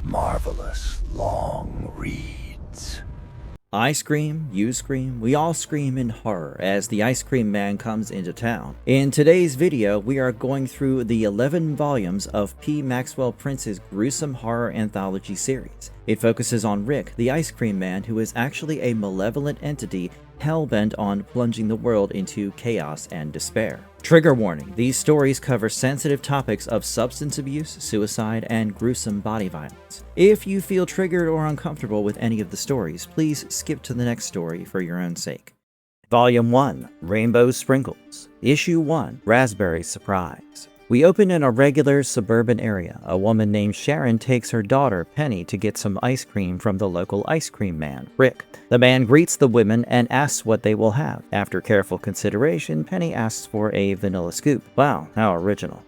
marvelous long reads. I scream, you scream, we all scream in horror as the ice cream man comes into town. In today's video, we are going through the 11 volumes of P. Maxwell Prince's gruesome horror anthology series. It focuses on Rick, the ice cream man, who is actually a malevolent entity hell-bent on plunging the world into chaos and despair. Trigger warning, these stories cover sensitive topics of substance abuse, suicide, and gruesome body violence. If you feel triggered or uncomfortable with any of the stories, please skip to the next story for your own sake. Volume 1, Rainbow Sprinkles. Issue 1, Raspberry Surprise. We open in a regular suburban area. A woman named Sharon takes her daughter, Penny, to get some ice cream from the local ice cream man, Rick. The man greets the women and asks what they will have. After careful consideration, Penny asks for a vanilla scoop. Wow, how original.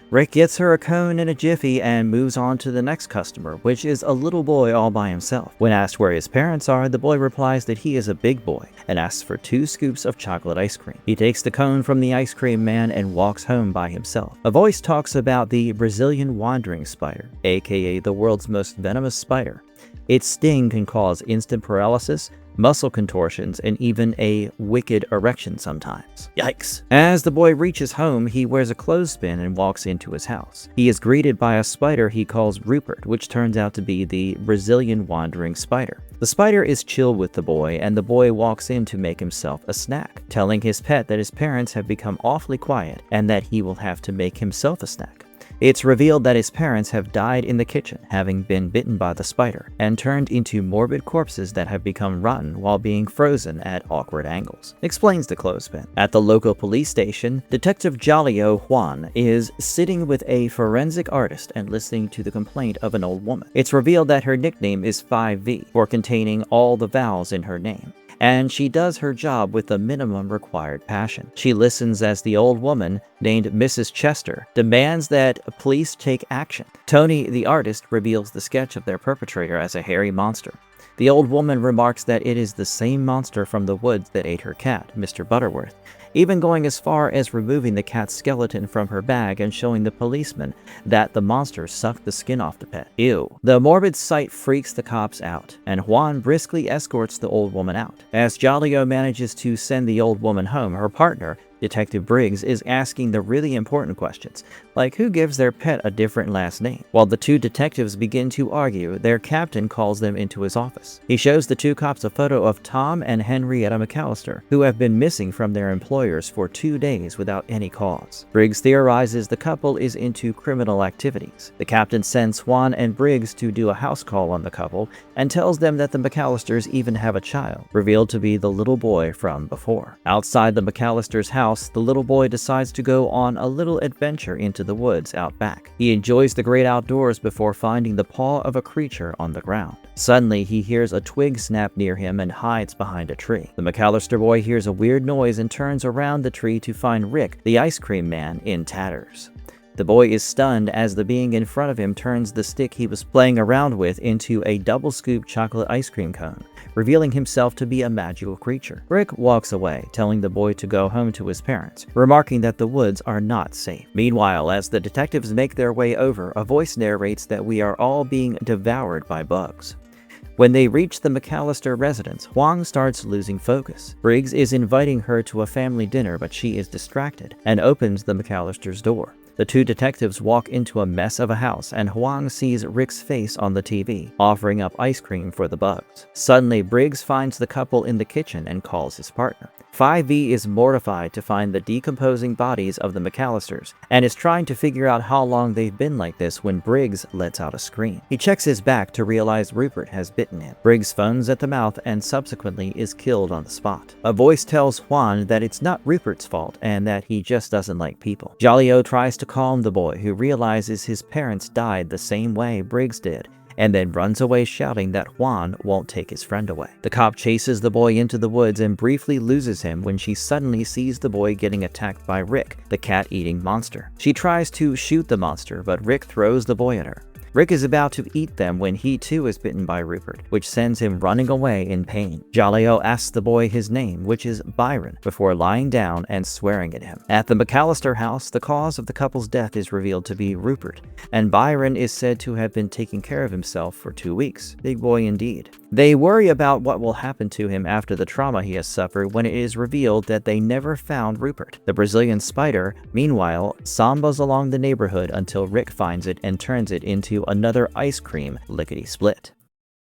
Rick gets her a cone in a jiffy and moves on to the next customer, which is a little boy all by himself. When asked where his parents are, the boy replies that he is a big boy and asks for 2 scoops of chocolate ice cream. He takes the cone from the ice cream man and walks home by himself. A voice talks about the Brazilian wandering spider, aka the world's most venomous spider. Its sting can cause instant paralysis, muscle contortions, and even a wicked erection sometimes. Yikes. As the boy reaches home, he wears a clothespin and walks into his house. He is greeted by a spider he calls Rupert, which turns out to be the Brazilian wandering spider. The spider is chill with the boy, and the boy walks in to make himself a snack, telling his pet that his parents have become awfully quiet and that he will have to make himself a snack. It's revealed that his parents have died in the kitchen, having been bitten by the spider, and turned into morbid corpses that have become rotten while being frozen at awkward angles, explains the clothespin. At the local police station, Detective Jalio Juan is sitting with a forensic artist and listening to the complaint of an old woman. It's revealed that her nickname is 5V, for containing all the vowels in her name, and she does her job with the minimum required passion. She listens as the old woman, named Mrs. Chester, demands that police take action. Tony, the artist, reveals the sketch of their perpetrator as a hairy monster. The old woman remarks that it is the same monster from the woods that ate her cat, Mr. Butterworth, even going as far as removing the cat's skeleton from her bag and showing the policeman that the monster sucked the skin off the pet. Ew. The morbid sight freaks the cops out, and Juan briskly escorts the old woman out. As Jalio manages to send the old woman home, her partner, Detective Briggs, is asking the really important questions, like who gives their pet a different last name. While the 2 detectives begin to argue, their captain calls them into his office. He shows the 2 cops a photo of Tom and Henrietta McAllister, who have been missing from their employers for 2 days without any cause. Briggs theorizes the couple is into criminal activities. The captain sends Juan and Briggs to do a house call on the couple and tells them that the McAllisters even have a child, revealed to be the little boy from before. Outside the McAllisters' house, the little boy decides to go on a little adventure into the woods out back. He enjoys the great outdoors before finding the paw of a creature on the ground. Suddenly, he hears a twig snap near him and hides behind a tree. The McAllister boy hears a weird noise and turns around the tree to find Rick, the ice cream man, in tatters. The boy is stunned as the being in front of him turns the stick he was playing around with into a double-scoop chocolate ice cream cone, revealing himself to be a magical creature. Rick walks away, telling the boy to go home to his parents, remarking that the woods are not safe. Meanwhile, as the detectives make their way over, a voice narrates that we are all being devoured by bugs. When they reach the McAllister residence, Huang starts losing focus. Briggs is inviting her to a family dinner, but she is distracted and opens the McAllisters' door. The 2 detectives walk into a mess of a house, and Huang sees Rick's face on the TV, offering up ice cream for the bugs. Suddenly, Briggs finds the couple in the kitchen and calls his partner. 5V is mortified to find the decomposing bodies of the McAllisters, and is trying to figure out how long they've been like this when Briggs lets out a scream. He checks his back to realize Rupert has bitten him. Briggs foams at the mouth and subsequently is killed on the spot. A voice tells Juan that it's not Rupert's fault and that he just doesn't like people. Jalio tries to calm the boy, who realizes his parents died the same way Briggs did, and then runs away shouting that Juan won't take his friend away. The cop chases the boy into the woods and briefly loses him when she suddenly sees the boy getting attacked by Rick, the cat-eating monster. She tries to shoot the monster, but Rick throws the boy at her. Rick is about to eat them when he too is bitten by Rupert, which sends him running away in pain. Jaleo asks the boy his name, which is Byron, before lying down and swearing at him. At the McAllister house, the cause of the couple's death is revealed to be Rupert, and Byron is said to have been taking care of himself for 2 weeks. Big boy indeed. They worry about what will happen to him after the trauma he has suffered when it is revealed that they never found Rupert. The Brazilian spider, meanwhile, sambas along the neighborhood until Rick finds it and turns it into another ice cream lickety-split.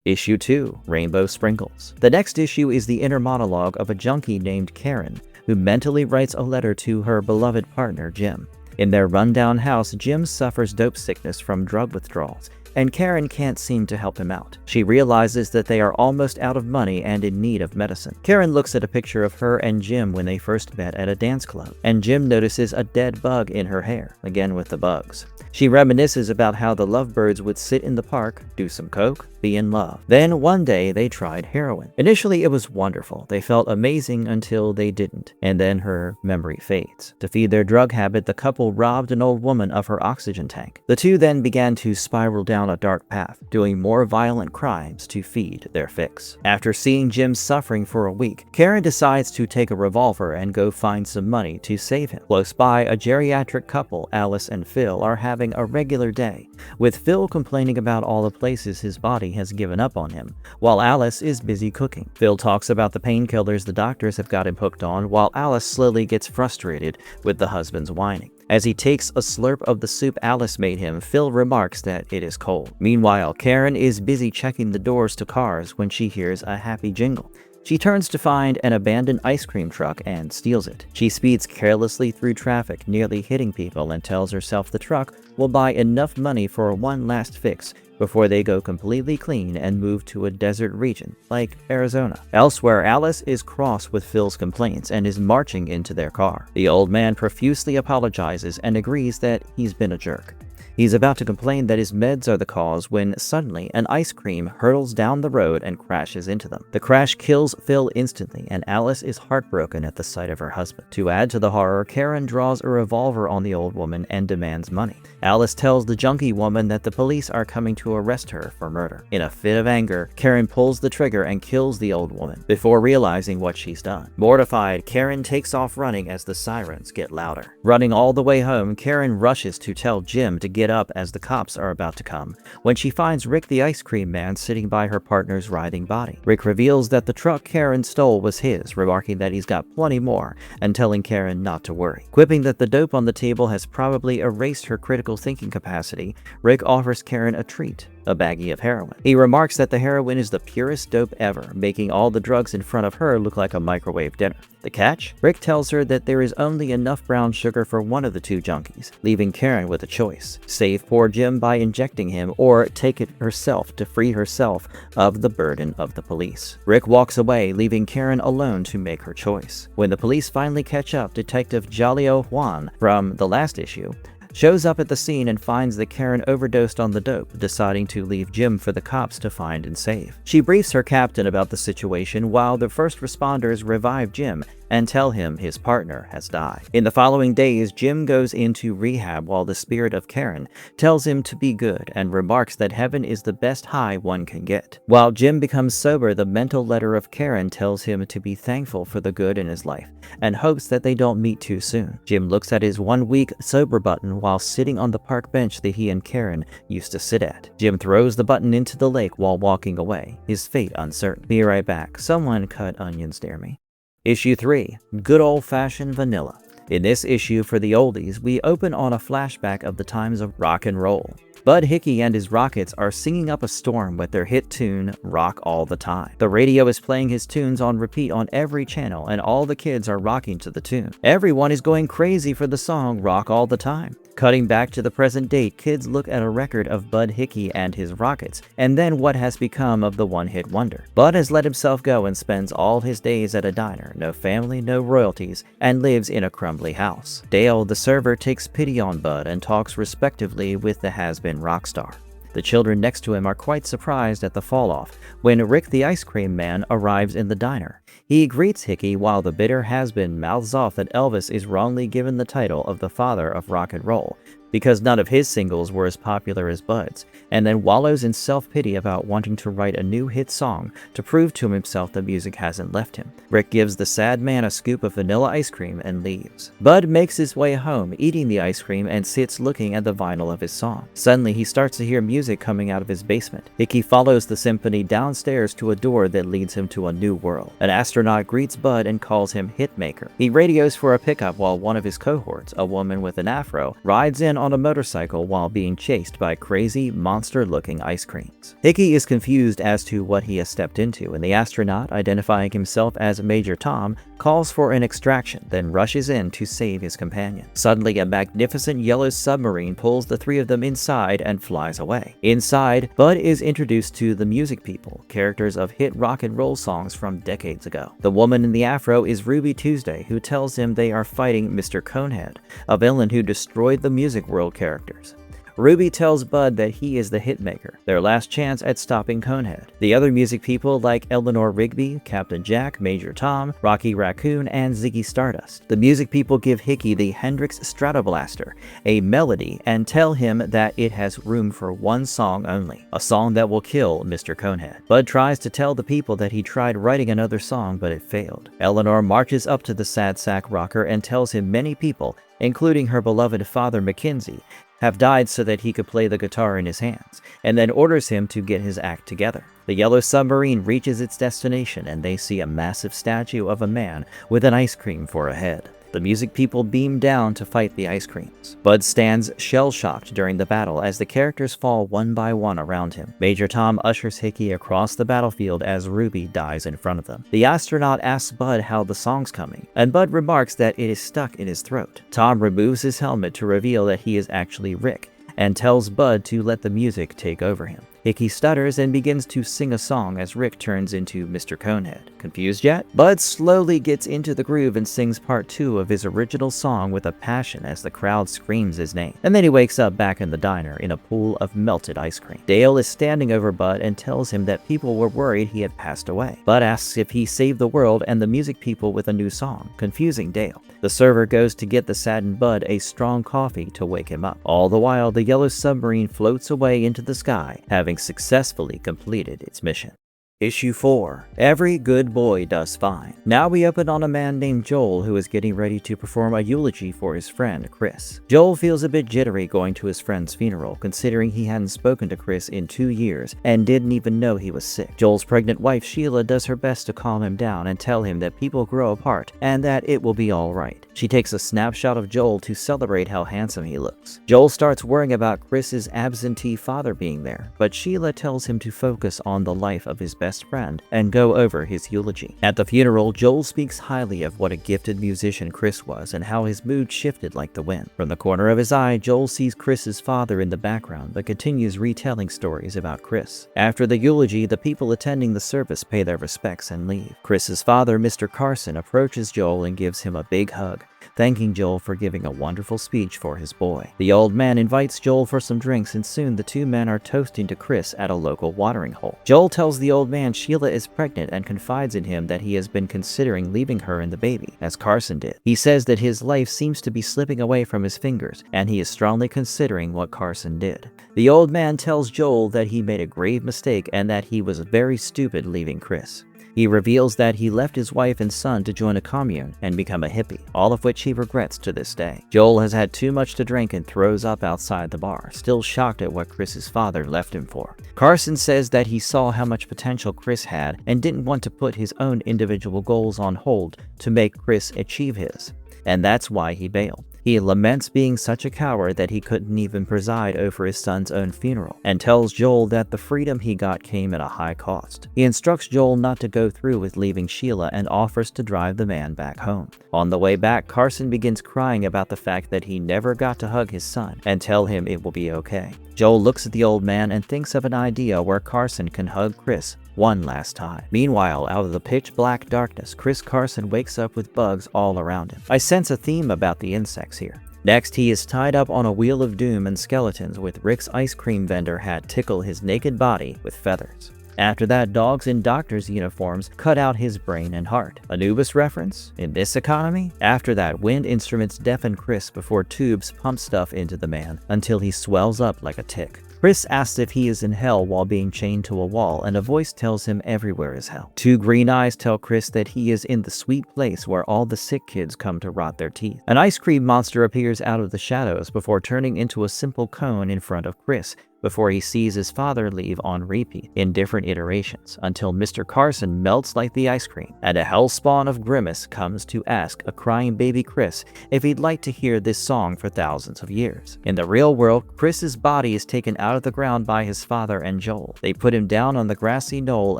Issue 2, Rainbow Sprinkles. The next issue is the inner monologue of a junkie named Karen, who mentally writes a letter to her beloved partner, Jim. In their rundown house, Jim suffers dope sickness from drug withdrawals, and Karen can't seem to help him out. She realizes that they are almost out of money and in need of medicine. Karen looks at a picture of her and Jim when they first met at a dance club, and Jim notices a dead bug in her hair, again with the bugs. She reminisces about how the lovebirds would sit in the park, do some coke, be in love. Then one day they tried heroin. Initially it was wonderful. They felt amazing until they didn't, and then her memory fades. To feed their drug habit, the couple robbed an old woman of her oxygen tank. The two then began to spiral down a dark path, doing more violent crimes to feed their fix. After seeing Jim suffering for a week, Karen decides to take a revolver and go find some money to save him. Close by, a geriatric couple, Alice and Phil, are having a regular day, with Phil complaining about all the places his body has given up on him, while Alice is busy cooking. Phil talks about the painkillers the doctors have got him hooked on, while Alice slowly gets frustrated with the husband's whining. As he takes a slurp of the soup Alice made him, Phil remarks that it is cold. Meanwhile, Karen is busy checking the doors to cars when she hears a happy jingle. She turns to find an abandoned ice cream truck and steals it. She speeds carelessly through traffic, nearly hitting people, and tells herself the truck will buy enough money for one last fix before they go completely clean and move to a desert region, like Arizona. Elsewhere, Alice is cross with Phil's complaints and is marching into their car. The old man profusely apologizes and agrees that he's been a jerk. He's about to complain that his meds are the cause when suddenly an ice cream hurtles down the road and crashes into them. The crash kills Phil instantly, and Alice is heartbroken at the sight of her husband. To add to the horror, Karen draws a revolver on the old woman and demands money. Alice tells the junkie woman that the police are coming to arrest her for murder. In a fit of anger, Karen pulls the trigger and kills the old woman before realizing what she's done. Mortified, Karen takes off running as the sirens get louder. Running all the way home, Karen rushes to tell Jim to get up as the cops are about to come, when she finds Rick the ice cream man sitting by her partner's writhing body. Rick reveals that the truck Karen stole was his, remarking that he's got plenty more, and telling Karen not to worry. Quipping that the dope on the table has probably erased her critical thinking capacity, Rick offers Karen a treat, a baggie of heroin. He remarks that the heroin is the purest dope ever, making all the drugs in front of her look like a microwave dinner. The catch? Rick tells her that there is only enough brown sugar for one of the two junkies, leaving Karen with a choice: save poor Jim by injecting him, or take it herself to free herself of the burden of the police. Rick walks away, leaving Karen alone to make her choice. When the police finally catch up, Detective Jaleo Juan from the last issue shows up at the scene and finds that Karen overdosed on the dope, deciding to leave Jim for the cops to find and save. She briefs her captain about the situation while the first responders revive Jim and tell him his partner has died. In the following days, Jim goes into rehab while the spirit of Karen tells him to be good and remarks that heaven is the best high one can get. While Jim becomes sober, the mental letter of Karen tells him to be thankful for the good in his life and hopes that they don't meet too soon. Jim looks at his 1 week sober button while sitting on the park bench that he and Karen used to sit at. Jim throws the button into the lake while walking away, his fate uncertain. Be right back. Someone cut onions near me. Issue 3, Good Old-Fashioned Vanilla. In this issue for the oldies, we open on a flashback of the times of rock and roll. Bud Hickey and his Rockets are singing up a storm with their hit tune, Rock All the Time. The radio is playing his tunes on repeat on every channel, and all the kids are rocking to the tune. Everyone is going crazy for the song Rock All the Time. Cutting back to the present date, kids look at a record of Bud Hickey and his Rockets, and then what has become of the one-hit wonder. Bud has let himself go and spends all his days at a diner, no family, no royalties, and lives in a crumbly house. Dale, the server, takes pity on Bud and talks respectively with the has-been rock star. The children next to him are quite surprised at the fall-off when Rick the ice cream man arrives in the diner. He greets Hickey while the bitter has-been mouths off that Elvis is wrongly given the title of the father of rock and roll, because none of his singles were as popular as Bud's, and then wallows in self-pity about wanting to write a new hit song to prove to himself that music hasn't left him. Rick gives the sad man a scoop of vanilla ice cream and leaves. Bud makes his way home, eating the ice cream, and sits looking at the vinyl of his song. Suddenly, he starts to hear music coming out of his basement. Hickey follows the symphony downstairs to a door that leads him to a new world. An astronaut greets Bud and calls him Hitmaker. He radios for a pickup while one of his cohorts, a woman with an afro, rides in on a motorcycle while being chased by crazy, monster-looking ice creams. Hickey is confused as to what he has stepped into, and the astronaut, identifying himself as Major Tom, calls for an extraction, then rushes in to save his companion. Suddenly, a magnificent yellow submarine pulls the three of them inside and flies away. Inside, Bud is introduced to the music people, characters of hit rock and roll songs from decades ago. The woman in the afro is Ruby Tuesday, who tells him they are fighting Mr. Conehead, a villain who destroyed the music world characters. Ruby tells Bud that he is the Hitmaker, their last chance at stopping Conehead. The other music people like Eleanor Rigby, Captain Jack, Major Tom, Rocky Raccoon, and Ziggy Stardust. The music people give Hickey the Hendrix Stratoblaster, a melody, and tell him that it has room for one song only, a song that will kill Mr. Conehead. Bud tries to tell the people that he tried writing another song, but it failed. Eleanor marches up to the sad sack rocker and tells him many people, including her beloved father Mackenzie, have died so that he could play the guitar in his hands, and then orders him to get his act together. The yellow submarine reaches its destination, and they see a massive statue of a man with an ice cream for a head. The music people beam down to fight the ice creams. Bud stands shell-shocked during the battle as the characters fall one by one around him. Major Tom ushers Hickey across the battlefield as Ruby dies in front of them. The astronaut asks Bud how the song's coming, and Bud remarks that it is stuck in his throat. Tom removes his helmet to reveal that he is actually Rick, and tells Bud to let the music take over him. Hickey stutters and begins to sing a song as Rick turns into Mr. Conehead. Confused yet? Bud slowly gets into the groove and sings part 2 of his original song with a passion as the crowd screams his name. And then he wakes up back in the diner in a pool of melted ice cream. Dale is standing over Bud and tells him that people were worried he had passed away. Bud asks if he saved the world and the music people with a new song, confusing Dale. The server goes to get the saddened Bud a strong coffee to wake him up. All the while, the yellow submarine floats away into the sky, having successfully completed its mission. Issue 4. Every good boy does fine. Now we open on a man named Joel who is getting ready to perform a eulogy for his friend, Chris. Joel feels a bit jittery going to his friend's funeral, considering he hadn't spoken to Chris in 2 years and didn't even know he was sick. Joel's pregnant wife, Sheila, does her best to calm him down and tell him that people grow apart and that it will be alright. She takes a snapshot of Joel to celebrate how handsome he looks. Joel starts worrying about Chris's absentee father being there, but Sheila tells him to focus on the life of his best friend and go over his eulogy. At the funeral, Joel speaks highly of what a gifted musician Chris was and how his mood shifted like the wind. From the corner of his eye, Joel sees Chris's father in the background but continues retelling stories about Chris. After the eulogy, the people attending the service pay their respects and leave. Chris's father, Mr. Carson, approaches Joel and gives him a big hug, thanking Joel for giving a wonderful speech for his boy. The old man invites Joel for some drinks, and soon the two men are toasting to Chris at a local watering hole. Joel tells the old man Sheila is pregnant and confides in him that he has been considering leaving her and the baby, as Carson did. He says that his life seems to be slipping away from his fingers, and he is strongly considering what Carson did. The old man tells Joel that he made a grave mistake and that he was very stupid leaving Chris. He reveals that he left his wife and son to join a commune and become a hippie, all of which he regrets to this day. Joel has had too much to drink and throws up outside the bar, still shocked at what Chris's father left him for. Carson says that he saw how much potential Chris had and didn't want to put his own individual goals on hold to make Chris achieve his, and that's why he bailed. He laments being such a coward that he couldn't even preside over his son's own funeral, and tells Joel that the freedom he got came at a high cost. He instructs Joel not to go through with leaving Sheila and offers to drive the man back home. On the way back, Carson begins crying about the fact that he never got to hug his son and tell him it will be okay. Joel looks at the old man and thinks of an idea where Carson can hug Chris one last time. Meanwhile, out of the pitch black darkness, Chris Carson wakes up with bugs all around him. I sense a theme about the insects here. Next, he is tied up on a wheel of doom and skeletons with Rick's ice cream vendor hat tickle his naked body with feathers. After that, dogs in doctors' uniforms cut out his brain and heart. Anubis reference? In this economy? After that, wind instruments deafen Chris before tubes pump stuff into the man until he swells up like a tick. Chris asks if he is in hell while being chained to a wall, and a voice tells him everywhere is hell. Two green eyes tell Chris that he is in the sweet place where all the sick kids come to rot their teeth. An ice cream monster appears out of the shadows before turning into a simple cone in front of Chris, before he sees his father leave on repeat in different iterations until Mr. Carson melts like the ice cream, and a hellspawn of Grimace comes to ask a crying baby Chris if he'd like to hear this song for thousands of years. In the real world, Chris's body is taken out of the ground by his father and Joel. They put him down on the grassy knoll,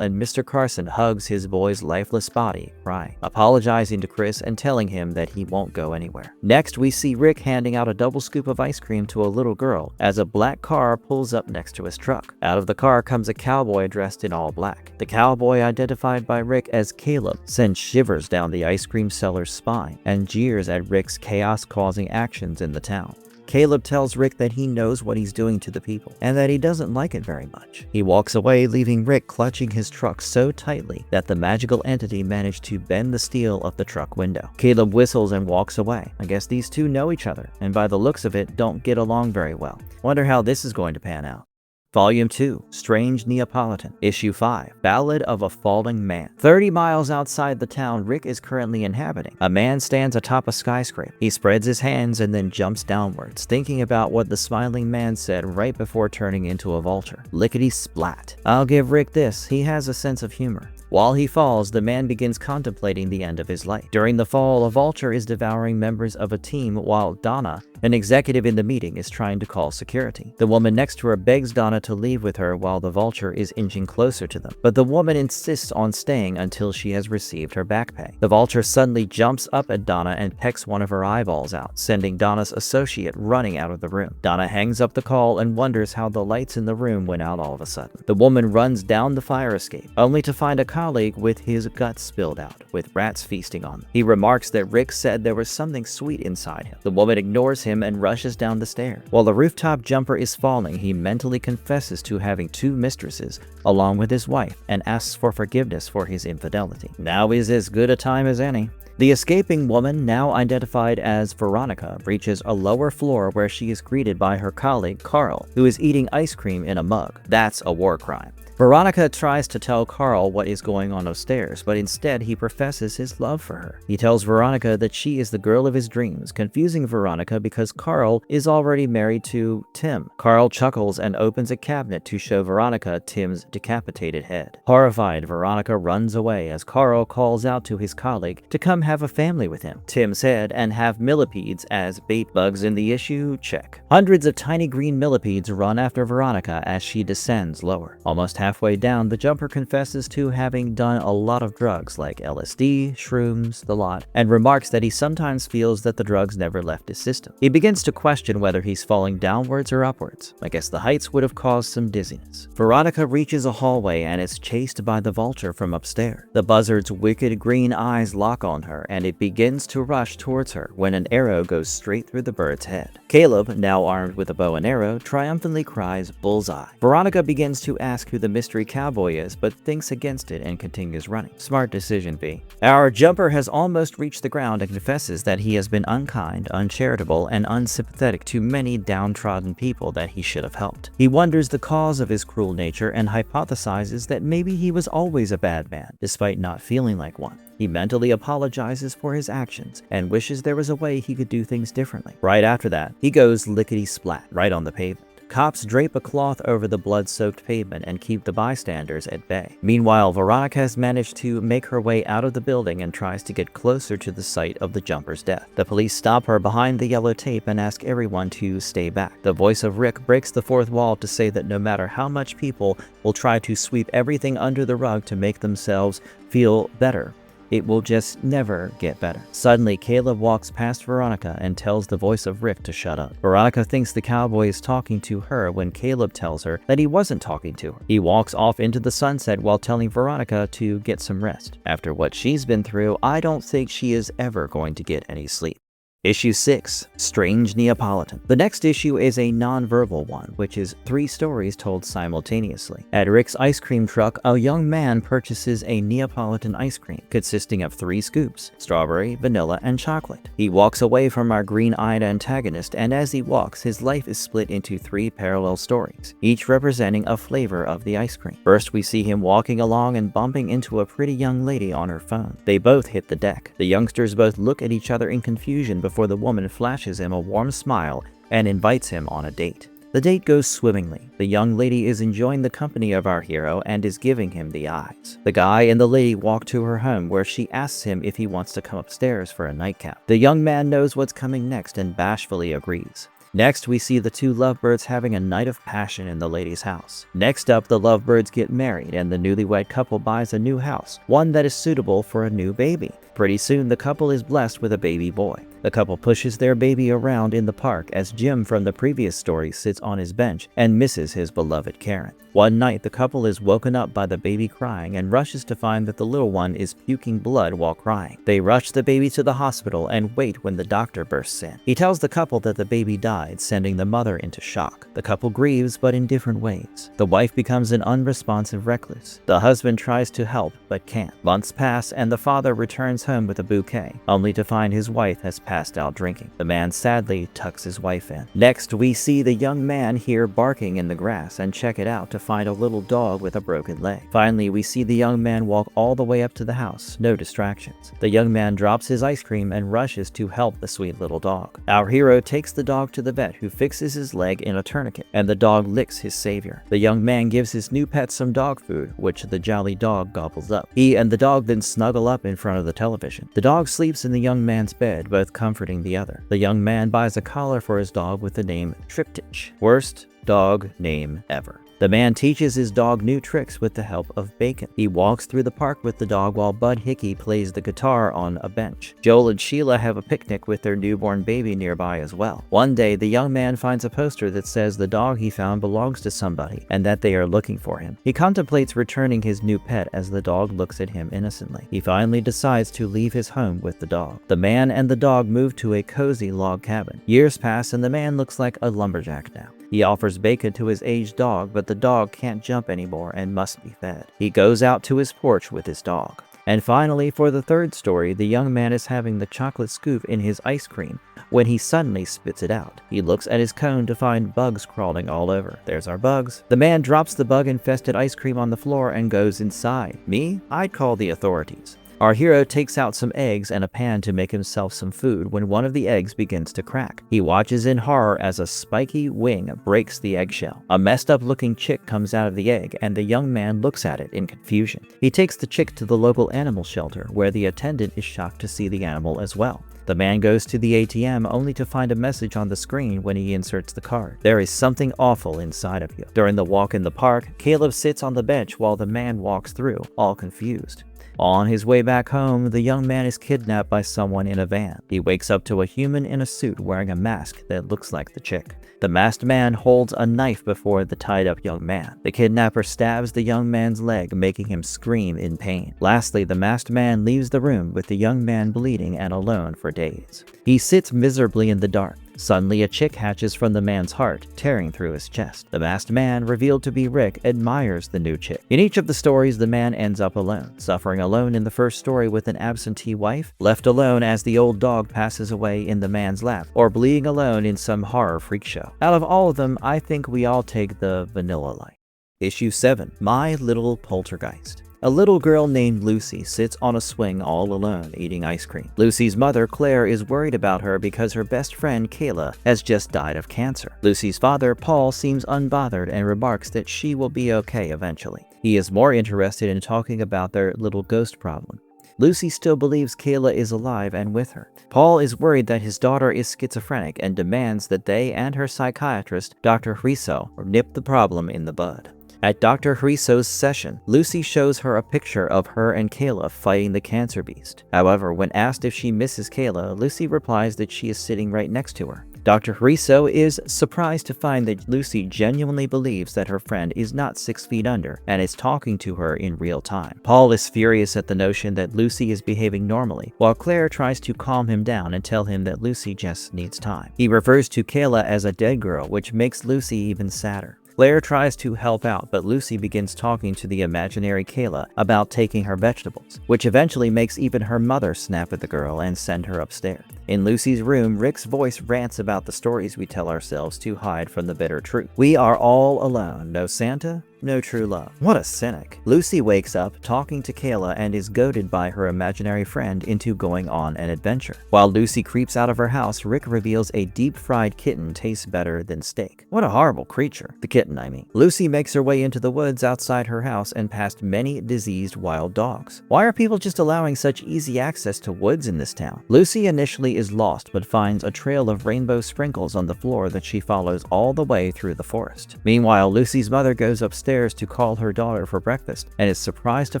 and Mr. Carson hugs his boy's lifeless body, crying, apologizing to Chris and telling him that he won't go anywhere. Next, we see Rick handing out a double scoop of ice cream to a little girl as a black car pulls up next to his truck. Out of the car comes a cowboy dressed in all black. The cowboy, identified by Rick as Caleb, sends shivers down the ice cream seller's spine and jeers at Rick's chaos-causing actions in the town. Caleb tells Rick that he knows what he's doing to the people and that he doesn't like it very much. He walks away, leaving Rick clutching his truck so tightly that the magical entity managed to bend the steel of the truck window. Caleb whistles and walks away. I guess these two know each other, and by the looks of it, don't get along very well. Wonder how this is going to pan out. Volume 2, Strange Neapolitan, Issue 5, Ballad of a Falling Man. 30 miles outside the town Rick is currently inhabiting, a man stands atop a skyscraper. He spreads his hands and then jumps downwards, thinking about what the smiling man said right before turning into a vulture. Lickety splat. I'll give Rick this, he has a sense of humor. While he falls, the man begins contemplating the end of his life. During the fall, a vulture is devouring members of a team while Donna, an executive in the meeting, is trying to call security. The woman next to her begs Donna to leave with her while the vulture is inching closer to them, but the woman insists on staying until she has received her back pay. The vulture suddenly jumps up at Donna and pecks one of her eyeballs out, sending Donna's associate running out of the room. Donna hangs up the call and wonders how the lights in the room went out all of a sudden. The woman runs down the fire escape, only to find a colleague with his guts spilled out, with rats feasting on them. He remarks that Rick said there was something sweet inside him. The woman ignores him and rushes down the stairs. While the rooftop jumper is falling, he mentally confesses to having 2 mistresses along with his wife and asks for forgiveness for his infidelity. Now is as good a time as any. The escaping woman, now identified as Veronica, reaches a lower floor where she is greeted by her colleague Carl, who is eating ice cream in a mug. That's a war crime. Veronica tries to tell Carl what is going on upstairs, but instead he professes his love for her. He tells Veronica that she is the girl of his dreams, confusing Veronica because Carl is already married to Tim. Carl chuckles and opens a cabinet to show Veronica Tim's decapitated head. Horrified, Veronica runs away as Carl calls out to his colleague to come have a family with him, Tim's head, and have millipedes as bait. Bugs in the issue? Check. Hundreds of tiny green millipedes run after Veronica as she descends lower. Almost halfway down, the jumper confesses to having done a lot of drugs like LSD, shrooms, the lot, and remarks that he sometimes feels that the drugs never left his system. He begins to question whether he's falling downwards or upwards. I guess the heights would have caused some dizziness. Veronica reaches a hallway and is chased by the vulture from upstairs. The buzzard's wicked green eyes lock on her and it begins to rush towards her when an arrow goes straight through the bird's head. Caleb, now armed with a bow and arrow, triumphantly cries, "Bullseye." Veronica begins to ask who the mystery cowboy is, but thinks against it and continues running. Smart decision, V. Our jumper has almost reached the ground and confesses that he has been unkind, uncharitable, and unsympathetic to many downtrodden people that he should have helped. He wonders the cause of his cruel nature and hypothesizes that maybe he was always a bad man, despite not feeling like one. He mentally apologizes for his actions and wishes there was a way he could do things differently. Right after that, he goes lickety-splat right on the pavement. Cops drape a cloth over the blood-soaked pavement and keep the bystanders at bay. Meanwhile, Veronica has managed to make her way out of the building and tries to get closer to the site of the jumper's death. The police stop her behind the yellow tape and ask everyone to stay back. The voice of Rick breaks the fourth wall to say that no matter how much people will try to sweep everything under the rug to make themselves feel better, it will just never get better. Suddenly, Caleb walks past Veronica and tells the voice of Rick to shut up. Veronica thinks the cowboy is talking to her when Caleb tells her that he wasn't talking to her. He walks off into the sunset while telling Veronica to get some rest. After what she's been through, I don't think she is ever going to get any sleep. Issue 6, Strange Neapolitan. The next issue is a non-verbal one, which is 3 stories told simultaneously. At Rick's ice cream truck, a young man purchases a Neapolitan ice cream consisting of 3 scoops, strawberry, vanilla, and chocolate. He walks away from our green-eyed antagonist, and as he walks, his life is split into 3 parallel stories, each representing a flavor of the ice cream. First, we see him walking along and bumping into a pretty young lady on her phone. They both hit the deck. The youngsters both look at each other in confusion before the woman flashes him a warm smile and invites him on a date. The date goes swimmingly. The young lady is enjoying the company of our hero and is giving him the eyes. The guy and the lady walk to her home, where she asks him if he wants to come upstairs for a nightcap. The young man knows what's coming next and bashfully agrees. Next, we see the 2 lovebirds having a night of passion in the lady's house. Next up, the lovebirds get married and the newlywed couple buys a new house, one that is suitable for a new baby. Pretty soon, the couple is blessed with a baby boy. The couple pushes their baby around in the park as Jim from the previous story sits on his bench and misses his beloved Karen. One night, the couple is woken up by the baby crying and rushes to find that the little one is puking blood while crying. They rush the baby to the hospital and wait when the doctor bursts in. He tells the couple that the baby died, sending the mother into shock. The couple grieves, but in different ways. The wife becomes an unresponsive recluse. The husband tries to help, but can't. Months pass, and the father returns home with a bouquet, only to find his wife has passed out drinking. The man sadly tucks his wife in. Next, we see the young man hear barking in the grass and check it out to find a little dog with a broken leg. Finally, we see the young man walk all the way up to the house, no distractions. The young man drops his ice cream and rushes to help the sweet little dog. Our hero takes the dog to the vet, who fixes his leg in a tourniquet, and the dog licks his savior. The young man gives his new pet some dog food, which the jolly dog gobbles up. He and the dog then snuggle up in front of the television. The dog sleeps in the young man's bed, both comforting the other. The young man buys a collar for his dog with the name Triptych. Worst dog name ever. The man teaches his dog new tricks with the help of Bacon. He walks through the park with the dog while Bud Hickey plays the guitar on a bench. Joel and Sheila have a picnic with their newborn baby nearby as well. One day, the young man finds a poster that says the dog he found belongs to somebody and that they are looking for him. He contemplates returning his new pet as the dog looks at him innocently. He finally decides to leave his home with the dog. The man and the dog move to a cozy log cabin. Years pass and the man looks like a lumberjack now. He offers bacon to his aged dog, but the dog can't jump anymore and must be fed. He goes out to his porch with his dog. And finally, for the third story, the young man is having the chocolate scoop in his ice cream when he suddenly spits it out. He looks at his cone to find bugs crawling all over. There's our bugs. The man drops the bug-infested ice cream on the floor and goes inside. Me? I'd call the authorities. Our hero takes out some eggs and a pan to make himself some food when one of the eggs begins to crack. He watches in horror as a spiky wing breaks the eggshell. A messed up looking chick comes out of the egg and the young man looks at it in confusion. He takes the chick to the local animal shelter where the attendant is shocked to see the animal as well. The man goes to the ATM only to find a message on the screen when he inserts the card. There is something awful inside of you. During the walk in the park, Caleb sits on the bench while the man walks through, all confused. On his way back home, the young man is kidnapped by someone in a van. He wakes up to a human in a suit wearing a mask that looks like the chick. The masked man holds a knife before the tied-up young man. The kidnapper stabs the young man's leg, making him scream in pain. Lastly, the masked man leaves the room with the young man bleeding and alone for days. He sits miserably in the dark. Suddenly, a chick hatches from the man's heart, tearing through his chest. The masked man, revealed to be Rick, admires the new chick. In each of the stories, the man ends up alone, suffering alone in the first story with an absentee wife, left alone as the old dog passes away in the man's lap, or bleeding alone in some horror freak show. Out of all of them, I think we all take the vanilla life. Issue 7, My Little Poltergeist. A little girl named Lucy sits on a swing all alone eating ice cream. Lucy's mother, Claire, is worried about her because her best friend, Kayla, has just died of cancer. Lucy's father, Paul, seems unbothered and remarks that she will be okay eventually. He is more interested in talking about their little ghost problem. Lucy still believes Kayla is alive and with her. Paul is worried that his daughter is schizophrenic and demands that they and her psychiatrist, Dr. Hriso, nip the problem in the bud. At Dr. Hriso's session, Lucy shows her a picture of her and Kayla fighting the cancer beast. However, when asked if she misses Kayla, Lucy replies that she is sitting right next to her. Dr. Hariso is surprised to find that Lucy genuinely believes that her friend is not 6 feet under and is talking to her in real time. Paul is furious at the notion that Lucy is behaving normally, while Claire tries to calm him down and tell him that Lucy just needs time. He refers to Kayla as a dead girl, which makes Lucy even sadder. Claire tries to help out, but Lucy begins talking to the imaginary Kayla about taking her vegetables, which eventually makes even her mother snap at the girl and send her upstairs. In Lucy's room, Rick's voice rants about the stories we tell ourselves to hide from the bitter truth. We are all alone. No Santa, no true love. What a cynic. Lucy wakes up talking to Kayla and is goaded by her imaginary friend into going on an adventure. While Lucy creeps out of her house, Rick reveals a deep-fried kitten tastes better than steak. What a horrible creature. The kitten, I mean. Lucy makes her way into the woods outside her house and past many diseased wild dogs. Why are people just allowing such easy access to woods in this town? Lucy initially is lost but finds a trail of rainbow sprinkles on the floor that she follows all the way through the forest. Meanwhile, Lucy's mother goes upstairs to call her daughter for breakfast and is surprised to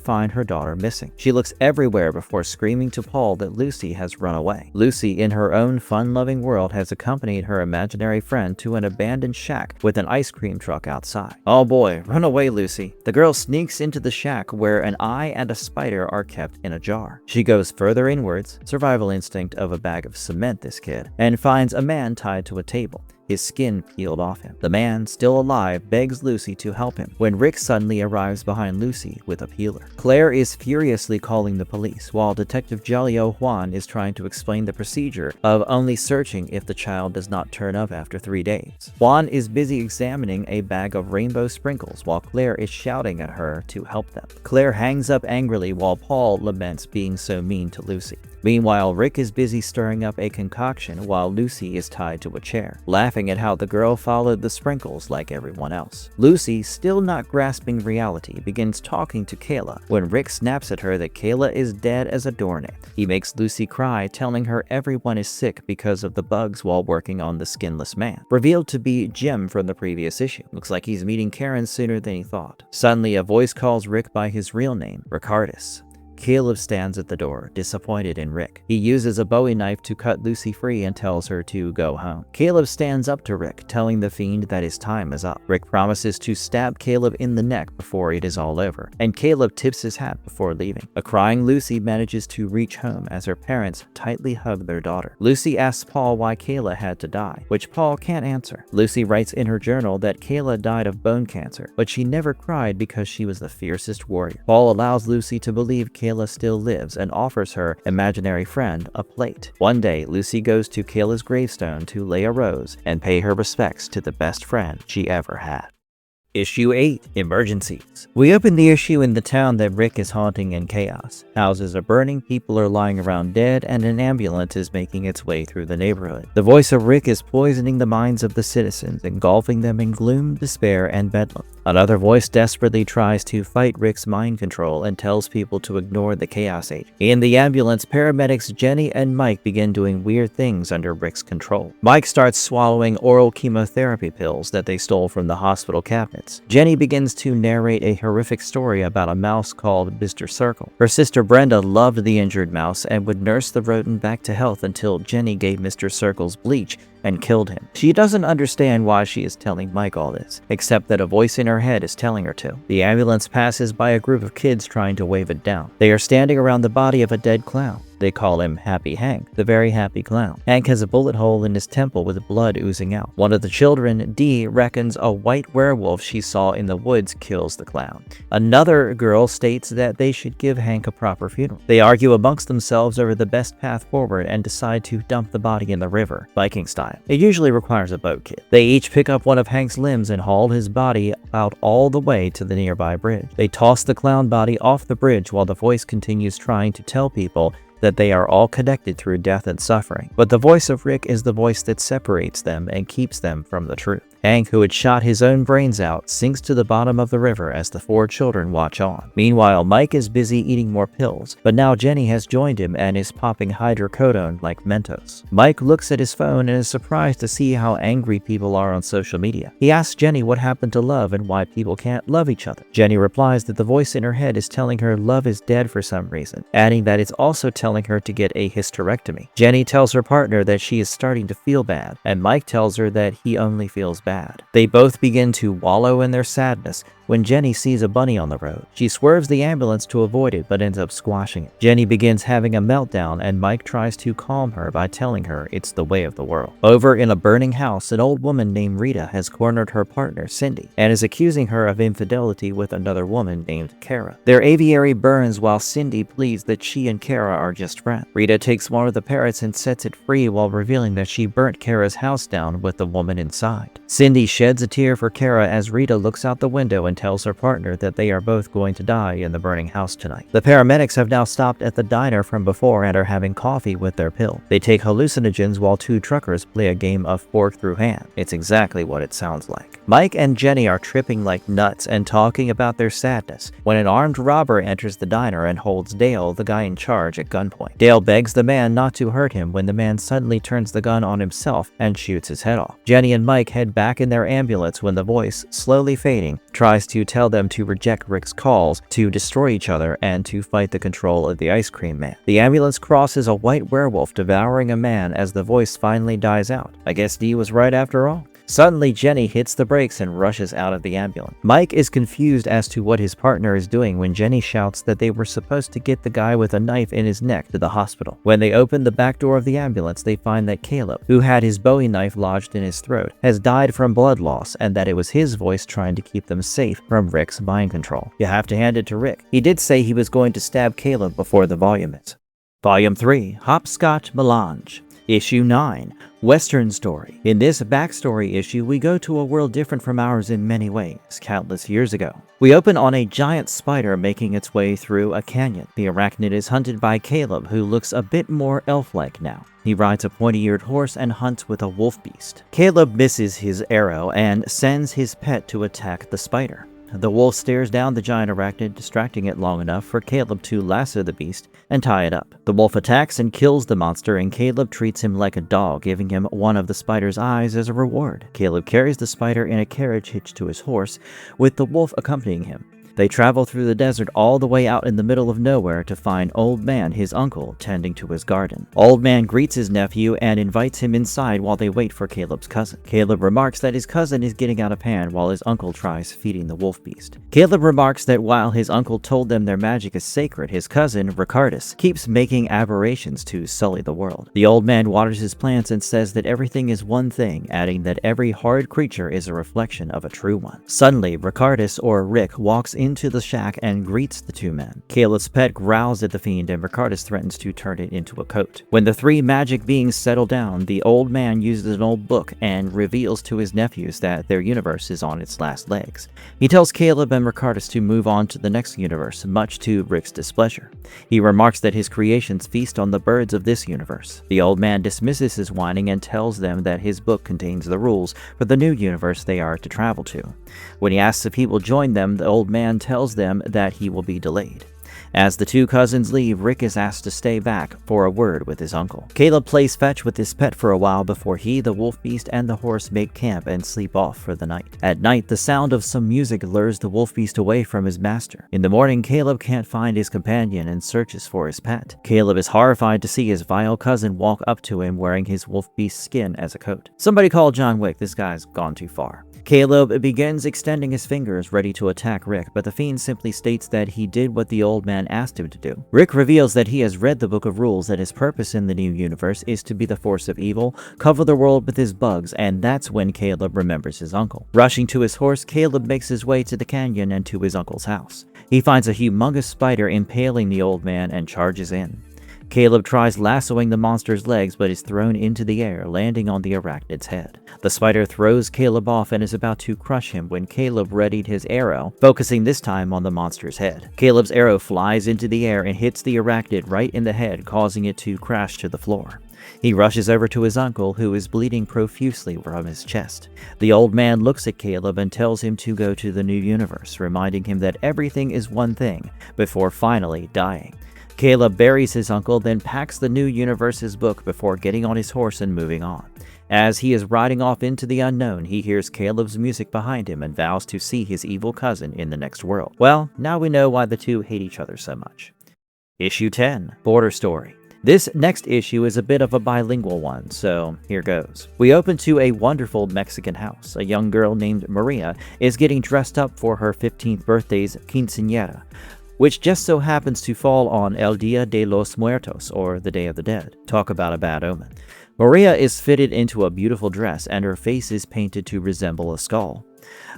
find her daughter missing. She looks everywhere before screaming to Paul that Lucy has run away. Lucy, in her own fun-loving world, has accompanied her imaginary friend to an abandoned shack with an ice cream truck outside. Oh boy, run away, Lucy. The girl sneaks into the shack where an eye and a spider are kept in a jar. She goes further inwards, survival instinct of a bag of cement this kid, and finds a man tied to a table, his skin peeled off him. The man, still alive, begs Lucy to help him when Rick suddenly arrives behind Lucy with a peeler. Claire is furiously calling the police, while Detective Jalio Juan is trying to explain the procedure of only searching if the child does not turn up after 3 days. Juan is busy examining a bag of rainbow sprinkles while Claire is shouting at her to help them. Claire hangs up angrily while Paul laments being so mean to Lucy. Meanwhile, Rick is busy stirring up a concoction while Lucy is tied to a chair, laughing at how the girl followed the sprinkles like everyone else. Lucy, still not grasping reality, begins talking to Kayla when Rick snaps at her that Kayla is dead as a doornail. He makes Lucy cry, telling her everyone is sick because of the bugs while working on the skinless man, revealed to be Jim from the previous issue. Looks like he's meeting Karen sooner than he thought. Suddenly, a voice calls Rick by his real name, Ricardus. Caleb stands at the door, disappointed in Rick. He uses a Bowie knife to cut Lucy free and tells her to go home. Caleb stands up to Rick, telling the fiend that his time is up. Rick promises to stab Caleb in the neck before it is all over, and Caleb tips his hat before leaving. A crying Lucy manages to reach home as her parents tightly hug their daughter. Lucy asks Paul why Kayla had to die, which Paul can't answer. Lucy writes in her journal that Kayla died of bone cancer, but she never cried because she was the fiercest warrior. Paul allows Lucy to believe Kayla still lives and offers her imaginary friend a plate. One day, Lucy goes to Kayla's gravestone to lay a rose and pay her respects to the best friend she ever had. Issue 8, Emergencies. We open the issue in the town that Rick is haunting in chaos. Houses are burning, people are lying around dead, and an ambulance is making its way through the neighborhood. The voice of Rick is poisoning the minds of the citizens, engulfing them in gloom, despair, and bedlam. Another voice desperately tries to fight Rick's mind control and tells people to ignore the chaos agent. In the ambulance, paramedics Jenny and Mike begin doing weird things under Rick's control. Mike starts swallowing oral chemotherapy pills that they stole from the hospital cabinet. Jenny begins to narrate a horrific story about a mouse called Mr. Circle. Her sister Brenda loved the injured mouse and would nurse the rodent back to health until Jenny gave Mr. Circle's bleach and killed him. She doesn't understand why she is telling Mike all this, except that a voice in her head is telling her to. The ambulance passes by a group of kids trying to wave it down. They are standing around the body of a dead clown. They call him Happy Hank, the very happy clown. Hank has a bullet hole in his temple with blood oozing out. One of the children, Dee, reckons a white werewolf she saw in the woods kills the clown. Another girl states that they should give Hank a proper funeral. They argue amongst themselves over the best path forward and decide to dump the body in the river, Viking style. It usually requires a boat kit. They each pick up one of Hank's limbs and haul his body out all the way to the nearby bridge. They toss the clown body off the bridge while the voice continues trying to tell people that they are all connected through death and suffering. But the voice of Rick is the voice that separates them and keeps them from the truth. Hank, who had shot his own brains out, sinks to the bottom of the river as the 4 children watch on. Meanwhile, Mike is busy eating more pills, but now Jenny has joined him and is popping hydrocodone like Mentos. Mike looks at his phone and is surprised to see how angry people are on social media. He asks Jenny what happened to love and why people can't love each other. Jenny replies that the voice in her head is telling her love is dead for some reason, adding that it's also telling her to get a hysterectomy. Jenny tells her partner that she is starting to feel bad, and Mike tells her that he only feels bad. They both begin to wallow in their sadness when Jenny sees a bunny on the road. She swerves the ambulance to avoid it but ends up squashing it. Jenny begins having a meltdown and Mike tries to calm her by telling her it's the way of the world. Over in a burning house, an old woman named Rita has cornered her partner Cindy and is accusing her of infidelity with another woman named Kara. Their aviary burns while Cindy pleads that she and Kara are just friends. Rita takes one of the parrots and sets it free while revealing that she burnt Kara's house down with the woman inside. Cindy sheds a tear for Kara as Rita looks out the window and tells her partner that they are both going to die in the burning house tonight. The paramedics have now stopped at the diner from before and are having coffee with their pill. They take hallucinogens while 2 truckers play a game of fork through hand. It's exactly what it sounds like. Mike and Jenny are tripping like nuts and talking about their sadness when an armed robber enters the diner and holds Dale, the guy in charge, at gunpoint. Dale begs the man not to hurt him when the man suddenly turns the gun on himself and shoots his head off. Jenny and Mike head back in their ambulance when the voice, slowly fading, tries to tell them to reject Rick's calls, to destroy each other, and to fight the control of the ice cream man. The ambulance crosses a white werewolf devouring a man as the voice finally dies out. I guess Dee was right after all. Suddenly, Jenny hits the brakes and rushes out of the ambulance. Mike is confused as to what his partner is doing when Jenny shouts that they were supposed to get the guy with a knife in his neck to the hospital. When they open the back door of the ambulance, they find that Caleb, who had his Bowie knife lodged in his throat, has died from blood loss and that it was his voice trying to keep them safe from Rick's mind control. You have to hand it to Rick. He did say he was going to stab Caleb before the volume ends. Volume 3, Hopscotch Melange. Issue 9, Western Story. In this backstory issue, we go to a world different from ours in many ways, countless years ago. We open on a giant spider making its way through a canyon. The arachnid is hunted by Caleb, who looks a bit more elf-like now. He rides a pointy-eared horse and hunts with a wolf beast. Caleb misses his arrow and sends his pet to attack the spider. The wolf stares down the giant arachnid, distracting it long enough for Caleb to lasso the beast and tie it up. The wolf attacks and kills the monster, and Caleb treats him like a dog, giving him one of the spider's eyes as a reward. Caleb carries the spider in a carriage hitched to his horse, with the wolf accompanying him. They travel through the desert all the way out in the middle of nowhere to find Old Man, his uncle, tending to his garden. Old Man greets his nephew and invites him inside while they wait for Caleb's cousin. Caleb remarks that his cousin is getting out of hand while his uncle tries feeding the wolf beast. Caleb remarks that while his uncle told them their magic is sacred, his cousin, Ricardus, keeps making aberrations to sully the world. The old man waters his plants and says that everything is one thing, adding that every horrid creature is a reflection of a true one. Suddenly, Ricardus, or Rick, walks into the shack and greets the 2 men. Caleb's pet growls at the fiend and Ricardus threatens to turn it into a coat. When the 3 magic beings settle down, the old man uses an old book and reveals to his nephews that their universe is on its last legs. He tells Caleb and Ricardus to move on to the next universe, much to Rick's displeasure. He remarks that his creations feast on the birds of this universe. The old man dismisses his whining and tells them that his book contains the rules for the new universe they are to travel to. When he asks if he will join them, the old man tells them that he will be delayed. As the 2 cousins leave, Rick is asked to stay back for a word with his uncle. Caleb plays fetch with his pet for a while before he, the wolf beast, and the horse make camp and sleep off for the night. At night, the sound of some music lures the wolf beast away from his master. In the morning, Caleb can't find his companion and searches for his pet. Caleb is horrified to see his vile cousin walk up to him wearing his wolf beast skin as a coat. Somebody call John Wick, this guy's gone too far. Caleb begins extending his fingers, ready to attack Rick, but the fiend simply states that he did what the old man asked him to do. Rick reveals that he has read the Book of Rules, that his purpose in the new universe is to be the force of evil, cover the world with his bugs, and that's when Caleb remembers his uncle. Rushing to his horse, Caleb makes his way to the canyon and to his uncle's house. He finds a humongous spider impaling the old man and charges in. Caleb tries lassoing the monster's legs but is thrown into the air, landing on the arachnid's head. The spider throws Caleb off and is about to crush him when Caleb readied his arrow, focusing this time on the monster's head. Caleb's arrow flies into the air and hits the arachnid right in the head, causing it to crash to the floor. He rushes over to his uncle, who is bleeding profusely from his chest. The old man looks at Caleb and tells him to go to the new universe, reminding him that everything is one thing, before finally dying. Caleb buries his uncle, then packs the new universe's book before getting on his horse and moving on. As he is riding off into the unknown, he hears Caleb's music behind him and vows to see his evil cousin in the next world. Well, now we know why the two hate each other so much. Issue 10, Border Story. This next issue is a bit of a bilingual one, so here goes. We open to a wonderful Mexican house. A young girl named Maria is getting dressed up for her 15th birthday's quinceañera, which just so happens to fall on El Dia de los Muertos, or the Day of the Dead. Talk about a bad omen. Maria is fitted into a beautiful dress, and her face is painted to resemble a skull.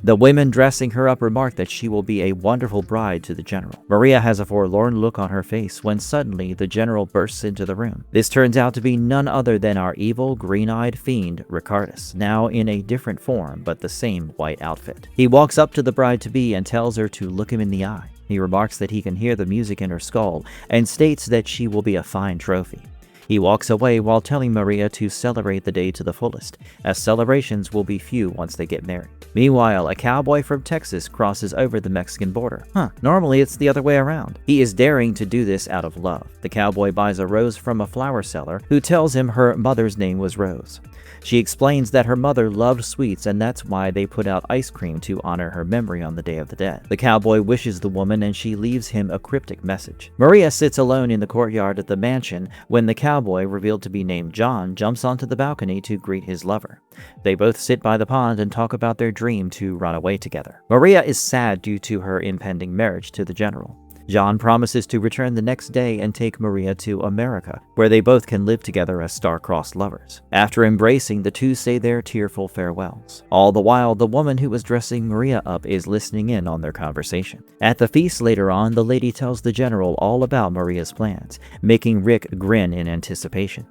The women dressing her up remark that she will be a wonderful bride to the general. Maria has a forlorn look on her face when suddenly the general bursts into the room. This turns out to be none other than our evil, green-eyed fiend, Ricardus, now in a different form but the same white outfit. He walks up to the bride-to-be and tells her to look him in the eye. He remarks that he can hear the music in her skull and states that she will be a fine trophy. He walks away while telling Maria to celebrate the day to the fullest, as celebrations will be few once they get married. Meanwhile, a cowboy from Texas crosses over the Mexican border. Normally it's the other way around. He is daring to do this out of love. The cowboy buys a rose from a flower seller who tells him her mother's name was Rose. She explains that her mother loved sweets and that's why they put out ice cream to honor her memory on the Day of the Dead. The cowboy wishes the woman and she leaves him a cryptic message. Maria sits alone in the courtyard at the mansion when the cowboy, revealed to be named John, jumps onto the balcony to greet his lover. They both sit by the pond and talk about their dream to run away together. Maria is sad due to her impending marriage to the general. John promises to return the next day and take Maria to America, where they both can live together as star-crossed lovers. After embracing, the two say their tearful farewells. All the while, the woman who was dressing Maria up is listening in on their conversation. At the feast later on, the lady tells the general all about Maria's plans, making Rick grin in anticipation.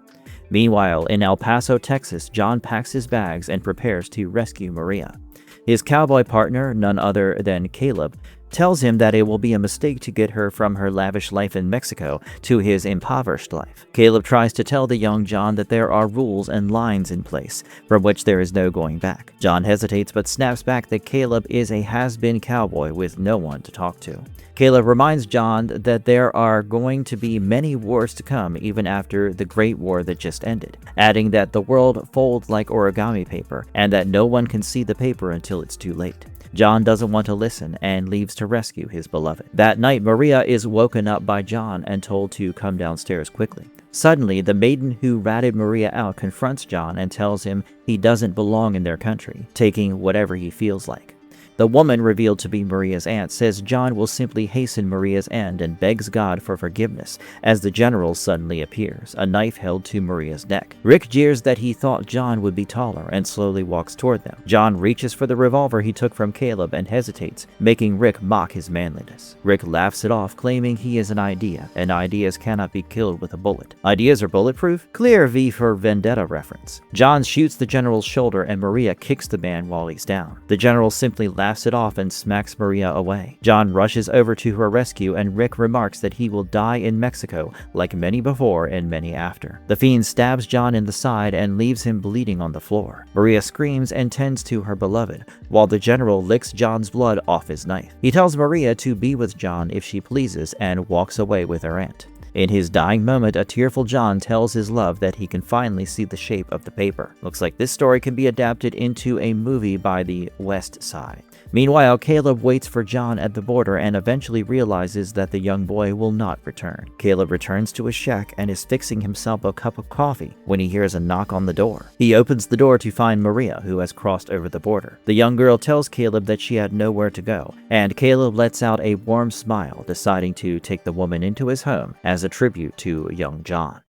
Meanwhile, in El Paso, Texas, John packs his bags and prepares to rescue Maria. His cowboy partner, none other than Caleb, tells him that it will be a mistake to get her from her lavish life in Mexico to his impoverished life. Caleb tries to tell the young John that there are rules and lines in place from which there is no going back. John hesitates but snaps back that Caleb is a has-been cowboy with no one to talk to. Caleb reminds John that there are going to be many wars to come even after the Great War that just ended, adding that the world folds like origami paper and that no one can see the paper until it's too late. John doesn't want to listen and leaves to rescue his beloved. That night, Maria is woken up by John and told to come downstairs quickly. Suddenly, the maiden who ratted Maria out confronts John and tells him he doesn't belong in their country, taking whatever he feels like. The woman, revealed to be Maria's aunt, says John will simply hasten Maria's end and begs God for forgiveness as the general suddenly appears, a knife held to Maria's neck. Rick jeers that he thought John would be taller and slowly walks toward them. John reaches for the revolver he took from Caleb and hesitates, making Rick mock his manliness. Rick laughs it off, claiming he is an idea, and ideas cannot be killed with a bullet. Ideas are bulletproof? Clear V for Vendetta reference. John shoots the general's shoulder and Maria kicks the man while he's down. The general simply laughs it off and smacks Maria away. John rushes over to her rescue and Rick remarks that he will die in Mexico like many before and many after. The fiend stabs John in the side and leaves him bleeding on the floor. Maria screams and tends to her beloved, while the general licks John's blood off his knife. He tells Maria to be with John if she pleases and walks away with her aunt. In his dying moment, a tearful John tells his love that he can finally see the shape of the paper. Looks like this story can be adapted into a movie by the West Side. Meanwhile, Caleb waits for John at the border and eventually realizes that the young boy will not return. Caleb returns to his shack and is fixing himself a cup of coffee when he hears a knock on the door. He opens the door to find Maria, who has crossed over the border. The young girl tells Caleb that she had nowhere to go, and Caleb lets out a warm smile, deciding to take the woman into his home as a tribute to young John.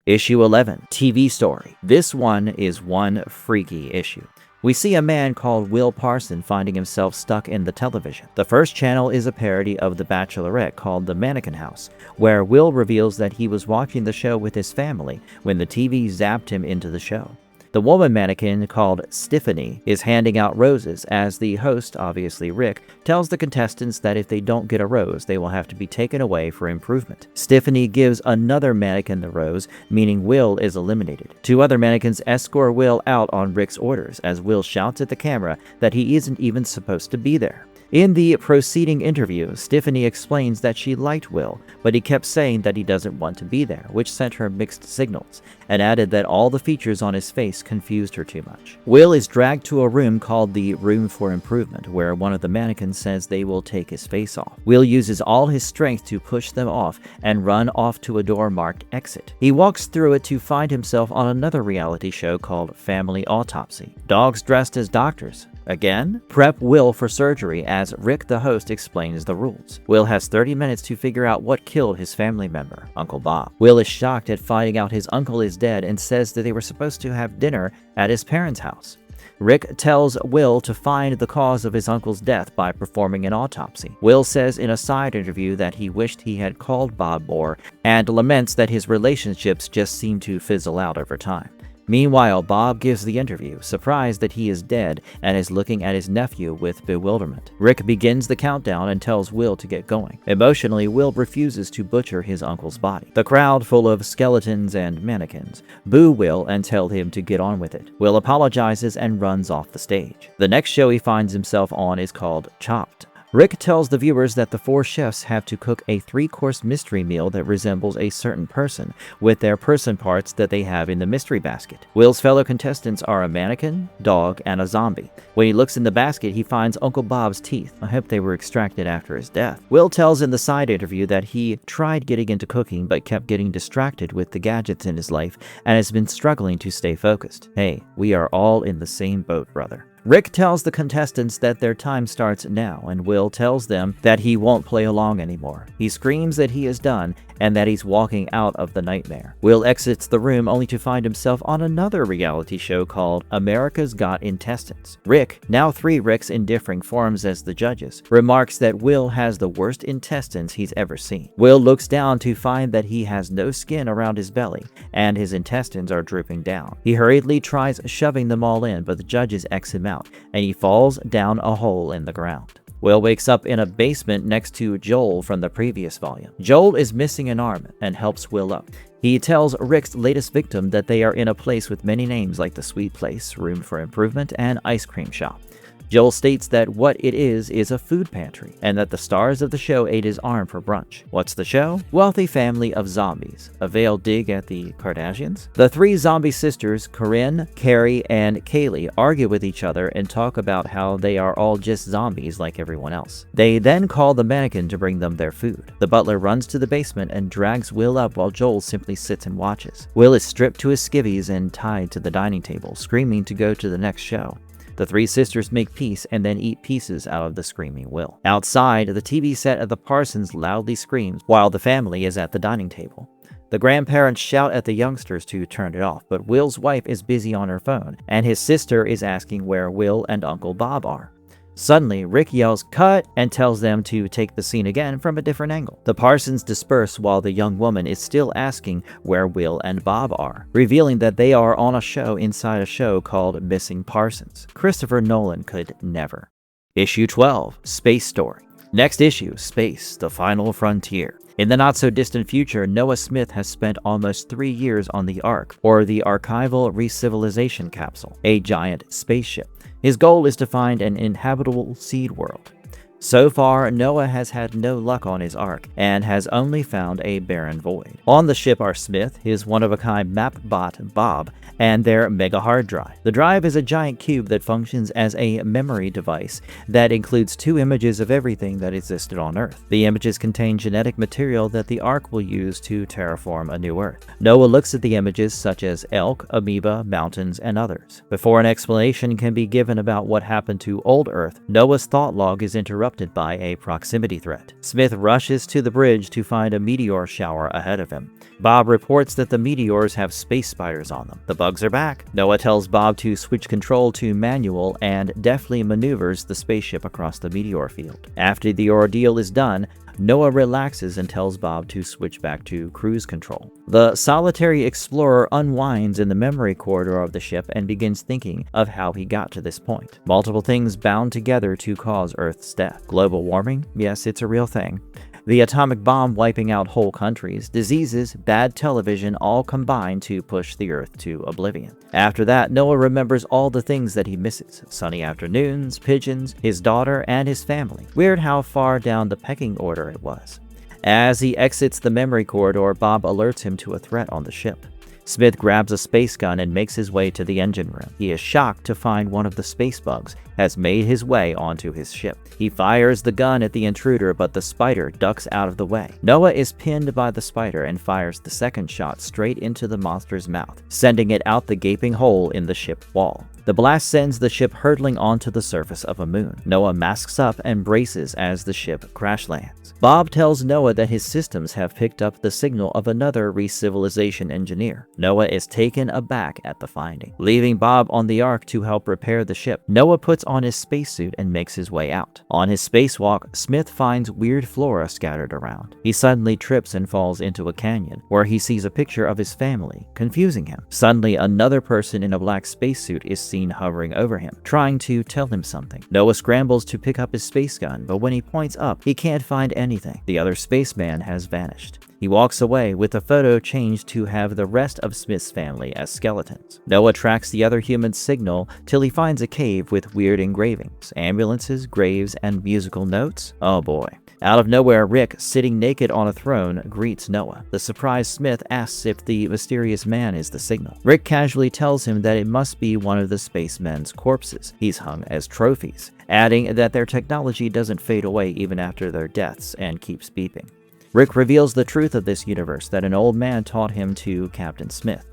Issue 11, TV Story. This one is one freaky issue. We see a man called Will Parson finding himself stuck in the television. The first channel is a parody of The Bachelorette called The Mannequin House, where Will reveals that he was watching the show with his family when the TV zapped him into the show. The woman mannequin, called Stephanie, is handing out roses as the host, obviously Rick, tells the contestants that if they don't get a rose, they will have to be taken away for improvement. Stephanie gives another mannequin the rose, meaning Will is eliminated. Two other mannequins escort Will out on Rick's orders as Will shouts at the camera that he isn't even supposed to be there. In the preceding interview, Stephanie explains that she liked Will, but he kept saying that he doesn't want to be there, which sent her mixed signals, and added that all the features on his face confused her too much. Will is dragged to a room called the Room for Improvement, where one of the mannequins says they will take his face off. Will uses all his strength to push them off and run off to a door marked Exit. He walks through it to find himself on another reality show called Family Autopsy. Dogs dressed as doctors. Again? Prep Will for surgery as Rick the host explains the rules. Will has 30 minutes to figure out what killed his family member, Uncle Bob. Will is shocked at finding out his uncle is dead and says that they were supposed to have dinner at his parents' house. Rick tells Will to find the cause of his uncle's death by performing an autopsy. Will says in a side interview that he wished he had called Bob more and laments that his relationships just seem to fizzle out over time. Meanwhile, Bob gives the interview, surprised that he is dead, and is looking at his nephew with bewilderment. Rick begins the countdown and tells Will to get going. Emotionally, Will refuses to butcher his uncle's body. The crowd, full of skeletons and mannequins, boo Will and tell him to get on with it. Will apologizes and runs off the stage. The next show he finds himself on is called Chopped. Rick tells the viewers that the four chefs have to cook a 3-course mystery meal that resembles a certain person, with their person parts that they have in the mystery basket. Will's fellow contestants are a mannequin, dog, and a zombie. When he looks in the basket, he finds Uncle Bob's teeth. I hope they were extracted after his death. Will tells in the side interview that he tried getting into cooking but kept getting distracted with the gadgets in his life and has been struggling to stay focused. Hey, we are all in the same boat, brother. Rick tells the contestants that their time starts now, and Will tells them that he won't play along anymore. He screams that he is done and that he's walking out of the nightmare. Will exits the room only to find himself on another reality show called America's Got Intestines. Rick, now 3 Ricks in differing forms as the judges, remarks that Will has the worst intestines he's ever seen. Will looks down to find that he has no skin around his belly and his intestines are drooping down. He hurriedly tries shoving them all in, but the judges X him out, and he falls down a hole in the ground. Will wakes up in a basement next to Joel from the previous volume. Joel is missing an arm and helps Will up. He tells Rick's latest victim that they are in a place with many names like the Sweet Place, Room for Improvement, and Ice Cream Shop. Joel states that what it is a food pantry, and that the stars of the show ate his arm for brunch. What's the show? Wealthy family of zombies. A veiled dig at the Kardashians? The 3 zombie sisters, Corinne, Carrie, and Kaylee, argue with each other and talk about how they are all just zombies like everyone else. They then call the mannequin to bring them their food. The butler runs to the basement and drags Will up while Joel simply sits and watches. Will is stripped to his skivvies and tied to the dining table, screaming to go to the next show. The 3 sisters make peace and then eat pieces out of the screaming Will. Outside, the TV set of the Parsons loudly screams while the family is at the dining table. The grandparents shout at the youngsters to turn it off, but Will's wife is busy on her phone, and his sister is asking where Will and Uncle Bob are. Suddenly, Rick yells, "Cut!" and tells them to take the scene again from a different angle. The Parsons disperse while the young woman is still asking where Will and Bob are, revealing that they are on a show inside a show called Missing Parsons. Christopher Nolan could never. Issue 12, Space Story. Next issue, Space, the Final Frontier. In the not-so-distant future, Noah Smith has spent almost 3 years on the Ark, or the Archival Recivilization Capsule, a giant spaceship. His goal is to find an inhabitable seed world. So far, Noah has had no luck on his Ark, and has only found a barren void. On the ship are Smith, his one-of-a-kind map bot Bob, and their mega hard drive. The drive is a giant cube that functions as a memory device that includes 2 images of everything that existed on Earth. The images contain genetic material that the Ark will use to terraform a new Earth. Noah looks at the images such as elk, amoeba, mountains, and others. Before an explanation can be given about what happened to old Earth, Noah's thought log is interrupted interrupted by a proximity threat. Smith rushes to the bridge to find a meteor shower ahead of him. Bob reports that the meteors have space spiders on them. The bugs are back. Noah tells Bob to switch control to manual and deftly maneuvers the spaceship across the meteor field. After the ordeal is done, Noah relaxes and tells Bob to switch back to cruise control. The solitary explorer unwinds in the memory corridor of the ship and begins thinking of how he got to this point. Multiple things bound together to cause Earth's death. Global warming? Yes, it's a real thing. The atomic bomb wiping out whole countries, diseases, bad television all combine to push the Earth to oblivion. After that, Noah remembers all the things that he misses: sunny afternoons, pigeons, his daughter, and his family. Weird how far down the pecking order it was. As he exits the memory corridor, Bob alerts him to a threat on the ship. Smith grabs a space gun and makes his way to the engine room. He is shocked to find one of the space bugs has made his way onto his ship. He fires the gun at the intruder, but the spider ducks out of the way. Noah is pinned by the spider and fires the second shot straight into the monster's mouth, sending it out the gaping hole in the ship wall. The blast sends the ship hurtling onto the surface of a moon. Noah masks up and braces as the ship crash lands. Bob tells Noah that his systems have picked up the signal of another re-civilization engineer. Noah is taken aback at the finding. Leaving Bob on the Ark to help repair the ship, Noah puts on his spacesuit and makes his way out. On his spacewalk, Smith finds weird flora scattered around. He suddenly trips and falls into a canyon, where he sees a picture of his family, confusing him. Suddenly, another person in a black spacesuit is seen hovering over him, trying to tell him something. Noah scrambles to pick up his space gun, but when he points up, he can't find anything. The other spaceman has vanished. He walks away with the photo changed to have the rest of Smith's family as skeletons. Noah tracks the other human's signal till he finds a cave with weird engravings, ambulances, graves, and musical notes. Oh boy. Out of nowhere, Rick, sitting naked on a throne, greets Noah. The surprised Smith asks if the mysterious man is the signal. Rick casually tells him that it must be one of the spacemen's corpses he's hung as trophies, adding that their technology doesn't fade away even after their deaths and keeps beeping. Rick reveals the truth of this universe that an old man taught him to Captain Smith.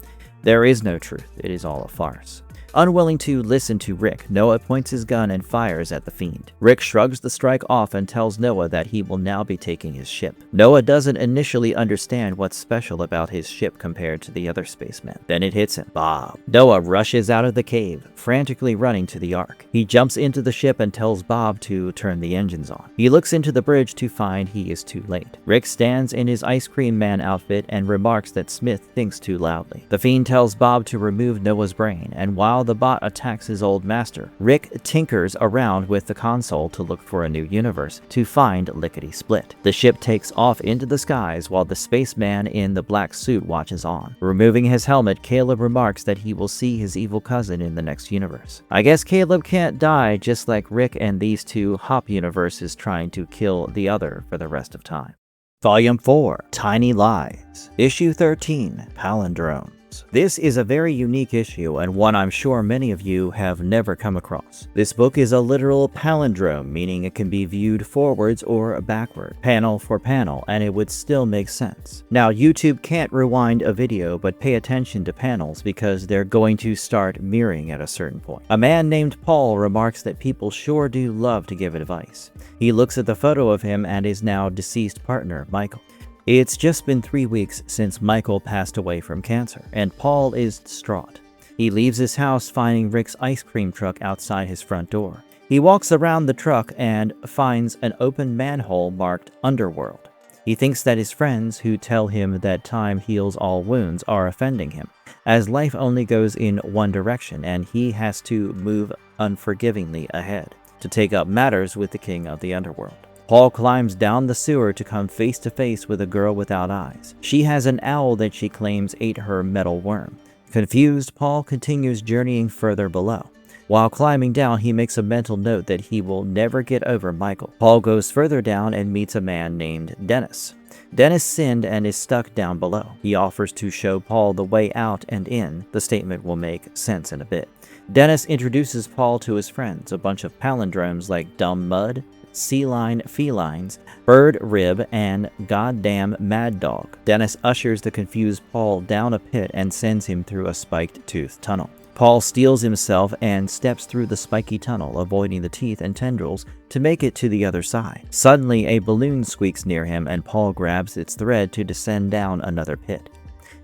There is no truth, it is all a farce. Unwilling to listen to Rick, Noah points his gun and fires at the fiend. Rick shrugs the strike off and tells Noah that he will now be taking his ship. Noah doesn't initially understand what's special about his ship compared to the other spacemen. Then it hits him. Bob. Noah rushes out of the cave, frantically running to the Ark. He jumps into the ship and tells Bob to turn the engines on. He looks into the bridge to find he is too late. Rick stands in his ice cream man outfit and remarks that Smith thinks too loudly. The fiend tells Bob to remove Noah's brain, and while the bot attacks his old master, Rick tinkers around with the console to look for a new universe to find lickety-split. The ship takes off into the skies while the spaceman in the black suit watches on. Removing his helmet, Caleb remarks that he will see his evil cousin in the next universe. I guess Caleb can't die, just like Rick and these two hop universes trying to kill the other for the rest of time. Volume 4, Tiny Lies. Issue 13, Palindromes. This is a very unique issue and one I'm sure many of you have never come across. This book is a literal palindrome, meaning it can be viewed forwards or backward, panel for panel, and it would still make sense. Now, YouTube can't rewind a video, but pay attention to panels because they're going to start mirroring at a certain point. A man named Paul remarks that people sure do love to give advice. He looks at the photo of him and his now deceased partner, Michael. It's just been 3 weeks since Michael passed away from cancer, and Paul is distraught. He leaves his house finding Rick's ice cream truck outside his front door. He walks around the truck and finds an open manhole marked Underworld. He thinks that his friends, who tell him that time heals all wounds, are offending him, as life only goes in one direction and he has to move unforgivingly ahead to take up matters with the king of the underworld. Paul climbs down the sewer to come face to face with a girl without eyes. She has an owl that she claims ate her metal worm. Confused, Paul continues journeying further below. While climbing down, he makes a mental note that he will never get over Michael. Paul goes further down and meets a man named Dennis. Dennis sinned and is stuck down below. He offers to show Paul the way out and in. The statement will make sense in a bit. Dennis introduces Paul to his friends, a bunch of palindromes like dumb mud, sea line felines, bird rib, and goddamn mad dog. Dennis ushers the confused Paul down a pit and sends him through a spiked tooth tunnel. Paul steels himself and steps through the spiky tunnel, avoiding the teeth and tendrils to make it to the other side. Suddenly, a balloon squeaks near him and Paul grabs its thread to descend down another pit.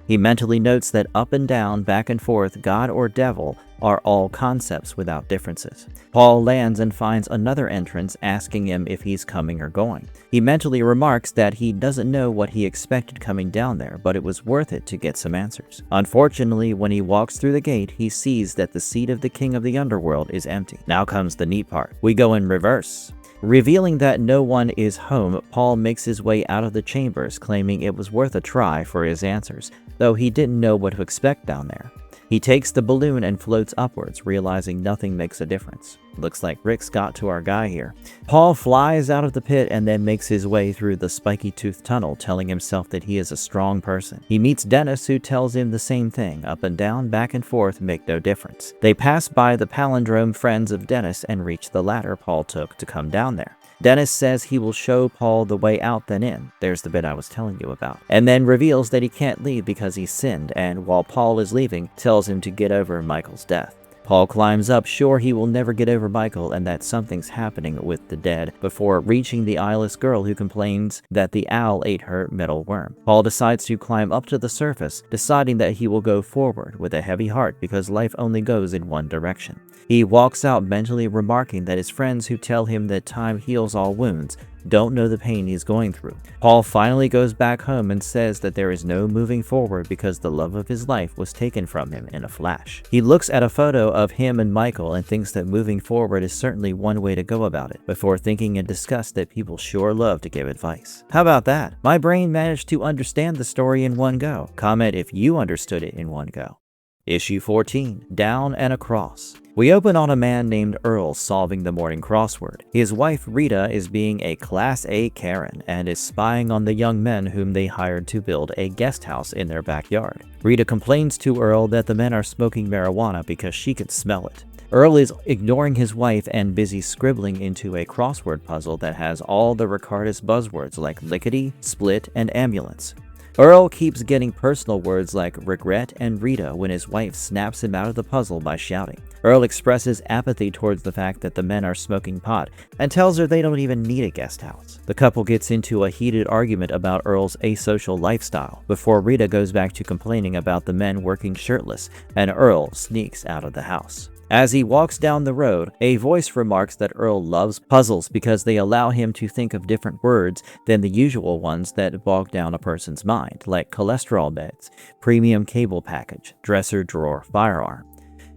He mentally notes that up and down, back and forth, God or devil are all concepts without differences. Paul lands and finds another entrance asking him if he's coming or going. He mentally remarks that he doesn't know what he expected coming down there, but it was worth it to get some answers. Unfortunately, when he walks through the gate, he sees that the seat of the king of the underworld is empty. Now comes the neat part. We go in reverse. Revealing that no one is home, Paul makes his way out of the chambers, claiming it was worth a try for his answers, though he didn't know what to expect down there. He takes the balloon and floats upwards, realizing nothing makes a difference. Looks like Rick's got to our guy here. Paul flies out of the pit and then makes his way through the spiky-toothed tunnel, telling himself that he is a strong person. He meets Dennis, who tells him the same thing. Up and down, back and forth make no difference. They pass by the palindrome friends of Dennis and reach the ladder Paul took to come down there. Dennis says he will show Paul the way out then in. There's the bit I was telling you about. And then reveals that he can't leave because he sinned, and while Paul is leaving, tells him to get over Michael's death. Paul climbs up, sure he will never get over Michael and that something's happening with the dead, before reaching the eyeless girl who complains that the owl ate her metal worm. Paul decides to climb up to the surface, deciding that he will go forward with a heavy heart because life only goes in one direction. He walks out mentally remarking that his friends who tell him that time heals all wounds don't know the pain he's going through. Paul finally goes back home and says that there is no moving forward because the love of his life was taken from him in a flash. He looks at a photo of him and Michael and thinks that moving forward is certainly one way to go about it, before thinking in disgust that people sure love to give advice. How about that? My brain managed to understand the story in one go. Comment if you understood it in one go. Issue 14, Down and Across. We open on a man named Earl solving the morning crossword. His wife Rita is being a Class A Karen and is spying on the young men whom they hired to build a guest house in their backyard. Rita complains to Earl that the men are smoking marijuana because she can smell it. Earl is ignoring his wife and busy scribbling into a crossword puzzle that has all the Ricardus buzzwords like lickety, split, and ambulance. Earl keeps getting personal words like regret and Rita when his wife snaps him out of the puzzle by shouting. Earl expresses apathy towards the fact that the men are smoking pot and tells her they don't even need a guest house. The couple gets into a heated argument about Earl's asocial lifestyle before Rita goes back to complaining about the men working shirtless and Earl sneaks out of the house. As he walks down the road, a voice remarks that Earl loves puzzles because they allow him to think of different words than the usual ones that bog down a person's mind, like cholesterol meds, premium cable package, dresser drawer, firearm.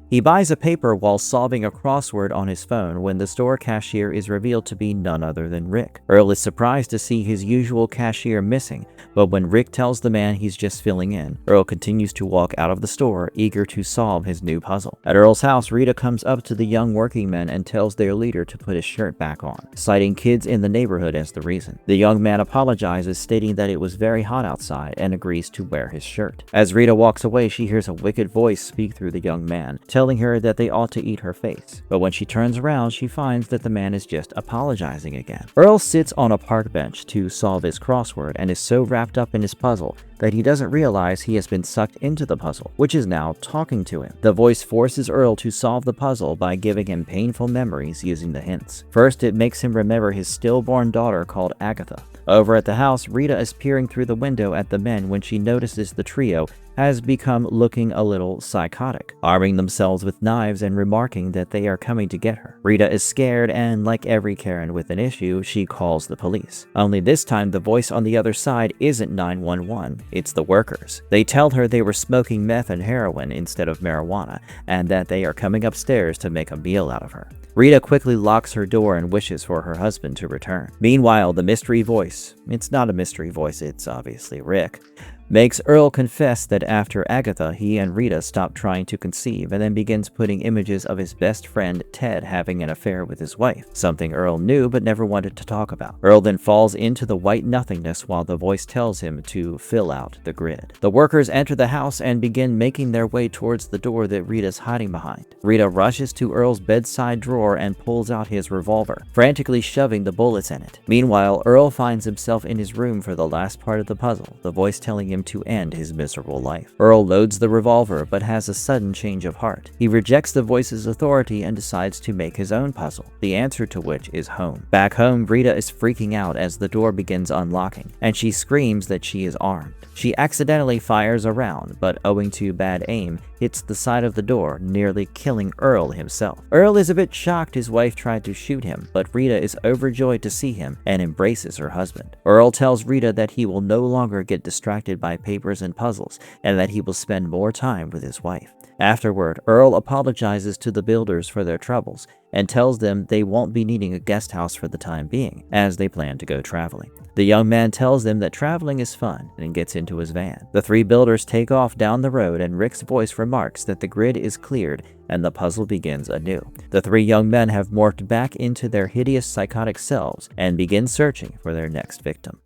He buys a paper while solving a crossword on his phone when the store cashier is revealed to be none other than Rick. Earl is surprised to see his usual cashier missing, but when Rick tells the man he's just filling in, Earl continues to walk out of the store, eager to solve his new puzzle. At Earl's house, Rita comes up to the young working men and tells their leader to put his shirt back on, citing kids in the neighborhood as the reason. The young man apologizes, stating that it was very hot outside, and agrees to wear his shirt. As Rita walks away, she hears a wicked voice speak through the young man, telling her that they ought to eat her face. But when she turns around, she finds that the man is just apologizing again. Earl sits on a park bench to solve his crossword and is so wrapped up in his puzzle that he doesn't realize he has been sucked into the puzzle, which is now talking to him. The voice forces Earl to solve the puzzle by giving him painful memories using the hints. First, it makes him remember his stillborn daughter called Agatha. Over at the house, Rita is peering through the window at the men when she notices the trio has become looking a little psychotic, arming themselves with knives and remarking that they are coming to get her. Rita is scared and, like every Karen with an issue, she calls the police. Only this time the voice on the other side isn't 911, it's the workers. They tell her they were smoking meth and heroin instead of marijuana, and that they are coming upstairs to make a meal out of her. Rita quickly locks her door and wishes for her husband to return. Meanwhile, the mystery voice, it's not a mystery voice, it's obviously Rick, makes Earl confess that after Agatha, he and Rita stopped trying to conceive and then begins putting images of his best friend Ted having an affair with his wife, something Earl knew but never wanted to talk about. Earl then falls into the white nothingness while the voice tells him to fill out the grid. The workers enter the house and begin making their way towards the door that Rita's hiding behind. Rita rushes to Earl's bedside drawer and pulls out his revolver, frantically shoving the bullets in it. Meanwhile, Earl finds himself in his room for the last part of the puzzle, the voice telling him time to end his miserable life. Earl loads the revolver but has a sudden change of heart. He rejects the voice's authority and decides to make his own puzzle, the answer to which is home. Back home, Rita is freaking out as the door begins unlocking, and she screams that she is armed. She accidentally fires a round, but owing to bad aim, hits the side of the door, nearly killing Earl himself. Earl is a bit shocked his wife tried to shoot him, but Rita is overjoyed to see him and embraces her husband. Earl tells Rita that he will no longer get distracted by papers and puzzles, and that he will spend more time with his wife. Afterward, Earl apologizes to the builders for their troubles and tells them they won't be needing a guest house for the time being, as they plan to go traveling. The young man tells them that traveling is fun and gets into his van. The three builders take off down the road, and Rick's voice remarks that the grid is cleared and the puzzle begins anew. The three young men have morphed back into their hideous psychotic selves and begin searching for their next victim.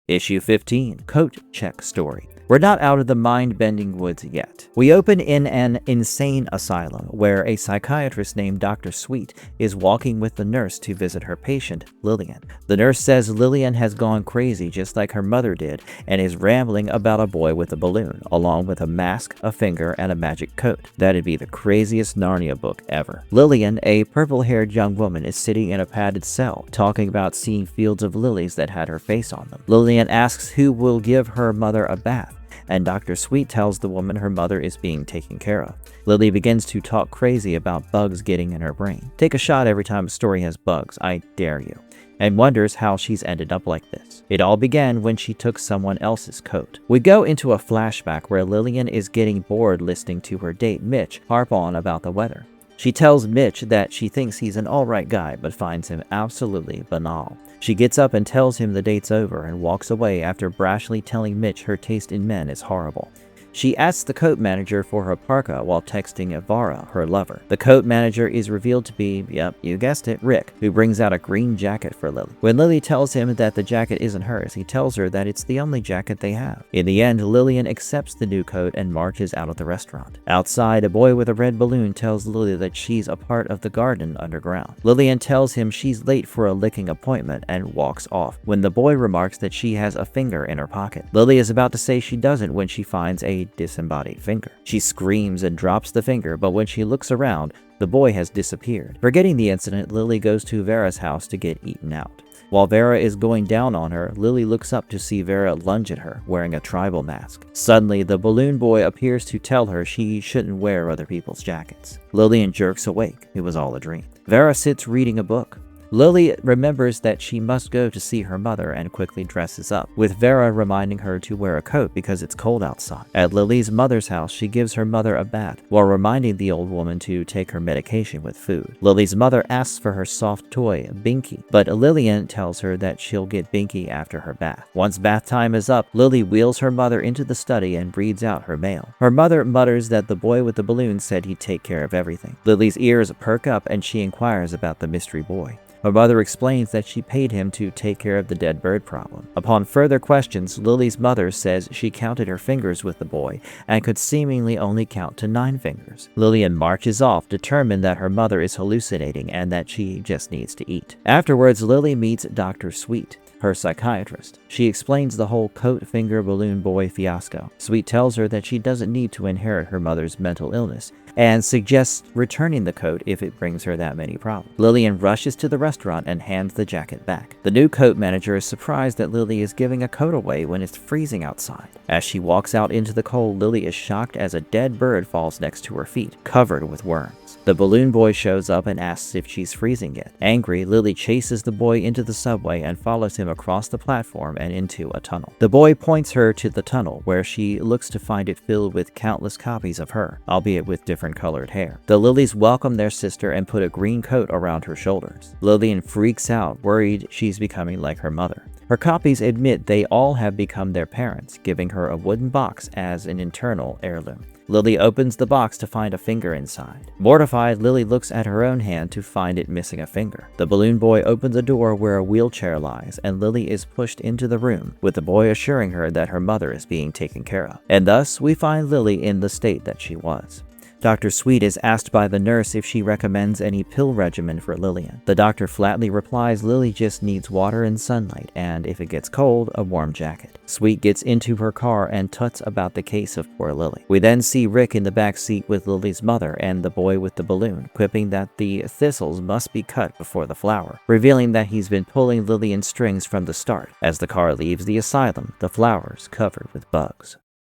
Issue 15, Coat Check Story. We're not out of the mind-bending woods yet. We open in an insane asylum where a psychiatrist named Dr. Sweet is walking with the nurse to visit her patient, Lillian. The nurse says Lillian has gone crazy just like her mother did and is rambling about a boy with a balloon, along with a mask, a finger, and a magic coat. That'd be the craziest Narnia book ever. Lillian, a purple-haired young woman, is sitting in a padded cell, talking about seeing fields of lilies that had her face on them. Lillian asks who will give her mother a bath, and Dr. Sweet tells the woman her mother is being taken care of. Lily begins to talk crazy about bugs getting in her brain. Take a shot every time a story has bugs, I dare you. And wonders how she's ended up like this. It all began when she took someone else's coat. We go into a flashback where Lillian is getting bored listening to her date Mitch harp on about the weather. She tells Mitch that she thinks he's an alright guy but finds him absolutely banal. She gets up and tells him the date's over and walks away after brashly telling Mitch her taste in men is horrible. She asks the coat manager for her parka while texting Ivara, her lover. The coat manager is revealed to be, yep, you guessed it, Rick, who brings out a green jacket for Lily. When Lily tells him that the jacket isn't hers, he tells her that it's the only jacket they have. In the end, Lillian accepts the new coat and marches out of the restaurant. Outside, a boy with a red balloon tells Lily that she's a part of the garden underground. Lillian tells him she's late for a licking appointment and walks off, when the boy remarks that she has a finger in her pocket. Lily is about to say she doesn't when she finds a disembodied finger. She screams and drops the finger, but when she looks around, the boy has disappeared. Forgetting the incident, Lily goes to Vera's house to get eaten out. While Vera is going down on her, Lily looks up to see Vera lunge at her, wearing a tribal mask. Suddenly, the balloon boy appears to tell her she shouldn't wear other people's jackets. Lillian jerks awake. It was all a dream. Vera sits reading a book. Lily remembers that she must go to see her mother and quickly dresses up, with Vera reminding her to wear a coat because it's cold outside. At Lily's mother's house, she gives her mother a bath, while reminding the old woman to take her medication with food. Lily's mother asks for her soft toy, Binky, but Lillian tells her that she'll get Binky after her bath. Once bath time is up, Lily wheels her mother into the study and breathes out her mail. Her mother mutters that the boy with the balloon said he'd take care of everything. Lily's ears perk up and she inquires about the mystery boy. Her mother explains that she paid him to take care of the dead bird problem. Upon further questions, Lily's mother says she counted her fingers with the boy and could seemingly only count to 9 fingers. Lillian marches off, determined that her mother is hallucinating and that she just needs to eat. Afterwards, Lily meets Dr. Sweet, her psychiatrist. She explains the whole coat finger balloon boy fiasco. Sweet tells her that she doesn't need to inherit her mother's mental illness and suggests returning the coat if it brings her that many problems. Lillian rushes to the restaurant and hands the jacket back. The new coat manager is surprised that Lily is giving a coat away when it's freezing outside. As she walks out into the cold, Lily is shocked as a dead bird falls next to her feet, covered with worms. The balloon boy shows up and asks if she's freezing yet. Angry, Lily chases the boy into the subway and follows him across the platform and into a tunnel. The boy points her to the tunnel, where she looks to find it filled with countless copies of her, albeit with different colored hair. The Lilies welcome their sister and put a green coat around her shoulders. Lillian freaks out, worried she's becoming like her mother. Her copies admit they all have become their parents, giving her a wooden box as an internal heirloom. Lily opens the box to find a finger inside. Mortified, Lily looks at her own hand to find it missing a finger. The balloon boy opens a door where a wheelchair lies, and Lily is pushed into the room, with the boy assuring her that her mother is being taken care of. And thus, we find Lily in the state that she was. Dr. Sweet is asked by the nurse if she recommends any pill regimen for Lillian. The doctor flatly replies Lily just needs water and sunlight, and if it gets cold, a warm jacket. Sweet gets into her car and tuts about the case of poor Lily. We then see Rick in the back seat with Lily's mother and the boy with the balloon, quipping that the thistles must be cut before the flower, revealing that he's been pulling Lillian's strings from the start. As the car leaves the asylum, the flowers covered with bugs.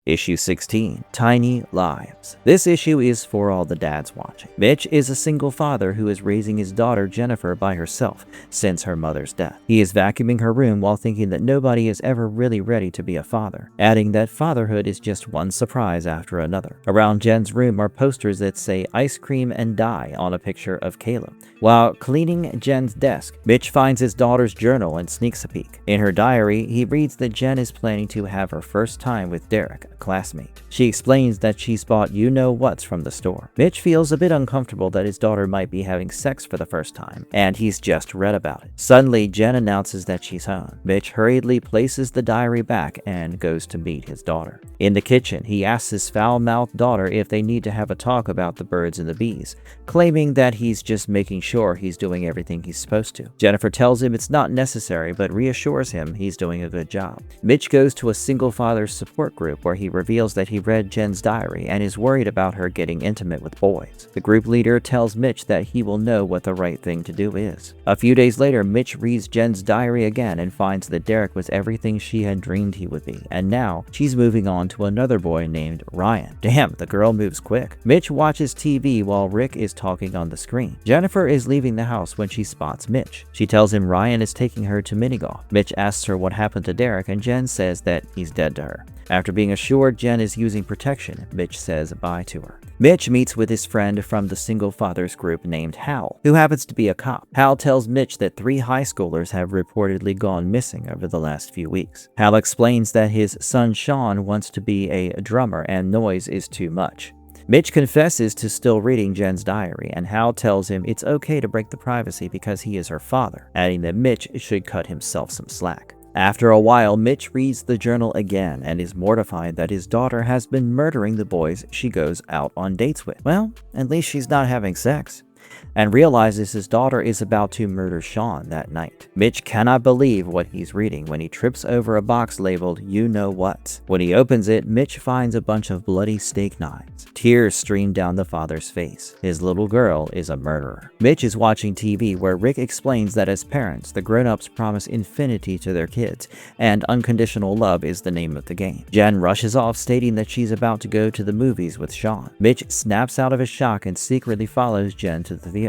Issue 16, Tiny Lives. This issue is for all the dads watching. Mitch is a single father who is raising his daughter Jennifer by herself since her mother's death. He is vacuuming her room while thinking that nobody is ever really ready to be a father, adding that fatherhood is just one surprise after another. Around Jen's room are posters that say ice cream and die on a picture of Caleb. While cleaning Jen's desk, Mitch finds his daughter's journal and sneaks a peek. In her diary, he reads that Jen is planning to have her first time with Derek, classmate. She explains that she's bought you-know-whats from the store. Mitch feels a bit uncomfortable that his daughter might be having sex for the first time, and he's just read about it. Suddenly, Jen announces that she's home. Mitch hurriedly places the diary back and goes to meet his daughter. In the kitchen, he asks his foul-mouthed daughter if they need to have a talk about the birds and the bees, claiming that he's just making sure he's doing everything he's supposed to. Jennifer tells him it's not necessary, but reassures him he's doing a good job. Mitch goes to a single father's support group where he reveals that he read Jen's diary and is worried about her getting intimate with boys. The group leader tells Mitch that he will know what the right thing to do is. A few days later, Mitch reads Jen's diary again and finds that Derek was everything she had dreamed he would be, and now she's moving on to another boy named Ryan. Damn, the girl moves quick. Mitch watches TV while Rick is talking on the screen. Jennifer is leaving the house when she spots Mitch. She tells him Ryan is taking her to mini-golf. Mitch asks her what happened to Derek, and Jen says that he's dead to her. After being assured Jen is using protection, Mitch says bye to her. Mitch meets with his friend from the single fathers group named Hal, who happens to be a cop. Hal tells Mitch that 3 high schoolers have reportedly gone missing over the last few weeks. Hal explains that his son Sean wants to be a drummer and noise is too much. Mitch confesses to still reading Jen's diary, and Hal tells him it's okay to break the privacy because he is her father, adding that Mitch should cut himself some slack. After a while, Mitch reads the journal again and is mortified that his daughter has been murdering the boys she goes out on dates with. Well, at least she's not having sex. And realizes his daughter is about to murder Sean that night. Mitch cannot believe what he's reading when he trips over a box labeled you-know-what. When he opens it, Mitch finds a bunch of bloody steak knives. Tears stream down the father's face. His little girl is a murderer. Mitch is watching TV where Rick explains that as parents, the grown-ups promise infinity to their kids, and unconditional love is the name of the game. Jen rushes off stating that she's about to go to the movies with Sean. Mitch snaps out of his shock and secretly follows Jen to the theater.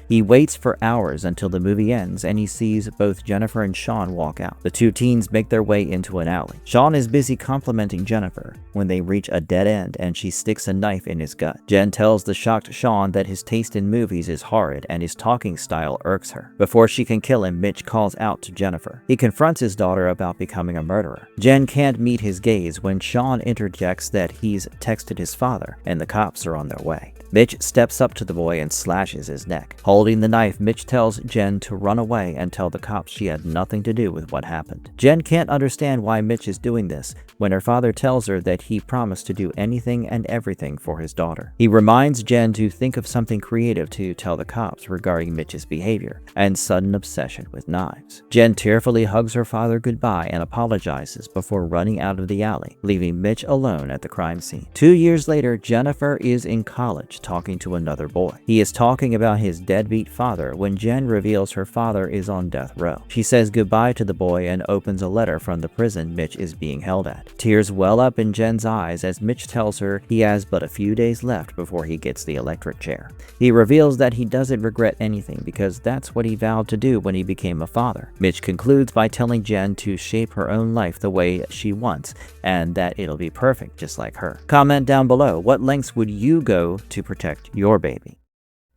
He waits for hours until the movie ends and he sees both Jennifer and Sean walk out. The 2 teens make their way into an alley. Sean is busy complimenting Jennifer when they reach a dead end and she sticks a knife in his gut. Jen tells the shocked Sean that his taste in movies is horrid and his talking style irks her. Before she can kill him, Mitch calls out to Jennifer. He confronts his daughter about becoming a murderer. Jen can't meet his gaze when Sean interjects that he's texted his father and the cops are on their way. Mitch steps up to the boy and slashes his neck. Holding the knife, Mitch tells Jen to run away and tell the cops she had nothing to do with what happened. Jen can't understand why Mitch is doing this when her father tells her that he promised to do anything and everything for his daughter. He reminds Jen to think of something creative to tell the cops regarding Mitch's behavior and sudden obsession with knives. Jen tearfully hugs her father goodbye and apologizes before running out of the alley, leaving Mitch alone at the crime scene. 2 years later, Jennifer is in college talking to another boy. He is talking about his deadbeat father when Jen reveals her father is on death row. She says goodbye to the boy and opens a letter from the prison Mitch is being held at. Tears well up in Jen's eyes as Mitch tells her he has but a few days left before he gets the electric chair. He reveals that he doesn't regret anything because that's what he vowed to do when he became a father. Mitch concludes by telling Jen to shape her own life the way she wants and that it'll be perfect just like her. Comment down below, what lengths would you go to protect your baby?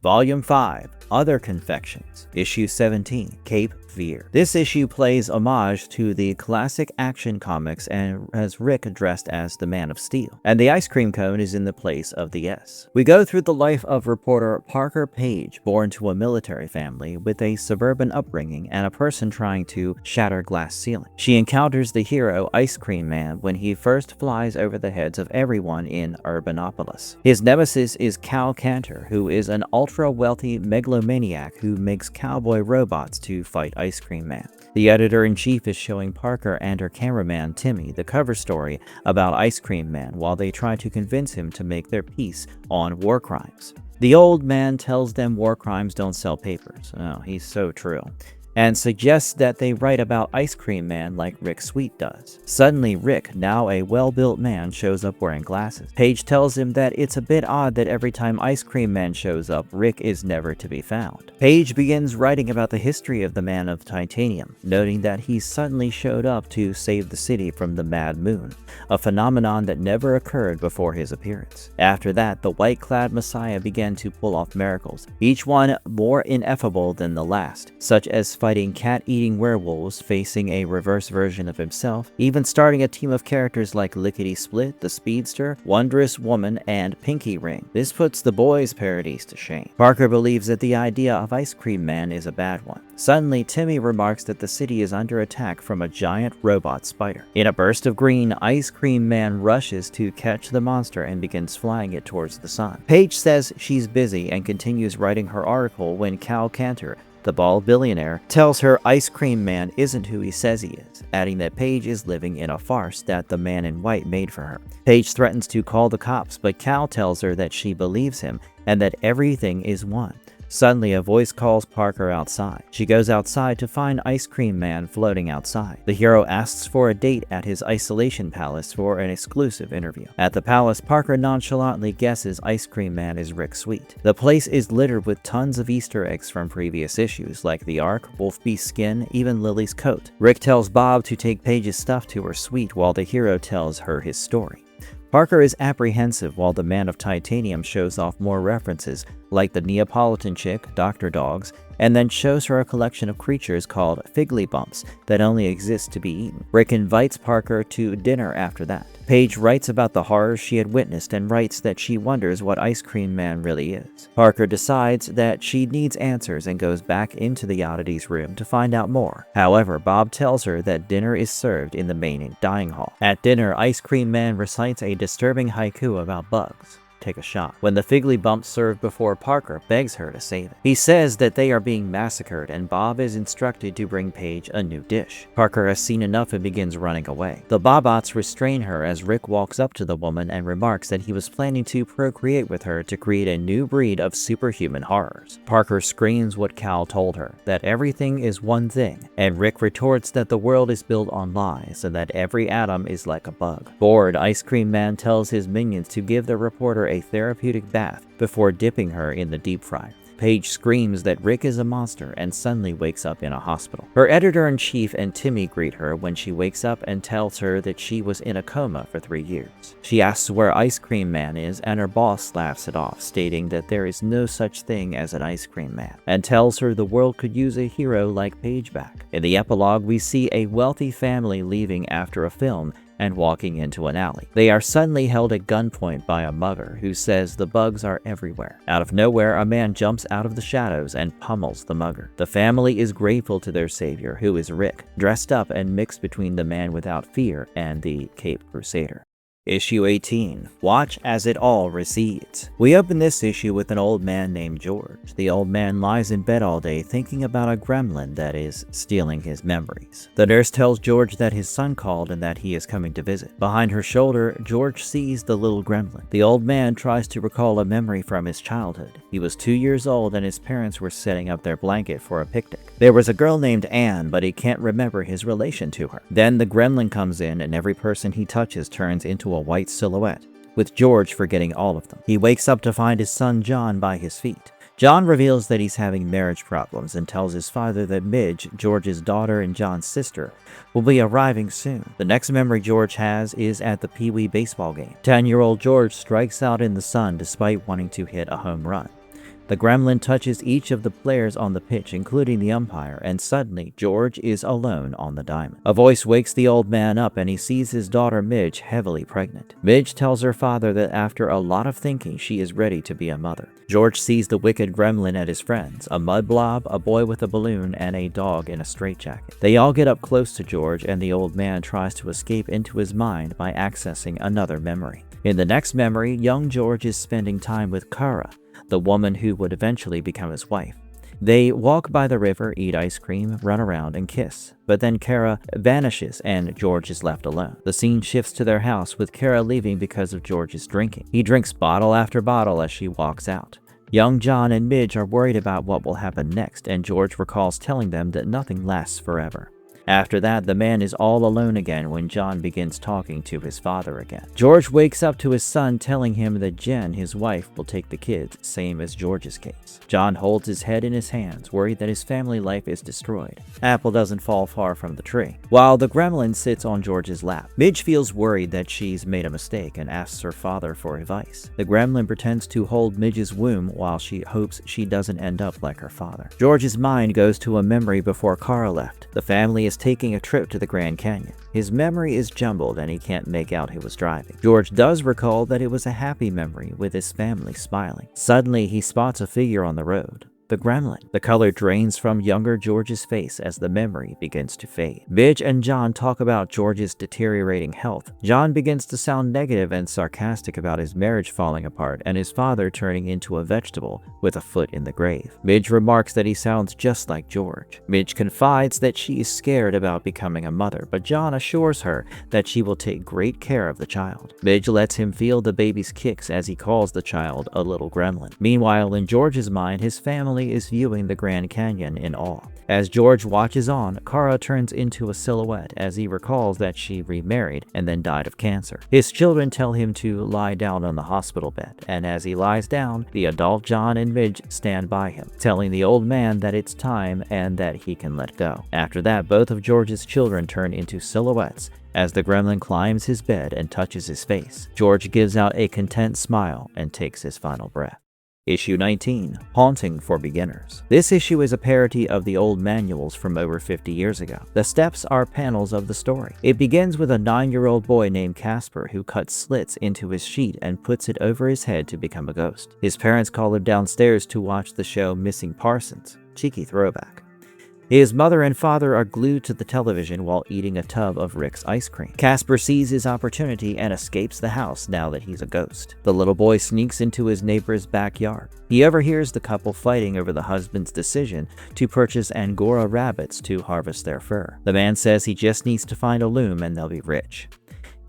Volume 5, Other Confections, Issue 17, Cape fear. This issue plays homage to the classic Action Comics and has Rick dressed as the Man of Steel, and the ice cream cone is in the place of the S. We go through the life of reporter Parker Page, born to a military family with a suburban upbringing and a person trying to shatter glass ceiling. She encounters the hero Ice Cream Man when he first flies over the heads of everyone in Urbanopolis. His nemesis is Cal Cantor, who is an ultra-wealthy megalomaniac who makes cowboy robots to fight Ice Cream Man. The editor-in-chief is showing Parker and her cameraman Timmy the cover story about Ice Cream Man while they try to convince him to make their piece on war crimes. The old man tells them war crimes don't sell papers. Oh, he's so true. And suggests that they write about Ice Cream Man like Rick Sweet does. Suddenly, Rick, now a well-built man, shows up wearing glasses. Paige tells him that it's a bit odd that every time Ice Cream Man shows up, Rick is never to be found. Paige begins writing about the history of the Man of Titanium, noting that he suddenly showed up to save the city from the Mad Moon, a phenomenon that never occurred before his appearance. After that, the white-clad Messiah began to pull off miracles, each one more ineffable than the last, such as fighting cat-eating werewolves, facing a reverse version of himself, even starting a team of characters like Lickety Split, the Speedster, Wondrous Woman, and Pinky Ring. This puts the boys' parodies to shame. Parker believes that the idea of Ice Cream Man is a bad one. Suddenly, Timmy remarks that the city is under attack from a giant robot spider. In a burst of green, Ice Cream Man rushes to catch the monster and begins flying it towards the sun. Paige says she's busy and continues writing her article when Cal Cantor, the bald billionaire, tells her Ice Cream Man isn't who he says he is, adding that Paige is living in a farce that the Man in White made for her. Paige threatens to call the cops, but Cal tells her that she believes him and that everything is one. Suddenly, a voice calls Parker outside. She goes outside to find Ice Cream Man floating outside. The hero asks for a date at his isolation palace for an exclusive interview. At the palace, Parker nonchalantly guesses Ice Cream Man is Rick Sweet. The place is littered with tons of Easter eggs from previous issues, like the Ark, Wolfbeast's skin, even Lily's coat. Rick tells Bob to take Paige's stuff to her suite while the hero tells her his story. Parker is apprehensive while the Man of Titanium shows off more references, like the Neapolitan chick, Dr. Dogs, and then shows her a collection of creatures called Figgly Bumps that only exist to be eaten. Rick invites Parker to dinner after that. Paige writes about the horrors she had witnessed and writes that she wonders what Ice Cream Man really is. Parker decides that she needs answers and goes back into the oddities room to find out more. However, Bob tells her that dinner is served in the main dining hall. At dinner, Ice Cream Man recites a disturbing haiku about bugs. Take a shot. When the Figgly Bumps served before Parker begs her to save it. He says that they are being massacred and Bob is instructed to bring Paige a new dish. Parker has seen enough and begins running away. The Bobots restrain her as Rick walks up to the woman and remarks that he was planning to procreate with her to create a new breed of superhuman horrors. Parker screams what Cal told her, that everything is one thing, and Rick retorts that the world is built on lies and that every atom is like a bug. Bored, Ice Cream Man tells his minions to give the reporter a therapeutic bath before dipping her in the deep fryer. Paige screams that Rick is a monster and suddenly wakes up in a hospital. Her editor-in-chief and Timmy greet her when she wakes up and tells her that she was in a coma for 3 years. She asks where Ice Cream Man is and her boss laughs it off, stating that there is no such thing as an Ice Cream Man, and tells her the world could use a hero like Paige back. In the epilogue, we see a wealthy family leaving after a film and walking into an alley. They are suddenly held at gunpoint by a mugger who says the bugs are everywhere. Out of nowhere, a man jumps out of the shadows and pummels the mugger. The family is grateful to their savior, who is Rick, dressed up and mixed between the Man Without Fear and the Cape Crusader. Issue 18. Watch as it all recedes. We open this issue with an old man named George. The old man lies in bed all day thinking about a gremlin that is stealing his memories. The nurse tells George that his son called and that he is coming to visit. Behind her shoulder, George sees the little gremlin. The old man tries to recall a memory from his childhood. He was 2 years old and his parents were setting up their blanket for a picnic. There was a girl named Anne, but he can't remember his relation to her. Then the gremlin comes in and every person he touches turns into a white silhouette, with George forgetting all of them. He wakes up to find his son John by his feet. John reveals that he's having marriage problems and tells his father that Midge, George's daughter and John's sister, will be arriving soon. The next memory George has is at the Pee Wee baseball game. 10-year-old George strikes out in the sun despite wanting to hit a home run. The gremlin touches each of the players on the pitch, including the umpire, and suddenly George is alone on the diamond. A voice wakes the old man up and he sees his daughter Midge heavily pregnant. Midge tells her father that after a lot of thinking, she is ready to be a mother. George sees the wicked gremlin and his friends, a mud blob, a boy with a balloon, and a dog in a straitjacket. They all get up close to George, and the old man tries to escape into his mind by accessing another memory. In the next memory, young George is spending time with Kara, the woman who would eventually become his wife. They walk by the river, eat ice cream, run around, and kiss. But then Kara vanishes and George is left alone. The scene shifts to their house with Kara leaving because of George's drinking. He drinks bottle after bottle as she walks out. Young John and Midge are worried about what will happen next, and George recalls telling them that nothing lasts forever. After that, the man is all alone again when John begins talking to his father again. George wakes up to his son telling him that Jen, his wife, will take the kids, same as George's case. John holds his head in his hands, worried that his family life is destroyed. Apple doesn't fall far from the tree, while the gremlin sits on George's lap. Midge feels worried that she's made a mistake and asks her father for advice. The gremlin pretends to hold Midge's womb while she hopes she doesn't end up like her father. George's mind goes to a memory before Kara left. The family is taking a trip to the Grand Canyon. His memory is jumbled and he can't make out who was driving. George does recall that it was a happy memory with his family smiling. Suddenly, he spots a figure on the road. The gremlin. The color drains from younger George's face as the memory begins to fade. Midge and John talk about George's deteriorating health. John begins to sound negative and sarcastic about his marriage falling apart and his father turning into a vegetable with a foot in the grave. Midge remarks that he sounds just like George. Midge confides that she is scared about becoming a mother, but John assures her that she will take great care of the child. Midge lets him feel the baby's kicks as he calls the child a little gremlin. Meanwhile, in George's mind, his family is viewing the Grand Canyon in awe. As George watches on, Kara turns into a silhouette as he recalls that she remarried and then died of cancer. His children tell him to lie down on the hospital bed, and as he lies down, the adult John and Midge stand by him, telling the old man that it's time and that he can let go. After that, both of George's children turn into silhouettes as the gremlin climbs his bed and touches his face. George gives out a content smile and takes his final breath. Issue 19, Haunting for Beginners. This issue is a parody of the old manuals from over 50 years ago. The steps are panels of the story. It begins with a 9-year-old boy named Casper who cuts slits into his sheet and puts it over his head to become a ghost. His parents call him downstairs to watch the show Missing Parsons. Cheeky throwback. His mother and father are glued to the television while eating a tub of Rick's ice cream. Casper sees his opportunity and escapes the house now that he's a ghost. The little boy sneaks into his neighbor's backyard. He overhears the couple fighting over the husband's decision to purchase Angora rabbits to harvest their fur. The man says he just needs to find a loom and they'll be rich.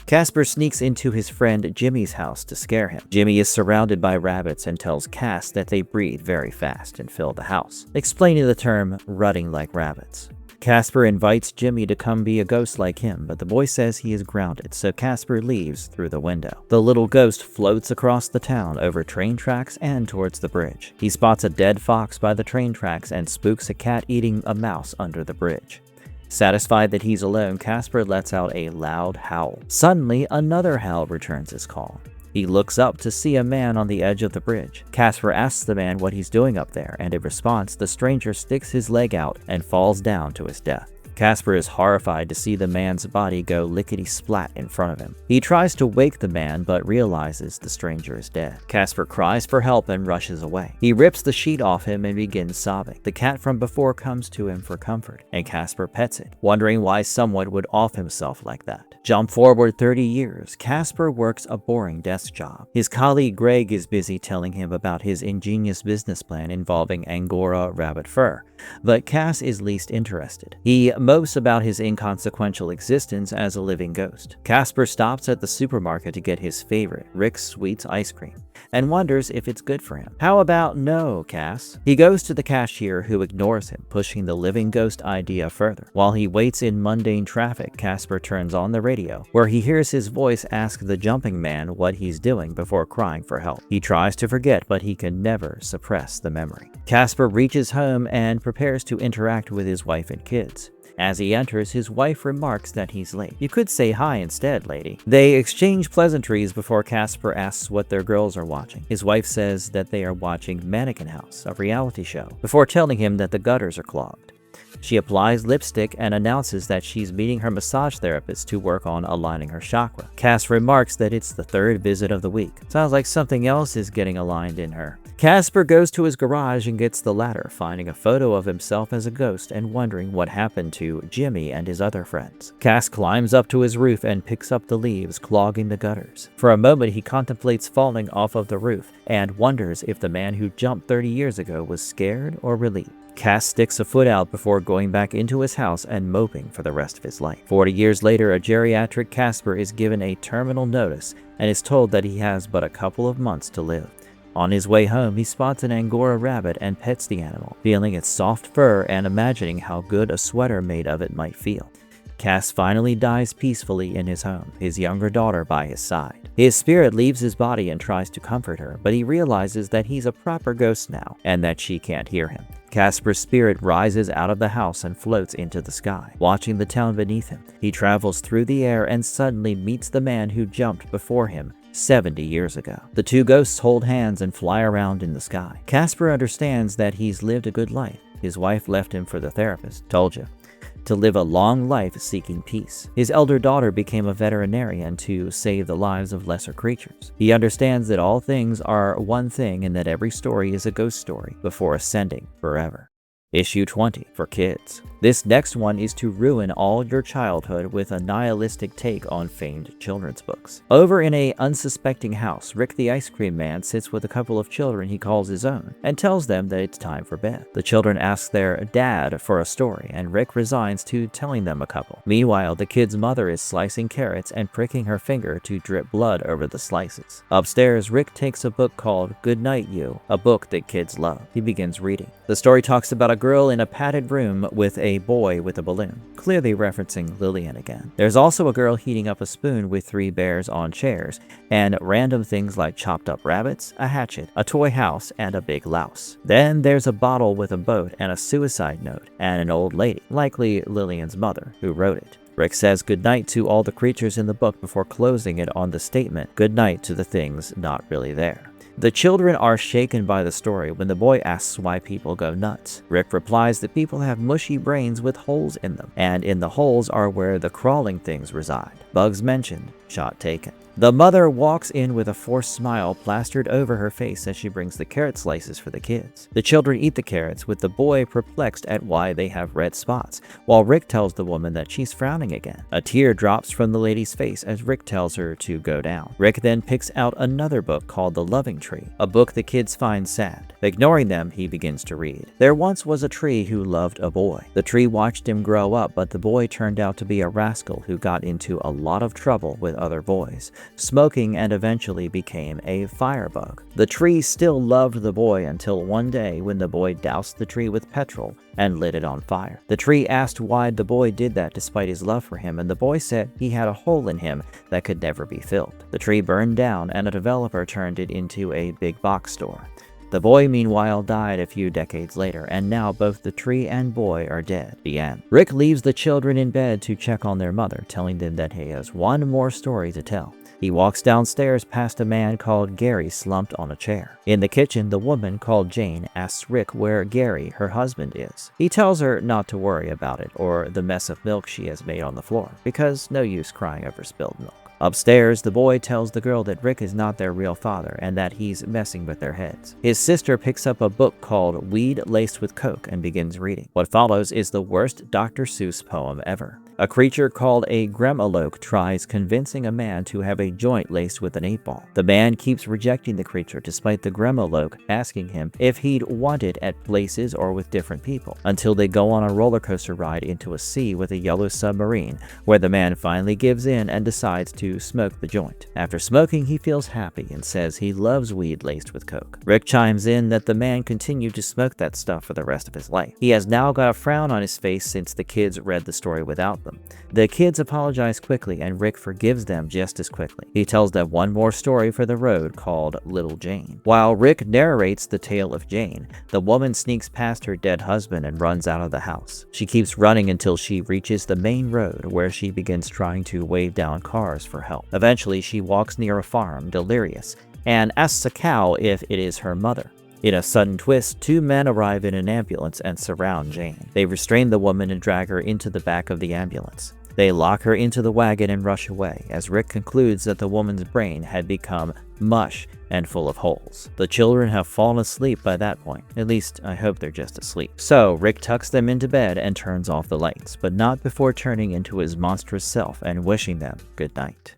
Casper sneaks into his friend Jimmy's house to scare him. Jimmy is surrounded by rabbits and tells Cass that they breed very fast and fill the house, explaining the term rutting like rabbits. Casper invites Jimmy to come be a ghost like him, but the boy says he is grounded, so Casper leaves through the window. The little ghost floats across the town over train tracks and towards the bridge. He spots a dead fox by the train tracks and spooks a cat eating a mouse under the bridge. Satisfied that he's alone, Casper lets out a loud howl. Suddenly, another howl returns his call. He looks up to see a man on the edge of the bridge. Casper asks the man what he's doing up there, and in response, the stranger sticks his leg out and falls down to his death. Casper is horrified to see the man's body go lickety-splat in front of him. He tries to wake the man, but realizes the stranger is dead. Casper cries for help and rushes away. He rips the sheet off him and begins sobbing. The cat from before comes to him for comfort, and Casper pets it, wondering why someone would off himself like that. Jump forward 30 years, Casper works a boring desk job. His colleague Greg is busy telling him about his ingenious business plan involving Angora rabbit fur, but Cass is least interested. He boasts about his inconsequential existence as a living ghost. Casper stops at the supermarket to get his favorite, Rick's Sweets ice cream, and wonders if it's good for him. How about no, Cass? He goes to the cashier who ignores him, pushing the living ghost idea further. While he waits in mundane traffic, Casper turns on the radio, where he hears his voice ask the jumping man what he's doing before crying for help. He tries to forget, but he can never suppress the memory. Casper reaches home and prepares to interact with his wife and kids. As he enters, his wife remarks that he's late. "You could say hi instead, lady." They exchange pleasantries before Casper asks what their girls are watching. His wife says that they are watching Mannequin House, a reality show, before telling him that the gutters are clogged. She applies lipstick and announces that she's meeting her massage therapist to work on aligning her chakra. Cass remarks that it's the third visit of the week. Sounds like something else is getting aligned in her. Casper goes to his garage and gets the ladder, finding a photo of himself as a ghost and wondering what happened to Jimmy and his other friends. Cass climbs up to his roof and picks up the leaves, clogging the gutters. For a moment, he contemplates falling off of the roof and wonders if the man who jumped 30 years ago was scared or relieved. Cass sticks a foot out before going back into his house and moping for the rest of his life. 40 years later, a geriatric Casper is given a terminal notice and is told that he has but a couple of months to live. On his way home, he spots an Angora rabbit and pets the animal, feeling its soft fur and imagining how good a sweater made of it might feel. Cass finally dies peacefully in his home, his younger daughter by his side. His spirit leaves his body and tries to comfort her, but he realizes that he's a proper ghost now and that she can't hear him. Casper's spirit rises out of the house and floats into the sky, watching the town beneath him. He travels through the air and suddenly meets the man who jumped before him 70 years ago. The two ghosts hold hands and fly around in the sky. Casper understands that he's lived a good life. His wife left him for the therapist, told you, to live a long life seeking peace. His elder daughter became a veterinarian to save the lives of lesser creatures. He understands that all things are one thing and that every story is a ghost story before ascending forever. Issue 20 for kids. This next one is to ruin all your childhood with a nihilistic take on famed children's books. Over in a unsuspecting house, Rick the ice cream man sits with a couple of children he calls his own and tells them that it's time for bed. The children ask their dad for a story and Rick resigns to telling them a couple. Meanwhile, the kid's mother is slicing carrots and pricking her finger to drip blood over the slices. Upstairs, Rick takes a book called Good Night You, a book that kids love. He begins reading. The story talks about a girl in a padded room with a boy with a balloon, clearly referencing Lillian again. There's also a girl heating up a spoon with 3 bears on chairs, and random things like chopped up rabbits, a hatchet, a toy house, and a big louse. Then there's a bottle with a boat and a suicide note, and an old lady, likely Lillian's mother, who wrote it. Rick says goodnight to all the creatures in the book before closing it on the statement, "Goodnight to the things not really there." The children are shaken by the story when the boy asks why people go nuts. Rick replies that people have mushy brains with holes in them, and in the holes are where the crawling things reside. Bugs mentioned, shot taken. The mother walks in with a forced smile plastered over her face as she brings the carrot slices for the kids. The children eat the carrots, with the boy perplexed at why they have red spots, while Rick tells the woman that she's frowning again. A tear drops from the lady's face as Rick tells her to go down. Rick then picks out another book called The Loving Tree, a book the kids find sad. Ignoring them, he begins to read. There once was a tree who loved a boy. The tree watched him grow up, but the boy turned out to be a rascal who got into a lot of trouble with other boys, smoking, and eventually became a firebug. The tree still loved the boy until one day when the boy doused the tree with petrol and lit it on fire. The tree asked why the boy did that despite his love for him, and the boy said he had a hole in him that could never be filled. The tree burned down and a developer turned it into a big box store. The boy, meanwhile, died a few decades later, and now both the tree and boy are dead. The end. Rick leaves the children in bed to check on their mother, telling them that he has one more story to tell. He walks downstairs past a man called Gary slumped on a chair. In the kitchen, the woman called Jane asks Rick where Gary, her husband, is. He tells her not to worry about it or the mess of milk she has made on the floor, because no use crying over spilled milk. Upstairs, the boy tells the girl that Rick is not their real father and that he's messing with their heads. His sister picks up a book called Weed Laced with Coke and begins reading. What follows is the worst Dr. Seuss poem ever. A creature called a gremaloke tries convincing a man to have a joint laced with an 8-ball. The man keeps rejecting the creature despite the gremaloke asking him if he'd want it at places or with different people, until they go on a roller coaster ride into a sea with a yellow submarine, where the man finally gives in and decides to smoke the joint. After smoking, he feels happy and says he loves weed laced with coke. Rick chimes in that the man continued to smoke that stuff for the rest of his life. He has now got a frown on his face since the kids read the story without them. them. The kids apologize quickly and Rick forgives them just as quickly. He tells them one more story for the road called Little Jane. While Rick narrates the tale of Jane, the woman sneaks past her dead husband and runs out of the house. She keeps running until she reaches the main road where she begins trying to wave down cars for help. Eventually, she walks near a farm, delirious, and asks a cow if it is her mother. In a sudden twist, two men arrive in an ambulance and surround Jane. They restrain the woman and drag her into the back of the ambulance. They lock her into the wagon and rush away, as Rick concludes that the woman's brain had become mush and full of holes. The children have fallen asleep by that point. At least, I hope they're just asleep. So, Rick tucks them into bed and turns off the lights, but not before turning into his monstrous self and wishing them good night.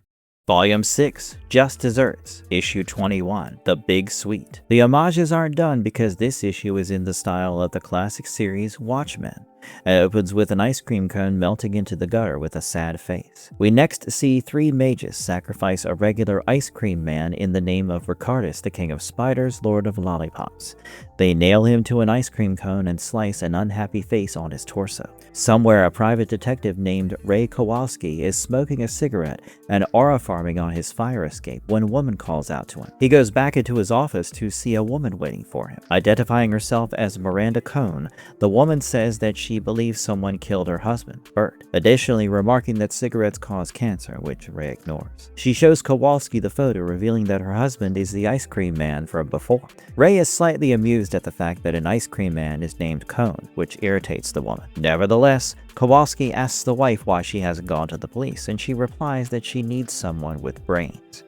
Volume 6, Just Desserts, Issue 21, The Big Sweet. The homages aren't done because this issue is in the style of the classic series Watchmen. It opens with an ice cream cone melting into the gutter with a sad face. We next see three mages sacrifice a regular ice cream man in the name of Ricardus, the king of spiders, lord of lollipops. They nail him to an ice cream cone and slice an unhappy face on his torso. Somewhere, a private detective named Ray Kowalski is smoking a cigarette and aura farming on his fire escape when a woman calls out to him. He goes back into his office to see a woman waiting for him. Identifying herself as Miranda Cohn, the woman says that she believes someone killed her husband, Bert, additionally remarking that cigarettes cause cancer, which Ray ignores. She shows Kowalski the photo, revealing that her husband is the ice cream man from before. Ray is slightly amused at the fact that an ice cream man is named Cohn, which irritates the woman. Nevertheless, Kowalski asks the wife why she hasn't gone to the police, and she replies that she needs someone with brains.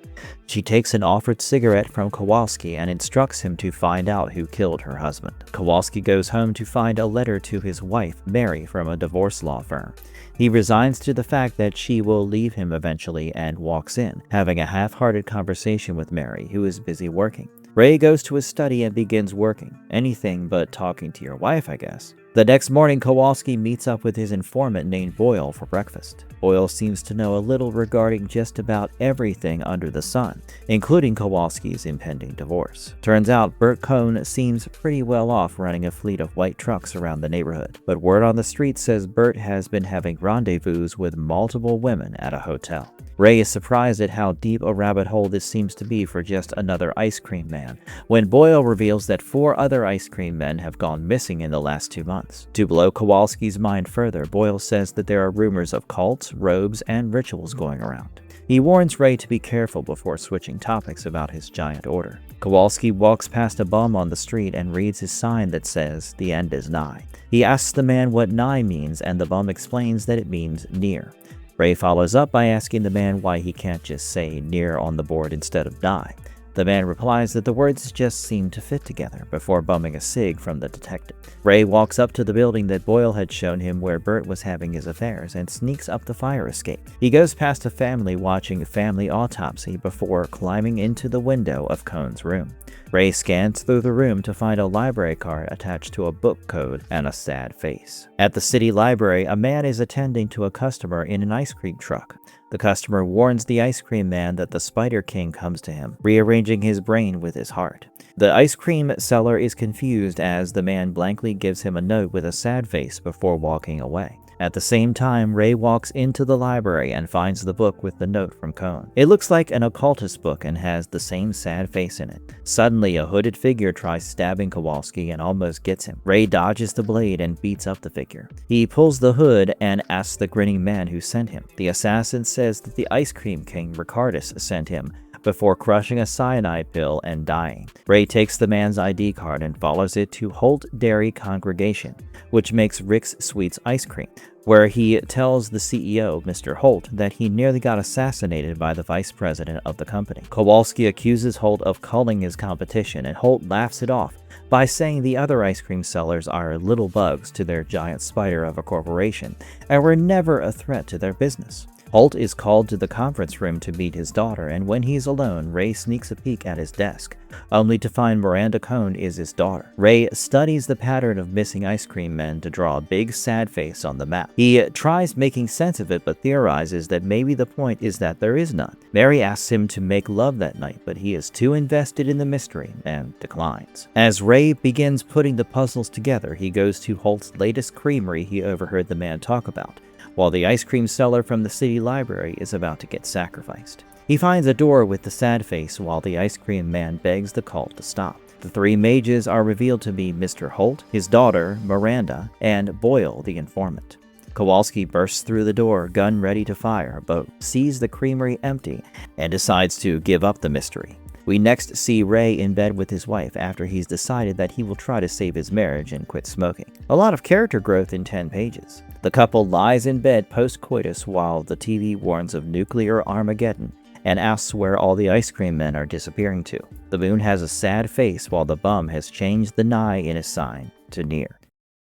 She takes an offered cigarette from Kowalski and instructs him to find out who killed her husband. Kowalski goes home to find a letter to his wife, Mary, from a divorce law firm. He resigns to the fact that she will leave him eventually and walks in, having a half-hearted conversation with Mary, who is busy working. Ray goes to his study and begins working. Anything but talking to your wife, I guess. The next morning, Kowalski meets up with his informant named Boyle for breakfast. Boyle seems to know a little regarding just about everything under the sun, including Kowalski's impending divorce. Turns out, Bert Cohn seems pretty well off running a fleet of white trucks around the neighborhood, but word on the street says Bert has been having rendezvous with multiple women at a hotel. Ray is surprised at how deep a rabbit hole this seems to be for just another ice cream man, when Boyle reveals that 4 other ice cream men have gone missing in the last 2 months. To blow Kowalski's mind further, Boyle says that there are rumors of cults, robes, and rituals going around. He warns Ray to be careful before switching topics about his giant order. Kowalski walks past a bum on the street and reads his sign that says, "The end is nigh." He asks the man what nigh means, and the bum explains that it means near. Ray follows up by asking the man why he can't just say near on the board instead of nigh. The man replies that the words just seem to fit together, before bumming a cig from the detective. Ray walks up to the building that Boyle had shown him where Bert was having his affairs and sneaks up the fire escape. He goes past a family watching Family Autopsy before climbing into the window of Cohn's room. Ray scans through the room to find a library card attached to a book code and a sad face. At the city library, a man is attending to a customer in an ice cream truck. The customer warns the ice cream man that the Spider King comes to him, rearranging his brain with his heart. The ice cream seller is confused as the man blankly gives him a note with a sad face before walking away. At the same time, Ray walks into the library and finds the book with the note from Cohn. It looks like an occultist book and has the same sad face in it. Suddenly, a hooded figure tries stabbing Kowalski and almost gets him. Ray dodges the blade and beats up the figure. He pulls the hood and asks the grinning man who sent him. The assassin says that the Ice Cream King, Ricardus, sent him, before crushing a cyanide pill and dying. Ray takes the man's ID card and follows it to Holt Dairy Congregation, which makes Rick's Sweets ice cream, where he tells the CEO, Mr. Holt, that he nearly got assassinated by the vice president of the company. Kowalski accuses Holt of culling his competition, and Holt laughs it off by saying the other ice cream sellers are little bugs to their giant spider of a corporation and were never a threat to their business. Holt is called to the conference room to meet his daughter, and when he's alone, Ray sneaks a peek at his desk, only to find Miranda Cohn is his daughter. Ray studies the pattern of missing ice cream men to draw a big sad face on the map. He tries making sense of it, but theorizes that maybe the point is that there is none. Mary asks him to make love that night, but he is too invested in the mystery and declines. As Ray begins putting the puzzles together, he goes to Holt's latest creamery he overheard the man talk about, while the ice cream seller from the city library is about to get sacrificed. He finds a door with the sad face while the ice cream man begs the cult to stop. The three mages are revealed to be Mr. Holt, his daughter, Miranda, and Boyle, the informant. Kowalski bursts through the door, gun ready to fire, but sees the creamery empty and decides to give up the mystery. We next see Ray in bed with his wife after he's decided that he will try to save his marriage and quit smoking. A lot of character growth in 10 pages. The couple lies in bed post-coitus while the TV warns of nuclear Armageddon and asks where all the ice cream men are disappearing to. The moon has a sad face while the bum has changed the nigh in his sign to near.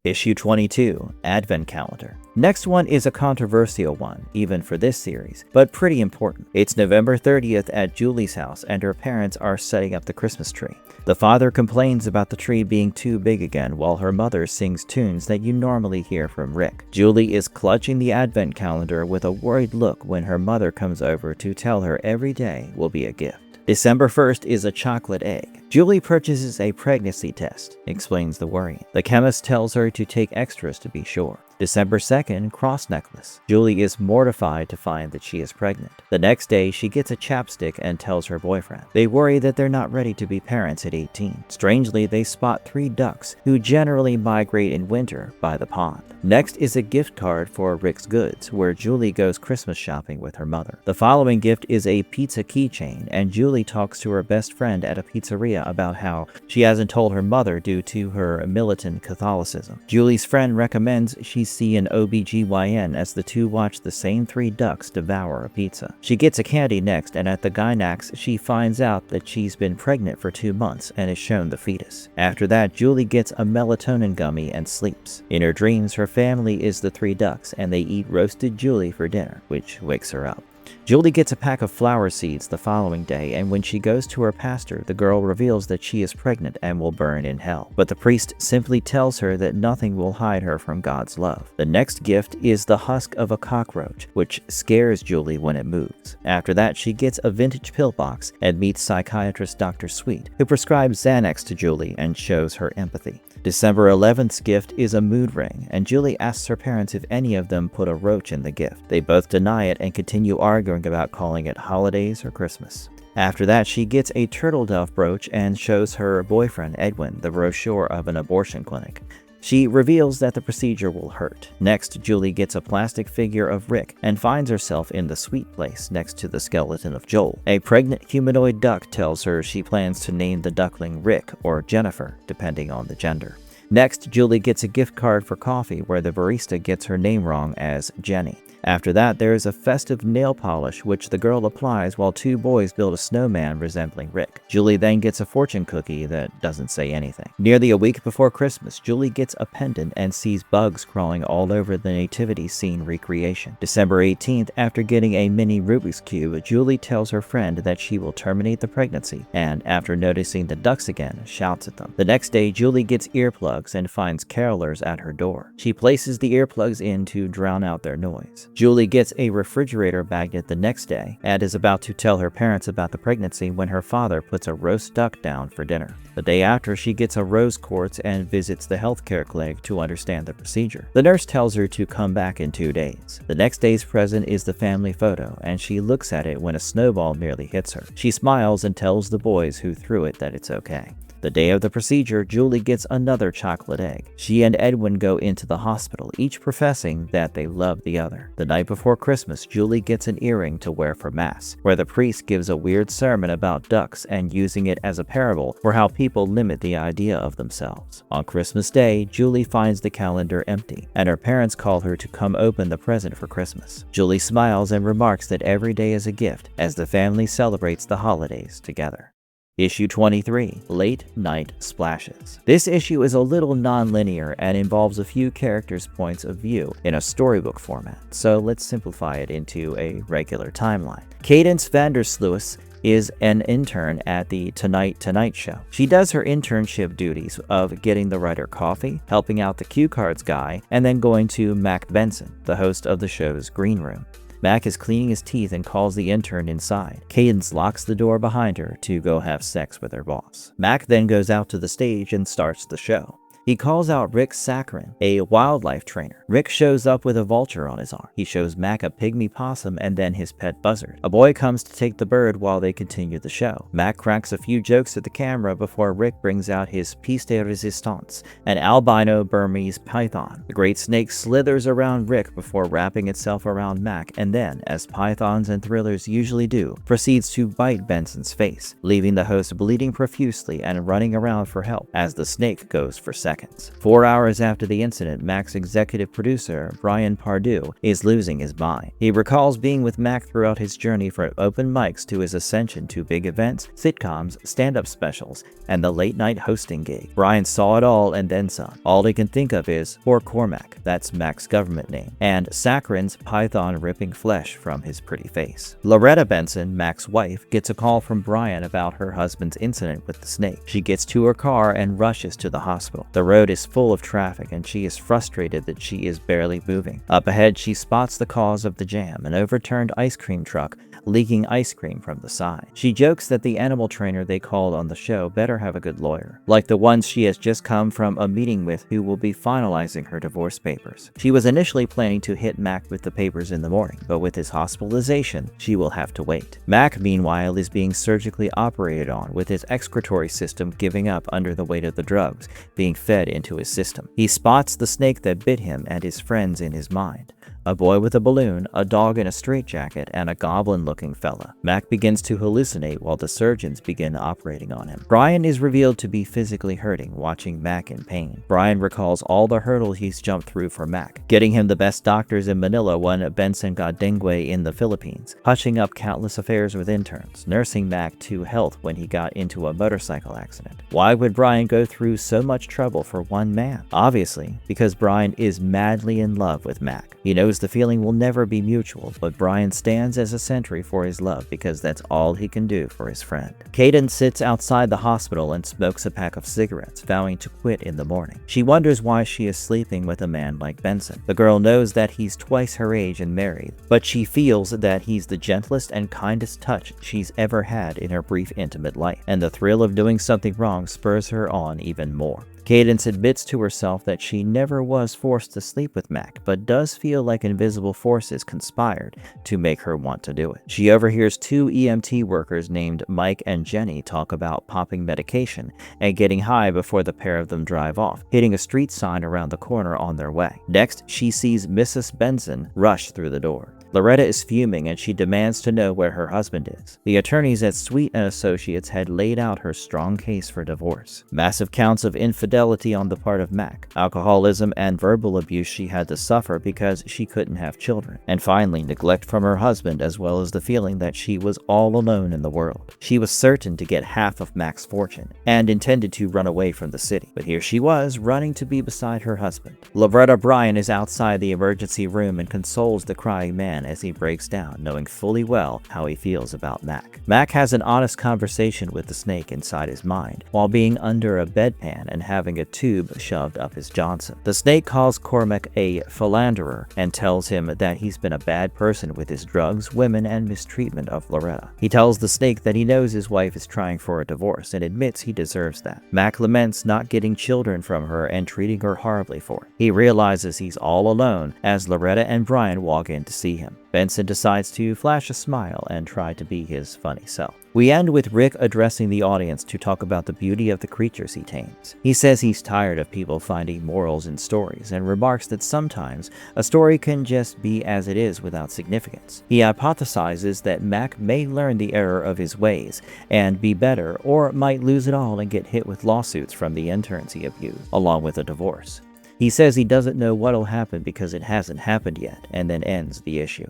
Issue 22, Advent Calendar. Next one is a controversial one, even for this series, but pretty important. It's November 30th at Julie's house and her parents are setting up the Christmas tree. The father complains about the tree being too big again while her mother sings tunes that you normally hear from Rick. Julie is clutching the Advent calendar with a worried look when her mother comes over to tell her every day will be a gift. December 1st is a chocolate egg. Julie purchases a pregnancy test, explains the worry. The chemist tells her to take extras to be sure. December 2nd, cross necklace. Julie is mortified to find that she is pregnant. The next day, she gets a chapstick and tells her boyfriend. They worry that they're not ready to be parents at 18. Strangely, they spot 3 ducks, who generally migrate in winter, by the pond. Next is a gift card for Rick's Goods, where Julie goes Christmas shopping with her mother. The following gift is a pizza keychain, and Julie talks to her best friend at a pizzeria about how she hasn't told her mother due to her militant Catholicism. Julie's friend recommends she see an OBGYN as the two watch the same 3 ducks devour a pizza. She gets a candy next, and at the gynax she finds out that she's been pregnant for 2 months and is shown the fetus. After that, Julie gets a melatonin gummy and sleeps. In her dreams, her family is the 3 ducks and they eat roasted Julie for dinner, which wakes her up. Julie gets a pack of flower seeds the following day, and when she goes to her pastor, the girl reveals that she is pregnant and will burn in hell. But the priest simply tells her that nothing will hide her from God's love. The next gift is the husk of a cockroach, which scares Julie when it moves. After that, she gets a vintage pill box and meets psychiatrist Dr. Sweet, who prescribes Xanax to Julie and shows her empathy. December 11th's gift is a mood ring, and Julie asks her parents if any of them put a roach in the gift. They both deny it and continue arguing about calling it holidays or Christmas. After that, she gets a turtle dove brooch and shows her boyfriend Edwin the brochure of an abortion clinic. She reveals that the procedure will hurt. Next, Julie gets a plastic figure of Rick and finds herself in the sweet place next to the skeleton of Joel. A pregnant humanoid duck tells her she plans to name the duckling Rick or Jennifer, depending on the gender. Next, Julie gets a gift card for coffee where the barista gets her name wrong as Jenny. After that, there is a festive nail polish which the girl applies while 2 boys build a snowman resembling Rick. Julie then gets a fortune cookie that doesn't say anything. Nearly a week before Christmas, Julie gets a pendant and sees bugs crawling all over the nativity scene recreation. December 18th, after getting a mini Rubik's Cube, Julie tells her friend that she will terminate the pregnancy, and after noticing the ducks again, shouts at them. The next day, Julie gets earplugs and finds carolers at her door. She places the earplugs in to drown out their noise. Julie gets a refrigerator magnet the next day and is about to tell her parents about the pregnancy when her father puts a roast duck down for dinner. The day after, she gets a rose quartz and visits the healthcare clinic to understand the procedure. The nurse tells her to come back in 2 days. The next day's present is the family photo, and she looks at it when a snowball nearly hits her. She smiles and tells the boys who threw it that it's okay. The day of the procedure, Julie gets another chocolate egg. She and Edwin go into the hospital, each professing that they love the other. The night before Christmas, Julie gets an earring to wear for Mass, where the priest gives a weird sermon about ducks and using it as a parable for how people limit the idea of themselves. On Christmas Day, Julie finds the calendar empty, and her parents call her to come open the present for Christmas. Julie smiles and remarks that every day is a gift as the family celebrates the holidays together. Issue 23, Late Night Splashes. This issue is a little non-linear and involves a few characters' points of view in a storybook format, so let's simplify it into a regular timeline. Cadence Vandersluis is an intern at the Tonight Show. She does her internship duties of getting the writer coffee, helping out the cue cards guy, and then going to Mac Benson, the host of the show's green room. Mac is cleaning his teeth and calls the intern inside. Cadence locks the door behind her to go have sex with her boss. Mac then goes out to the stage and starts the show. He calls out Rick Saccharin, a wildlife trainer. Rick shows up with a vulture on his arm. He shows Mac a pygmy possum and then his pet buzzard. A boy comes to take the bird while they continue the show. Mac cracks a few jokes at the camera before Rick brings out his piece de resistance, an albino Burmese python. The great snake slithers around Rick before wrapping itself around Mac and then, as pythons and thrillers usually do, proceeds to bite Benson's face, leaving the host bleeding profusely and running around for help as the snake goes for seconds. 4 hours after the incident, Mac's executive producer, Brian Pardue, is losing his mind. He recalls being with Mac throughout his journey from open mics to his ascension to big events, sitcoms, stand-up specials, and the late-night hosting gig. Brian saw it all and then some. All he can think of is poor Cormac, that's Mac's government name, and Saccharin's python ripping flesh from his pretty face. Loretta Benson, Mac's wife, gets a call from Brian about her husband's incident with the snake. She gets to her car and rushes to the hospital. The road is full of traffic and she is frustrated that she is barely moving. Up ahead, she spots the cause of the jam, an overturned ice cream truck leaking ice cream from the side. She jokes that the animal trainer they called on the show better have a good lawyer, like the ones she has just come from a meeting with who will be finalizing her divorce papers. She was initially planning to hit Mac with the papers in the morning, but with his hospitalization, she will have to wait. Mac, meanwhile, is being surgically operated on, with his excretory system giving up under the weight of the drugs being fed into his system. He spots the snake that bit him and his friends in his mind. A boy with a balloon, a dog in a straitjacket, and a goblin-looking fella. Mac begins to hallucinate while the surgeons begin operating on him. Brian is revealed to be physically hurting, watching Mac in pain. Brian recalls all the hurdles he's jumped through for Mac, getting him the best doctors in Manila when Benson got dengue in the Philippines, hushing up countless affairs with interns, nursing Mac to health when he got into a motorcycle accident. Why would Brian go through so much trouble for one man? Obviously, because Brian is madly in love with Mac. He knows the feeling will never be mutual, but Brian stands as a sentry for his love because that's all he can do for his friend. Kaden sits outside the hospital and smokes a pack of cigarettes, vowing to quit in the morning. She wonders why she is sleeping with a man like Benson. The girl knows that he's twice her age and married, but she feels that he's the gentlest and kindest touch she's ever had in her brief intimate life, and the thrill of doing something wrong spurs her on even more. Cadence admits to herself that she never was forced to sleep with Mac, but does feel like invisible forces conspired to make her want to do it. She overhears 2 EMT workers named Mike and Jenny talk about popping medication and getting high before the pair of them drive off, hitting a street sign around the corner on their way. Next, she sees Mrs. Benson rush through the door. Loretta is fuming and she demands to know where her husband is. The attorneys at Sweet & Associates had laid out her strong case for divorce. Massive counts of infidelity on the part of Mac, alcoholism and verbal abuse she had to suffer because she couldn't have children, and finally neglect from her husband as well as the feeling that she was all alone in the world. She was certain to get half of Mac's fortune and intended to run away from the city, but here she was running to be beside her husband. Loretta Bryan is outside the emergency room and consoles the crying man as he breaks down, knowing fully well how he feels about Mac. Mac has an honest conversation with the snake inside his mind, while being under a bedpan and having a tube shoved up his Johnson. The snake calls Cormac a philanderer and tells him that he's been a bad person with his drugs, women, and mistreatment of Loretta. He tells the snake that he knows his wife is trying for a divorce and admits he deserves that. Mac laments not getting children from her and treating her horribly for it. He realizes he's all alone as Loretta and Brian walk in to see him. Benson decides to flash a smile and try to be his funny self. We end with Rick addressing the audience to talk about the beauty of the creatures he tames. He says he's tired of people finding morals in stories and remarks that sometimes a story can just be as it is without significance. He hypothesizes that Mac may learn the error of his ways and be better, or might lose it all and get hit with lawsuits from the interns he abused, along with a divorce. He says he doesn't know what'll happen because it hasn't happened yet, and then ends the issue.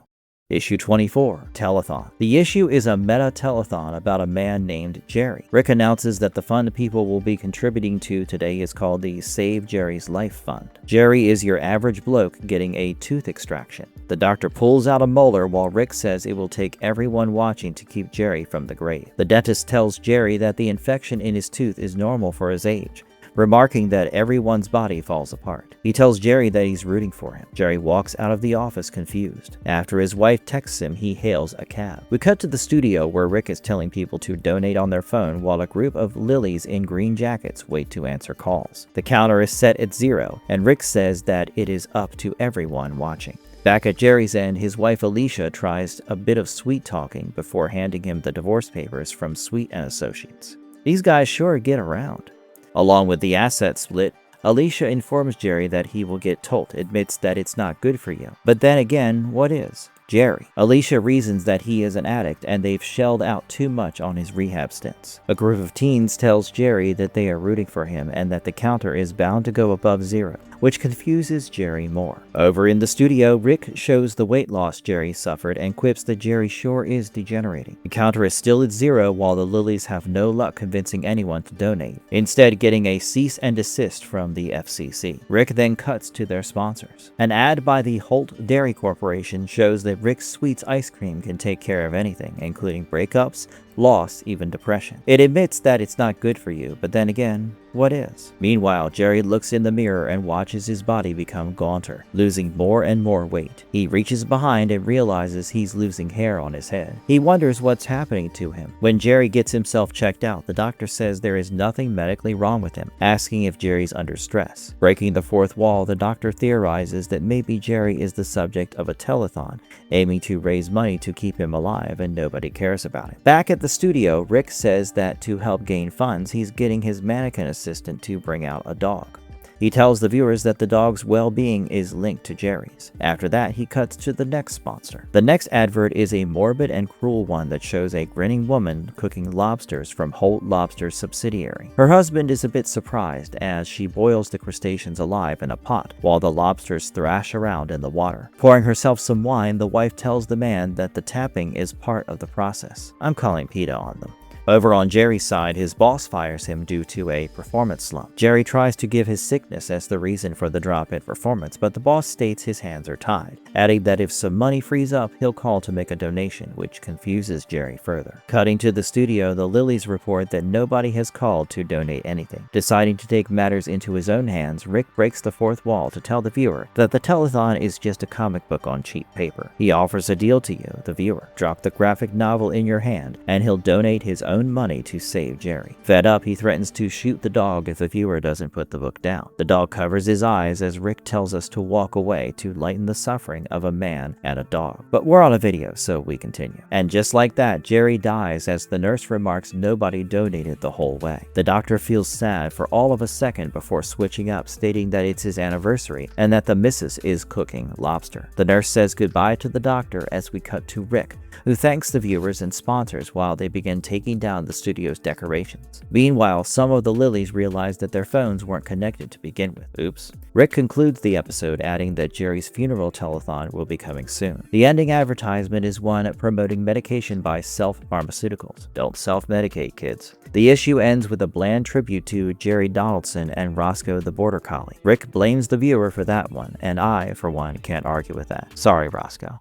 Issue 24, Telethon. The issue is a meta-telethon about a man named Jerry. Rick announces that the fund people will be contributing to today is called the Save Jerry's Life Fund. Jerry is your average bloke getting a tooth extraction. The doctor pulls out a molar while Rick says it will take everyone watching to keep Jerry from the grave. The dentist tells Jerry that the infection in his tooth is normal for his age, remarking that everyone's body falls apart. He tells Jerry that he's rooting for him. Jerry walks out of the office confused. After his wife texts him, he hails a cab. We cut to the studio where Rick is telling people to donate on their phone while a group of lilies in green jackets wait to answer calls. The counter is set at 0, and Rick says that it is up to everyone watching. Back at Jerry's end, his wife Alicia tries a bit of sweet talking before handing him the divorce papers from Sweet & Associates. These guys sure get around. Along with the asset split, Alicia informs Jerry that he will get told, admits that it's not good for you. But then again, what is? Jerry. Alicia reasons that he is an addict and they've shelled out too much on his rehab stints. A group of teens tells Jerry that they are rooting for him and that the counter is bound to go above 0, which confuses Jerry more. Over in the studio, Rick shows the weight loss Jerry suffered and quips that Jerry sure is degenerating. The counter is still at 0 while the lilies have no luck convincing anyone to donate, instead getting a cease and desist from the FCC. Rick then cuts to their sponsors. An ad by the Holt Dairy Corporation shows that Rick's Sweets ice cream can take care of anything, including breakups, loss, even depression. It admits that it's not good for you, but then again, what is? Meanwhile, Jerry looks in the mirror and watches his body become gaunter, losing more and more weight. He reaches behind and realizes he's losing hair on his head. He wonders what's happening to him. When Jerry gets himself checked out, the doctor says there is nothing medically wrong with him, asking if Jerry's under stress. Breaking the fourth wall, the doctor theorizes that maybe Jerry is the subject of a telethon, aiming to raise money to keep him alive, and nobody cares about it. Back at the studio, Rick says that to help gain funds, he's getting his mannequin assistant to bring out a dog. He tells the viewers that the dog's well-being is linked to Jerry's. After that, he cuts to the next sponsor. The next advert is a morbid and cruel one that shows a grinning woman cooking lobsters from Holt Lobster's subsidiary. Her husband is a bit surprised as she boils the crustaceans alive in a pot while the lobsters thrash around in the water. Pouring herself some wine, the wife tells the man that the tapping is part of the process. I'm calling PETA on them. Over on Jerry's side, his boss fires him due to a performance slump. Jerry tries to give his sickness as the reason for the drop in performance, but the boss states his hands are tied, adding that if some money frees up, he'll call to make a donation, which confuses Jerry further. Cutting to the studio, the lilies report that nobody has called to donate anything. Deciding to take matters into his own hands, Rick breaks the fourth wall to tell the viewer that the telethon is just a comic book on cheap paper. He offers a deal to you, the viewer. Drop the graphic novel in your hand, and he'll donate his own money to save Jerry. Fed up, he threatens to shoot the dog if the viewer doesn't put the book down. The dog covers his eyes as Rick tells us to walk away to lighten the suffering of a man and a dog. But we're on a video, so we continue. And just like that, Jerry dies as the nurse remarks nobody donated the whole way. The doctor feels sad for all of a second before switching up, stating that it's his anniversary and that the missus is cooking lobster. The nurse says goodbye to the doctor as we cut to Rick, who thanks the viewers and sponsors while they begin taking down the studio's decorations. Meanwhile, some of the lilies realize that their phones weren't connected to begin with. Oops. Rick concludes the episode, adding that Jerry's funeral telethon will be coming soon. The ending advertisement is one promoting medication by self-pharmaceuticals. Don't self-medicate, kids. The issue ends with a bland tribute to Jerry Donaldson and Roscoe the Border Collie. Rick blames the viewer for that one, and I, for one, can't argue with that. Sorry, Roscoe.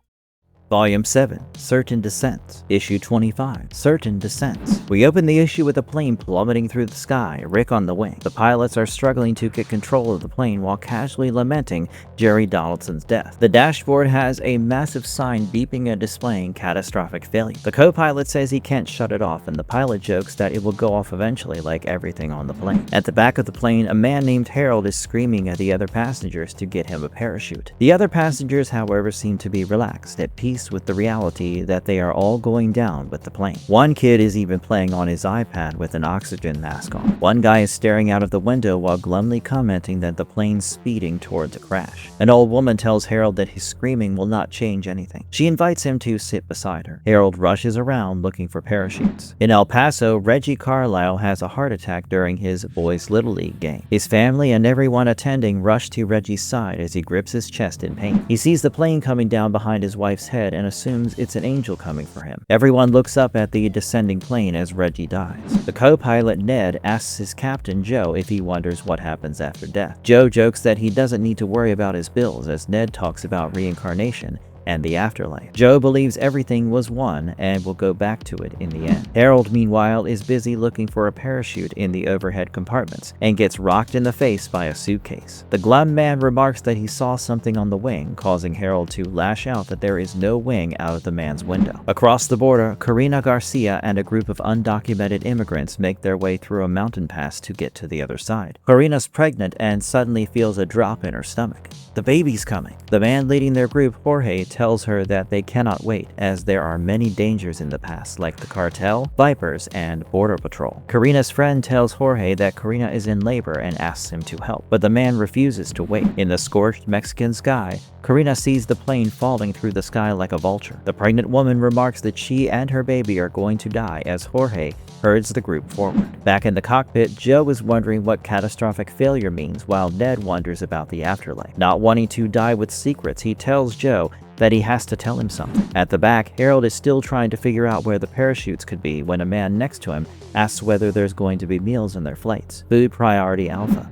Volume 7, Certain Descents. Issue 25, Certain Descents. We open the issue with a plane plummeting through the sky, Rick on the wing. The pilots are struggling to get control of the plane while casually lamenting Jerry Donaldson's death. The dashboard has a massive sign beeping and displaying catastrophic failure. The co-pilot says he can't shut it off, and the pilot jokes that it will go off eventually like everything on the plane. At the back of the plane, a man named Harold is screaming at the other passengers to get him a parachute. The other passengers, however, seem to be relaxed, at peace with the reality that they are all going down with the plane. One kid is even playing on his iPad with an oxygen mask on. One guy is staring out of the window while glumly commenting that the plane's speeding towards a crash. An old woman tells Harold that his screaming will not change anything. She invites him to sit beside her. Harold rushes around looking for parachutes. In El Paso, Reggie Carlisle has a heart attack during his boys' Little League game. His family and everyone attending rush to Reggie's side as he grips his chest in pain. He sees the plane coming down behind his wife's head and assumes it's an angel coming for him. Everyone looks up at the descending plane as Reggie dies. The co-pilot Ned asks his captain Joe if he wonders what happens after death. Joe jokes that he doesn't need to worry about his bills as Ned talks about reincarnation and the afterlife. Joe believes everything was one and will go back to it in the end. Harold, meanwhile, is busy looking for a parachute in the overhead compartments and gets rocked in the face by a suitcase. The glum man remarks that he saw something on the wing, causing Harold to lash out that there is no wing out of the man's window. Across the border, Karina Garcia and a group of undocumented immigrants make their way through a mountain pass to get to the other side. Karina's pregnant and suddenly feels a drop in her stomach. The baby's coming. The man leading their group, Jorge, tells her that they cannot wait, as there are many dangers in the pass, like the cartel, vipers, and border patrol. Karina's friend tells Jorge that Karina is in labor and asks him to help, but the man refuses to wait. In the scorched Mexican sky, Karina sees the plane falling through the sky like a vulture. The pregnant woman remarks that she and her baby are going to die as Jorge herds the group forward. Back in the cockpit, Joe is wondering what catastrophic failure means, while Ned wonders about the afterlife. Not wanting to die with secrets, he tells Joe that he has to tell him something. At the back, Harold is still trying to figure out where the parachutes could be when a man next to him asks whether there's going to be meals in their flights. Food priority alpha.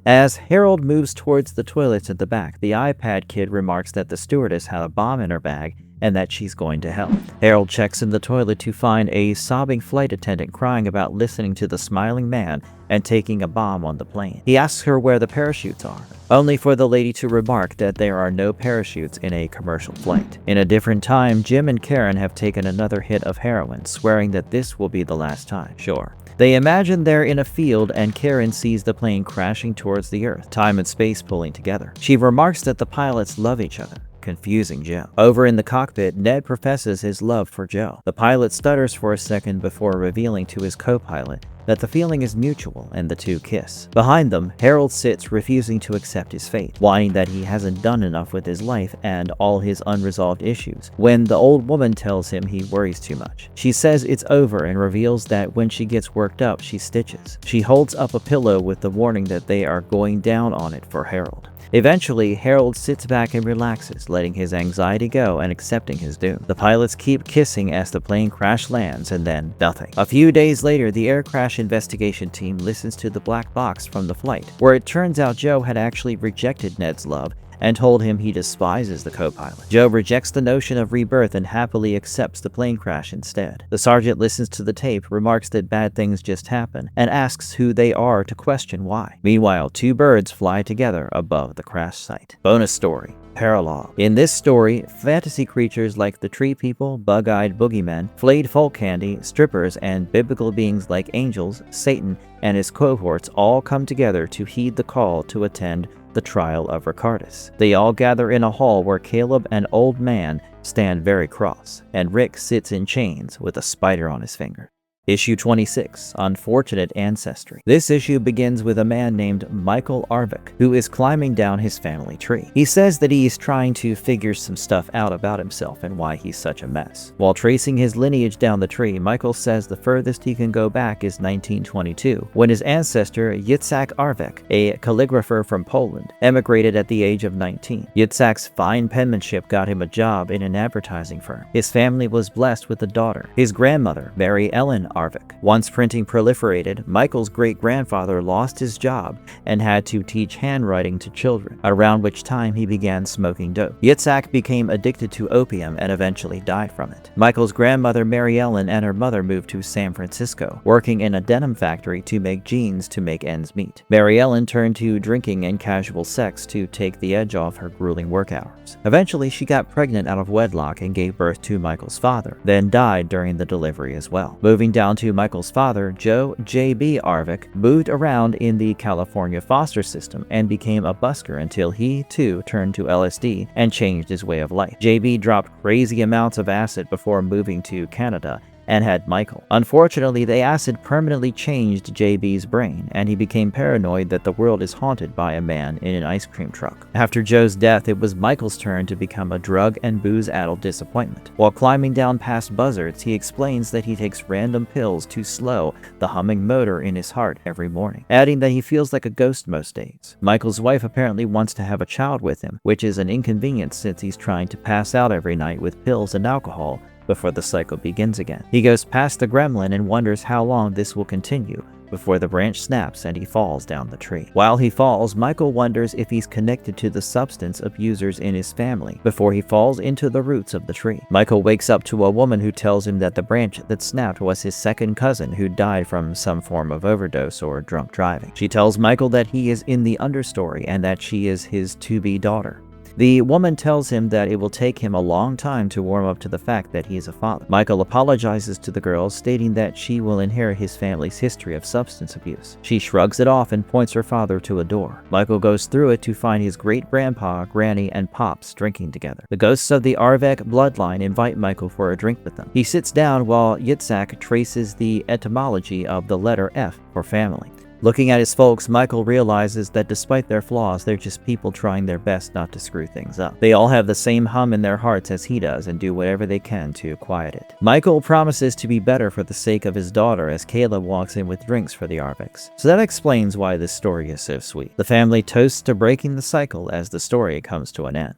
As Harold moves towards the toilets at the back, the iPad kid remarks that the stewardess had a bomb in her bag and that she's going to hell. Harold checks in the toilet to find a sobbing flight attendant crying about listening to the smiling man and taking a bomb on the plane. He asks her where the parachutes are, only for the lady to remark that there are no parachutes in a commercial flight. In a different time, Jim and Karen have taken another hit of heroin, swearing that this will be the last time. Sure. They imagine they're in a field and Karen sees the plane crashing towards the earth, time and space pulling together. She remarks that the pilots love each other, confusing Joe. Over in the cockpit, Ned professes his love for Joe. The pilot stutters for a second before revealing to his co-pilot that the feeling is mutual, and the two kiss. Behind them, Harold sits, refusing to accept his fate, whining that he hasn't done enough with his life and all his unresolved issues, when the old woman tells him he worries too much. She says it's over and reveals that when she gets worked up, she stitches. She holds up a pillow with the warning that they are going down on it for Harold. Eventually, Harold sits back and relaxes, letting his anxiety go and accepting his doom. The pilots keep kissing as the plane crash lands, and then nothing. A few days later, the air crash investigation team listens to the black box from the flight, where it turns out Joe had actually rejected Ned's love and told him he despises the co-pilot. Joe rejects the notion of rebirth and happily accepts the plane crash instead. The sergeant listens to the tape, remarks that bad things just happen, and asks who they are to question why. Meanwhile, two birds fly together above the crash site. Bonus story. Paralogue. In this story, fantasy creatures like the tree people, bug-eyed boogeymen, flayed folk candy, strippers, and biblical beings like angels, Satan, and his cohorts all come together to heed the call to attend the trial of Ricardus. They all gather in a hall where Caleb and Old Man stand very cross, and Rick sits in chains with a spider on his finger. Issue 26, Unfortunate Ancestry. This issue begins with a man named Michael Arvik, who is climbing down his family tree. He says that he is trying to figure some stuff out about himself and why he's such a mess. While tracing his lineage down the tree, Michael says the furthest he can go back is 1922, when his ancestor Yitzhak Arvik, a calligrapher from Poland, emigrated at the age of 19. Yitzhak's fine penmanship got him a job in an advertising firm. His family was blessed with a daughter. His grandmother, Mary Ellen Arvik. Once printing proliferated, Michael's great-grandfather lost his job and had to teach handwriting to children, around which time he began smoking dope. Yitzhak became addicted to opium and eventually died from it. Michael's grandmother Mary Ellen and her mother moved to San Francisco, working in a denim factory to make jeans to make ends meet. Mary Ellen turned to drinking and casual sex to take the edge off her grueling work hours. Eventually, she got pregnant out of wedlock and gave birth to Michael's father, then died during the delivery as well. Moving down to Michael's father, Joe J.B. Arvik, moved around in the California foster system and became a busker until he, too, turned to LSD and changed his way of life. J.B. dropped crazy amounts of acid before moving to Canada and had Michael. Unfortunately, the acid permanently changed JB's brain, and he became paranoid that the world is haunted by a man in an ice cream truck. After Joe's death, it was Michael's turn to become a drug and booze-addled disappointment. While climbing down past buzzards, he explains that he takes random pills to slow the humming motor in his heart every morning, adding that he feels like a ghost most days. Michael's wife apparently wants to have a child with him, which is an inconvenience since he's trying to pass out every night with pills and alcohol before the cycle begins again. He goes past the gremlin and wonders how long this will continue, before the branch snaps and he falls down the tree. While he falls, Michael wonders if he's connected to the substance abusers in his family before he falls into the roots of the tree. Michael wakes up to a woman who tells him that the branch that snapped was his second cousin who died from some form of overdose or drunk driving. She tells Michael that he is in the understory and that she is his to-be daughter. The woman tells him that it will take him a long time to warm up to the fact that he is a father. Michael apologizes to the girl, stating that she will inherit his family's history of substance abuse. She shrugs it off and points her father to a door. Michael goes through it to find his great-grandpa, granny, and pops drinking together. The ghosts of the Arvek bloodline invite Michael for a drink with them. He sits down while Yitzhak traces the etymology of the letter F for family. Looking at his folks, Michael realizes that despite their flaws, they're just people trying their best not to screw things up. They all have the same hum in their hearts as he does and do whatever they can to quiet it. Michael promises to be better for the sake of his daughter as Caleb walks in with drinks for the Arveks. So that explains why this story is so sweet. The family toasts to breaking the cycle as the story comes to an end.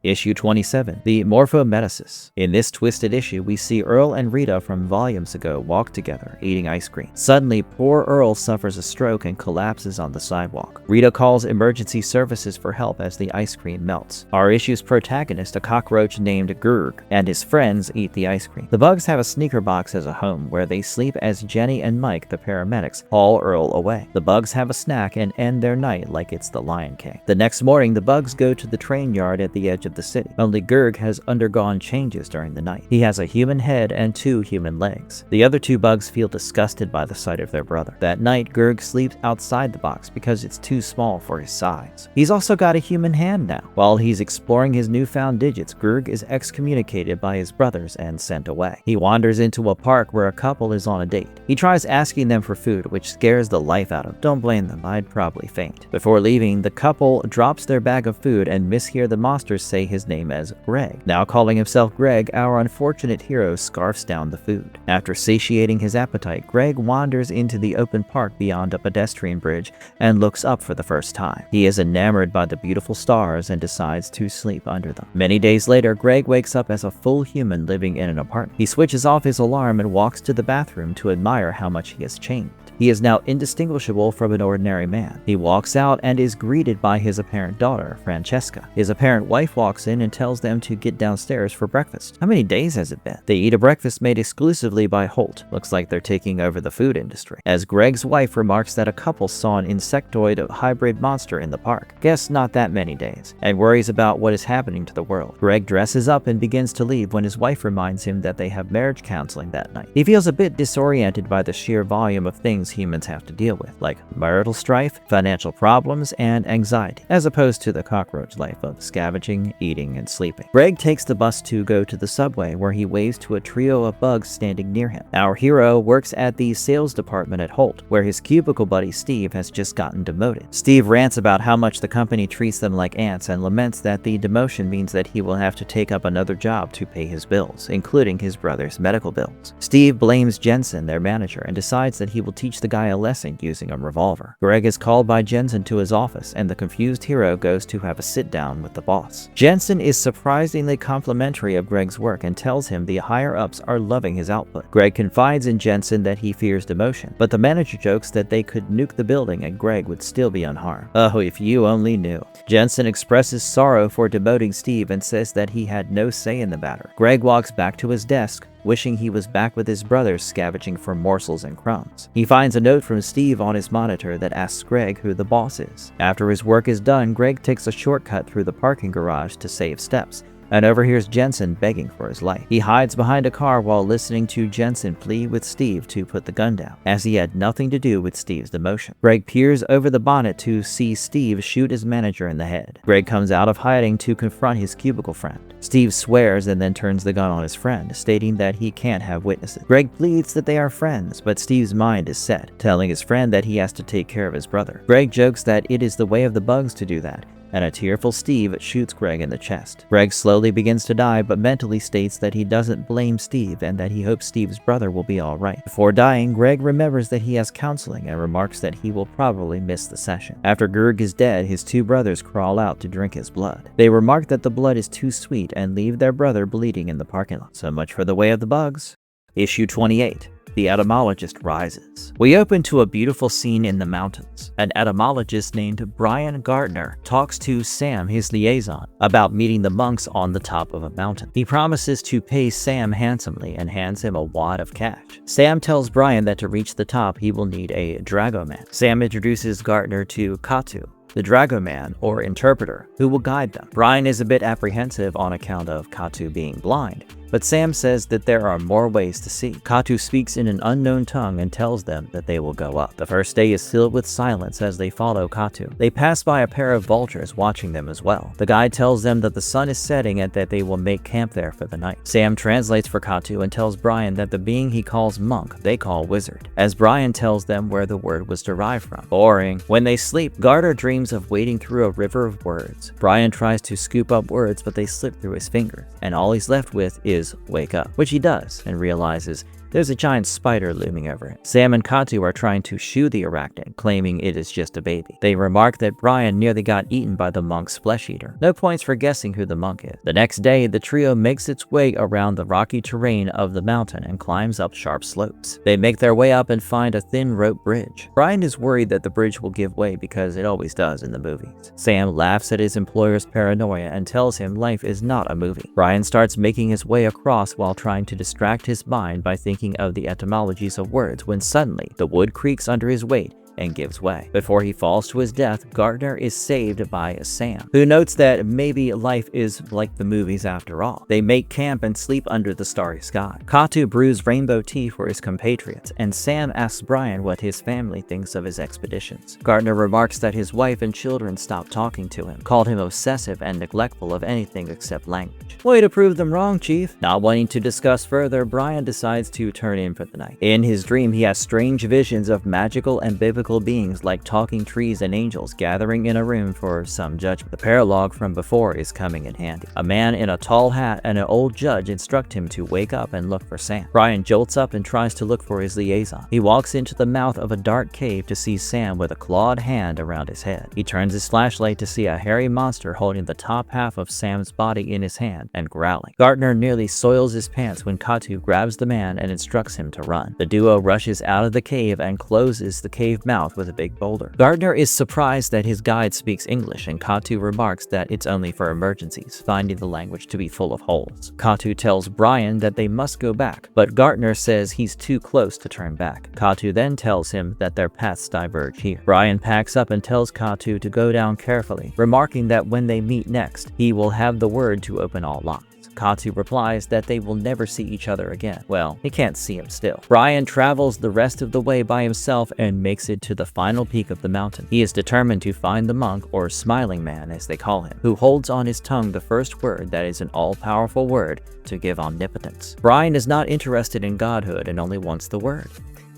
Issue 27, The Morphomedesis. In this twisted issue, we see Earl and Rita from volumes ago walk together, eating ice cream. Suddenly, poor Earl suffers a stroke and collapses on the sidewalk. Rita calls emergency services for help as the ice cream melts. Our issue's protagonist, a cockroach named Gurg, and his friends eat the ice cream. The bugs have a sneaker box as a home, where they sleep as Jenny and Mike, the paramedics, haul Earl away. The bugs have a snack and end their night like it's the Lion King. The next morning, the bugs go to the train yard at the edge of the city. Only Gurg has undergone changes during the night. He has a human head and 2 human legs. The other 2 bugs feel disgusted by the sight of their brother. That night, Gurg sleeps outside the box because it's too small for his size. He's also got a human hand now. While he's exploring his newfound digits, Gurg is excommunicated by his brothers and sent away. He wanders into a park where a couple is on a date. He tries asking them for food, which scares the life out of him. Don't blame them, I'd probably faint. Before leaving, the couple drops their bag of food and mishear the monsters say his name as Greg. Now calling himself Greg, our unfortunate hero scarfs down the food. After satiating his appetite, Greg wanders into the open park beyond a pedestrian bridge and looks up for the first time. He is enamored by the beautiful stars and decides to sleep under them. Many days later, Greg wakes up as a full human living in an apartment. He switches off his alarm and walks to the bathroom to admire how much he has changed. He is now indistinguishable from an ordinary man. He walks out and is greeted by his apparent daughter, Francesca. His apparent wife walks in and tells them to get downstairs for breakfast. How many days has it been? They eat a breakfast made exclusively by Holt. Looks like they're taking over the food industry. As Greg's wife remarks that a couple saw an insectoid hybrid monster in the park. Guess not that many days. And worries about what is happening to the world. Greg dresses up and begins to leave when his wife reminds him that they have marriage counseling that night. He feels a bit disoriented by the sheer volume of things humans have to deal with, like marital strife, financial problems, and anxiety, as opposed to the cockroach life of scavenging, eating, and sleeping. Greg takes the bus to go to the subway, where he waves to a trio of bugs standing near him. Our hero works at the sales department at Holt, where his cubicle buddy Steve has just gotten demoted. Steve rants about how much the company treats them like ants and laments that the demotion means that he will have to take up another job to pay his bills, including his brother's medical bills. Steve blames Jensen, their manager, and decides that he will teach the guy a lesson using a revolver. Greg is called by Jensen to his office, and the confused hero goes to have a sit-down with the boss. Jensen is surprisingly complimentary of Greg's work and tells him the higher-ups are loving his output. Greg confides in Jensen that he fears demotion, but the manager jokes that they could nuke the building and Greg would still be unharmed. Oh, if you only knew. Jensen expresses sorrow for demoting Steve and says that he had no say in the matter. Greg walks back to his desk, wishing he was back with his brothers scavenging for morsels and crumbs. He finds a note from Steve on his monitor that asks Greg who the boss is. After his work is done, Greg takes a shortcut through the parking garage to save steps, and overhears Jensen begging for his life. He hides behind a car while listening to Jensen plead with Steve to put the gun down, as he had nothing to do with Steve's demotion. Greg peers over the bonnet to see Steve shoot his manager in the head. Greg comes out of hiding to confront his cubicle friend. Steve swears and then turns the gun on his friend, stating that he can't have witnesses. Greg pleads that they are friends, but Steve's mind is set, telling his friend that he has to take care of his brother. Greg jokes that it is the way of the bugs to do that, and a tearful Steve shoots Greg in the chest. Greg slowly begins to die, but mentally states that he doesn't blame Steve and that he hopes Steve's brother will be alright. Before dying, Greg remembers that he has counseling and remarks that he will probably miss the session. After Gurg is dead, his 2 brothers crawl out to drink his blood. They remark that the blood is too sweet and leave their brother bleeding in the parking lot. So much for the way of the bugs. Issue 28. the etymologist rises. We open to a beautiful scene in the mountains. An etymologist named Brian Gardner talks to Sam, his liaison, about meeting the monks on the top of a mountain. He promises to pay Sam handsomely and hands him a wad of cash. Sam tells Brian that to reach the top he will need a dragoman. Sam introduces Gardner to Katu, the dragoman or interpreter, who will guide them. Brian is a bit apprehensive on account of Katu being blind, but Sam says that there are more ways to see. Katu speaks in an unknown tongue and tells them that they will go up. The first day is filled with silence as they follow Katu. They pass by a pair of vultures watching them as well. The guide tells them that the sun is setting and that they will make camp there for the night. Sam translates for Katu and tells Brian that the being he calls monk they call wizard, as Brian tells them where the word was derived from. Boring. When they sleep, Gardner dreams of wading through a river of words. Brian tries to scoop up words, but they slip through his fingers, and all he's left with is wake up, which he does and realizes there's a giant spider looming over it. Sam and Katu are trying to shoo the arachnid, claiming it is just a baby. They remark that Brian nearly got eaten by the monk's flesh eater. No points for guessing who the monk is. The next day, the trio makes its way around the rocky terrain of the mountain and climbs up sharp slopes. They make their way up and find a thin rope bridge. Brian is worried that the bridge will give way because it always does in the movies. Sam laughs at his employer's paranoia and tells him life is not a movie. Brian starts making his way across while trying to distract his mind by thinking of the etymologies of words when suddenly the wood creaks under his weight and gives way. Before he falls to his death, Gardner is saved by Sam, who notes that maybe life is like the movies after all. They make camp and sleep under the starry sky. Katu brews rainbow tea for his compatriots, and Sam asks Brian what his family thinks of his expeditions. Gardner remarks that his wife and children stopped talking to him, called him obsessive and neglectful of anything except language. Way to prove them wrong, Chief. Not wanting to discuss further, Brian decides to turn in for the night. In his dream, he has strange visions of magical and biblical beings like talking trees and angels gathering in a room for some judgment. The paralogue from before is coming in handy. A man in a tall hat and an old judge instruct him to wake up and look for Sam. Brian jolts up and tries to look for his liaison. He walks into the mouth of a dark cave to see Sam with a clawed hand around his head. He turns his flashlight to see a hairy monster holding the top half of Sam's body in his hand and growling. Gardner nearly soils his pants when Katu grabs the man and instructs him to run. The duo rushes out of the cave and closes the cave mouth with a big boulder. Gardner is surprised that his guide speaks English, and Katu remarks that it's only for emergencies, finding the language to be full of holes. Katu tells Brian that they must go back, but Gardner says he's too close to turn back. Katu then tells him that their paths diverge here. Brian packs up and tells Katu to go down carefully, remarking that when they meet next, he will have the word to open all locks. Katu replies that they will never see each other again. Well, he can't see him still. Brian travels the rest of the way by himself and makes it to the final peak of the mountain. He is determined to find the monk, or smiling man as they call him, who holds on his tongue the first word that is an all-powerful word to give omnipotence. Brian is not interested in godhood and only wants the word.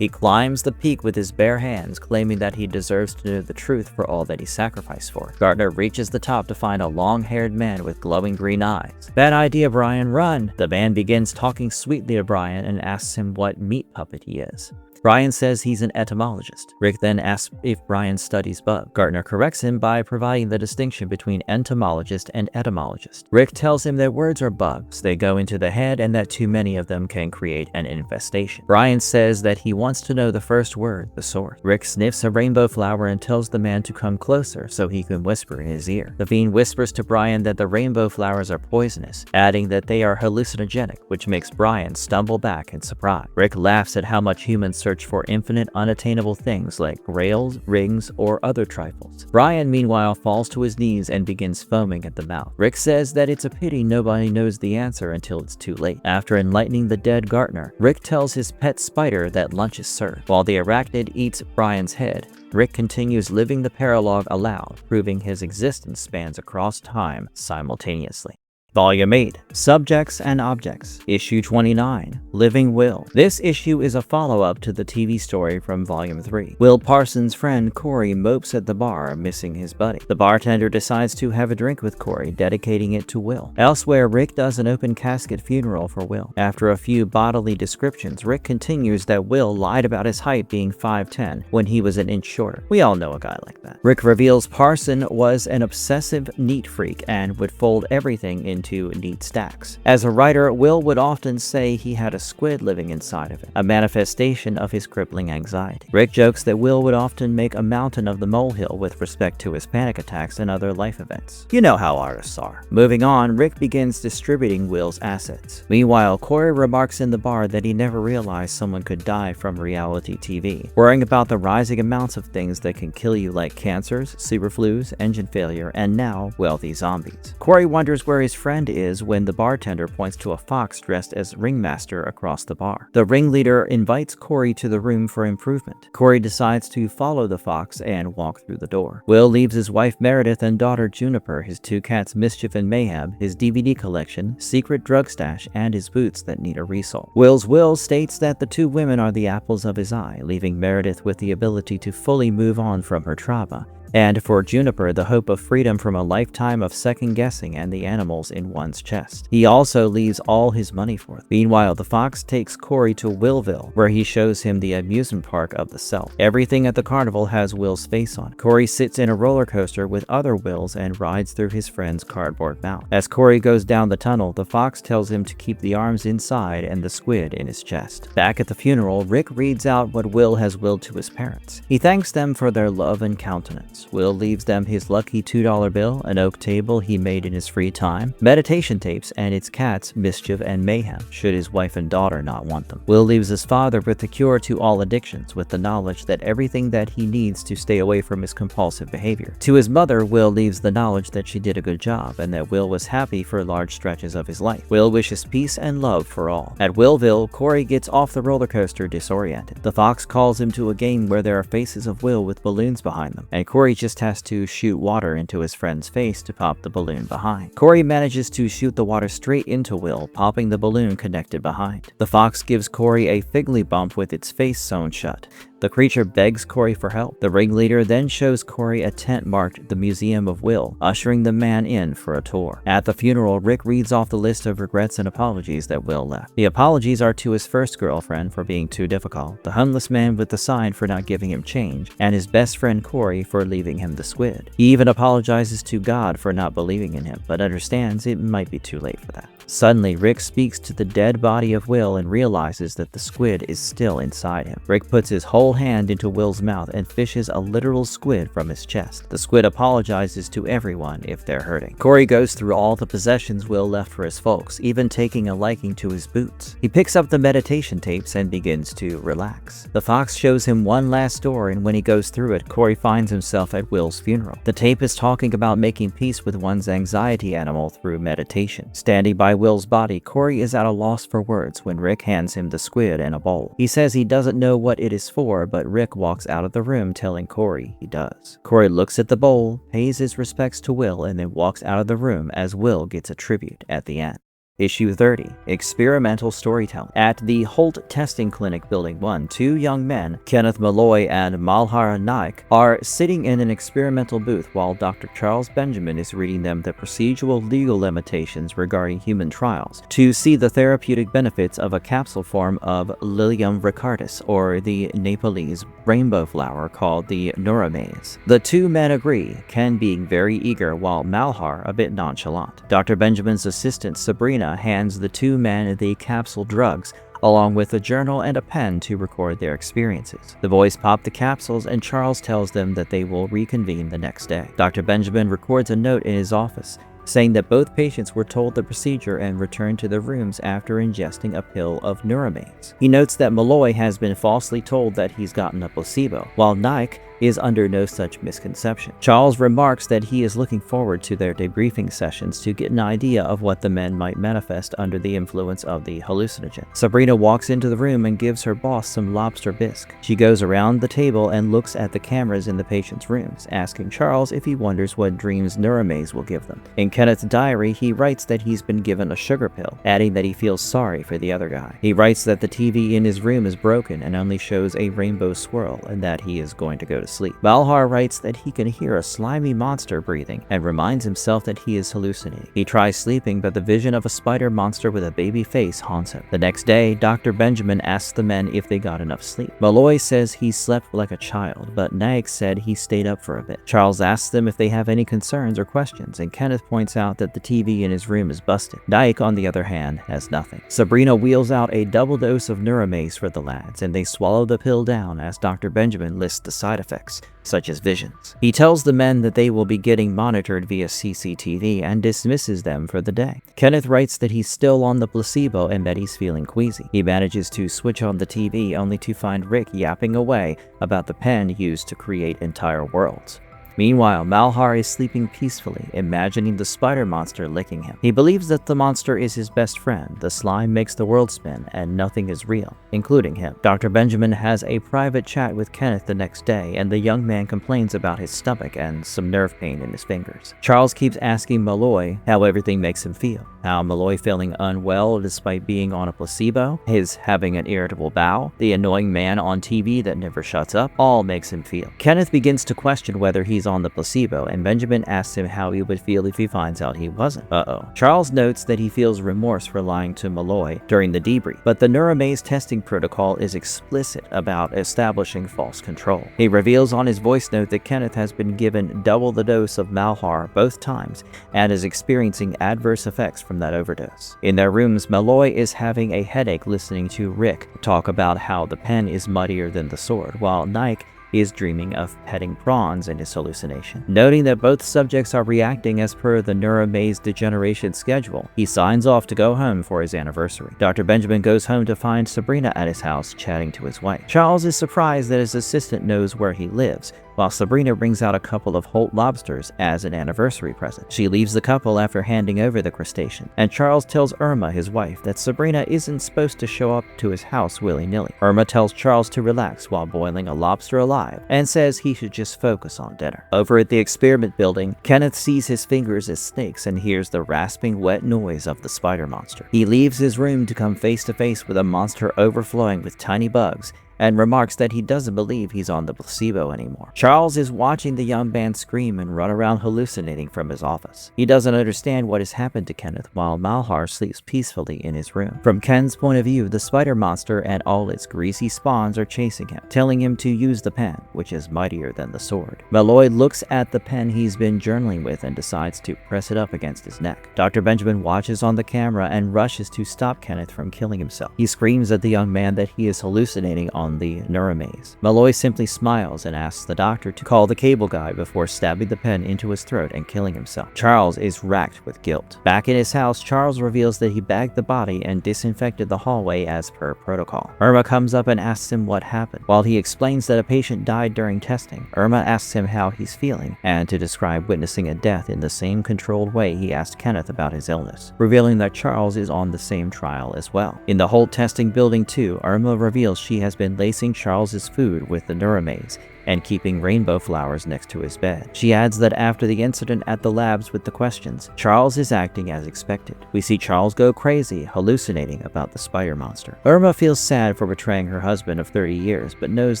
He climbs the peak with his bare hands, claiming that he deserves to know the truth for all that he sacrificed for. Gardner reaches the top to find a long-haired man with glowing green eyes. Bad idea, Brian, run! The man begins talking sweetly to Brian and asks him what meat puppet he is. Brian says he's an etymologist. Rick then asks if Brian studies bugs. Gardner corrects him by providing the distinction between entomologist and etymologist. Rick tells him that words are bugs. They go into the head and that too many of them can create an infestation. Brian says that he wants to know the first word, the source. Rick sniffs a rainbow flower and tells the man to come closer so he can whisper in his ear. The fiend whispers to Brian that the rainbow flowers are poisonous, adding that they are hallucinogenic, which makes Brian stumble back in surprise. Rick laughs at how much humans search for infinite unattainable things like grails, rings, or other trifles. Brian meanwhile falls to his knees and begins foaming at the mouth. Rick says that it's a pity nobody knows the answer until it's too late. After enlightening the dead Gardner, Rick tells his pet spider that lunch is served. While the arachnid eats Brian's head, Rick continues living the paralogue aloud, proving his existence spans across time simultaneously. Volume 8, Subjects and Objects, Issue 29, Living Will. This issue is a follow-up to the TV story from Volume 3. Will Parsons' friend Corey mopes at the bar, missing his buddy. The bartender decides to have a drink with Corey, dedicating it to Will. Elsewhere, Rick does an open casket funeral for Will. After a few bodily descriptions, Rick continues that Will lied about his height being 5'10" when he was an inch shorter. We all know a guy like that. Rick reveals Parson was an obsessive neat freak and would fold everything in into neat stacks. As a writer, Will would often say he had a squid living inside of him, a manifestation of his crippling anxiety. Rick jokes that Will would often make a mountain of the molehill with respect to his panic attacks and other life events. You know how artists are. Moving on, Rick begins distributing Will's assets. Meanwhile, Corey remarks in the bar that he never realized someone could die from reality TV, worrying about the rising amounts of things that can kill you like cancers, superflus, engine failure, and now wealthy zombies. Corey wonders where his friend is when the bartender points to a fox dressed as ringmaster across the bar. The ringleader invites Corey to the room for improvement. Corey decides to follow the fox and walk through the door. Will leaves his wife Meredith and daughter Juniper, his two cats Mischief and Mayhem, his DVD collection, secret drug stash, and his boots that need a resole. Will's will states that the two women are the apples of his eye, leaving Meredith with the ability to fully move on from her trauma, and for Juniper the hope of freedom from a lifetime of second-guessing and the animals in one's chest. He also leaves all his money for them. Meanwhile, the fox takes Corey to Willville, where he shows him the amusement park of the Self. Everything at the carnival has Will's face on. Corey sits in a roller coaster with other Wills and rides through his friend's cardboard mouth. As Corey goes down the tunnel, the fox tells him to keep the arms inside and the squid in his chest. Back at the funeral, Rick reads out what Will has willed to his parents. He thanks them for their love and countenance. Will leaves them his lucky $2 bill, an oak table he made in his free time, meditation tapes, and its cats Mischief and Mayhem, should his wife and daughter not want them. Will leaves his father with the cure to all addictions, with the knowledge that everything that he needs to stay away from his compulsive behavior. To his mother, Will leaves the knowledge that she did a good job and that Will was happy for large stretches of his life. Will wishes peace and love for all. At Willville, Corey gets off the roller coaster disoriented. The fox calls him to a game where there are faces of Will with balloons behind them, and Corey just has to shoot water into his friend's face to pop the balloon behind. Corey manages to shoot the water straight into Will, popping the balloon connected behind. The fox gives Corey a figgly bump with its face sewn shut. The creature begs Corey for help. The ringleader then shows Corey a tent marked the Museum of Will, ushering the man in for a tour. At the funeral, Rick reads off the list of regrets and apologies that Will left. The apologies are to his first girlfriend for being too difficult, the homeless man with the sign for not giving him change, and his best friend Corey for leaving him the squid. He even apologizes to God for not believing in him, but understands it might be too late for that. Suddenly, Rick speaks to the dead body of Will and realizes that the squid is still inside him. Rick puts his whole hand into Will's mouth and fishes a literal squid from his chest. The squid apologizes to everyone if they're hurting. Corey goes through all the possessions Will left for his folks, even taking a liking to his boots. He picks up the meditation tapes and begins to relax. The fox shows him one last door, and when he goes through it, Corey finds himself at Will's funeral. The tape is talking about making peace with one's anxiety animal through meditation. Standing by Will's body, Corey is at a loss for words when Rick hands him the squid in a bowl. He says he doesn't know what it is for, but Rick walks out of the room telling Corey he does. Corey looks at the bowl, pays his respects to Will, and then walks out of the room as Will gets a tribute at the end. Issue 30, Experimental Storytelling. At the Holt Testing Clinic Building 1, two young men, Kenneth Malloy and Malhar Naik, are sitting in an experimental booth while Dr. Charles Benjamin is reading them the procedural legal limitations regarding human trials to see the therapeutic benefits of a capsule form of Lilium ricardus, or the Nepalese rainbow flower called the Neuromaze. The two men agree, Ken being very eager while Malhar a bit nonchalant. Dr. Benjamin's assistant Sabrina hands the two men the capsule drugs, along with a journal and a pen to record their experiences. The boys pop the capsules, and Charles tells them that they will reconvene the next day. Dr. Benjamin records a note in his office, saying that both patients were told the procedure and returned to their rooms after ingesting a pill of Neuromaze. He notes that Malloy has been falsely told that he's gotten a placebo, while Nike is under no such misconception. Charles remarks that he is looking forward to their debriefing sessions to get an idea of what the men might manifest under the influence of the hallucinogen. Sabrina walks into the room and gives her boss some lobster bisque. She goes around the table and looks at the cameras in the patients' rooms, asking Charles if he wonders what dreams Neuromaze will give them. In Kenneth's diary, he writes that he's been given a sugar pill, adding that he feels sorry for the other guy. He writes that the TV in his room is broken and only shows a rainbow swirl, and that he is going to go to sleep. Malhar writes that he can hear a slimy monster breathing and reminds himself that he is hallucinating. He tries sleeping, but the vision of a spider monster with a baby face haunts him. The next day, Dr. Benjamin asks the men if they got enough sleep. Malloy says he slept like a child, but Naik said he stayed up for a bit. Charles asks them if they have any concerns or questions, and Kenneth points points out that the TV in his room is busted. Nike, on the other hand, has nothing. Sabrina wheels out a double dose of neuromaze for the lads, and they swallow the pill down as Dr. Benjamin lists the side effects, such as visions. He tells the men that they will be getting monitored via CCTV and dismisses them for the day. Kenneth writes that he's still on the placebo and that he's feeling queasy. He manages to switch on the TV only to find Rick yapping away about the pen used to create entire worlds. Meanwhile, Malhar is sleeping peacefully, imagining the spider monster licking him. He believes that the monster is his best friend. The slime makes the world spin, and nothing is real, including him. Dr. Benjamin has a private chat with Kenneth the next day, and the young man complains about his stomach and some nerve pain in his fingers. Charles keeps asking Malloy how everything makes him feel. How Malloy feeling unwell despite being on a placebo, his having an irritable bowel, the annoying man on TV that never shuts up, all makes him feel. Kenneth begins to question whether he's on the placebo, and Benjamin asks him how he would feel if he finds out he wasn't. Charles notes that he feels remorse for lying to Malloy during the debrief, but the neuromaze testing protocol is explicit about establishing false control. He reveals on his voice note that Kenneth has been given double the dose of Malhar both times and is experiencing adverse effects from that overdose. In their rooms, Malloy is having a headache listening to Rick talk about how the pen is mightier than the sword, while Nike is dreaming of petting prawns in his hallucination. Noting that both subjects are reacting as per the neuromaze degeneration schedule, he signs off to go home for his anniversary. Dr. Benjamin goes home to find Sabrina at his house chatting to his wife. Charles is surprised that his assistant knows where he lives, while Sabrina brings out a couple of Holt lobsters as an anniversary present. She leaves the couple after handing over the crustacean, and Charles tells Irma, his wife, that Sabrina isn't supposed to show up to his house willy-nilly. Irma tells Charles to relax while boiling a lobster alive, and says he should just focus on dinner. Over at the experiment building, Kenneth sees his fingers as snakes and hears the rasping, wet noise of the spider monster. He leaves his room to come face to face with a monster overflowing with tiny bugs, and remarks that he doesn't believe he's on the placebo anymore. Charles is watching the young man scream and run around hallucinating from his office. He doesn't understand what has happened to Kenneth while Malhar sleeps peacefully in his room. From Ken's point of view, the spider monster and all its greasy spawns are chasing him, telling him to use the pen, which is mightier than the sword. Malloy looks at the pen he's been journaling with and decides to press it up against his neck. Dr. Benjamin watches on the camera and rushes to stop Kenneth from killing himself. He screams at the young man that he is hallucinating on the neuromaze. Malloy simply smiles and asks the doctor to call the cable guy before stabbing the pen into his throat and killing himself. Charles is racked with guilt. Back in his house, Charles reveals that he bagged the body and disinfected the hallway as per protocol. Irma comes up and asks him what happened. While he explains that a patient died during testing, Irma asks him how he's feeling and to describe witnessing a death in the same controlled way he asked Kenneth about his illness, revealing that Charles is on the same trial as well. In the Holt testing building too, Irma reveals she has been lacing Charles's food with the neuromaze and keeping rainbow flowers next to his bed. She adds that after the incident at the labs with the questions, Charles is acting as expected. We see Charles go crazy, hallucinating about the spider monster. Irma feels sad for betraying her husband of 30 years, but knows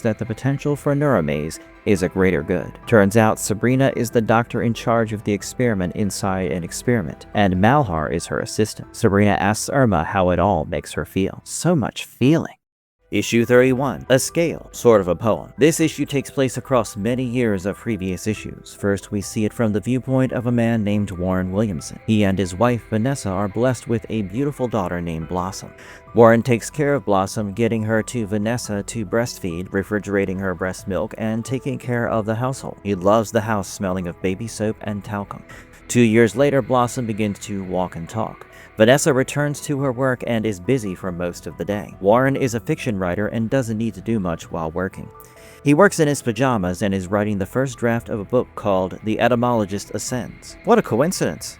that the potential for neuromaze is a greater good. Turns out Sabrina is the doctor in charge of the experiment inside an experiment, and Malhar is her assistant. Sabrina asks Irma how it all makes her feel. So much feeling. Issue 31, A Scale, sort of a poem. This issue takes place across many years of previous issues. First, we see it from the viewpoint of a man named Warren Williamson. He and his wife, Vanessa, are blessed with a beautiful daughter named Blossom. Warren takes care of Blossom, getting her to Vanessa to breastfeed, refrigerating her breast milk, and taking care of the household. He loves the house smelling of baby soap and talcum. 2 years later, Blossom begins to walk and talk. Vanessa returns to her work and is busy for most of the day. Warren is a fiction writer and doesn't need to do much while working. He works in his pajamas and is writing the first draft of a book called The Etymologist Ascends. What a coincidence!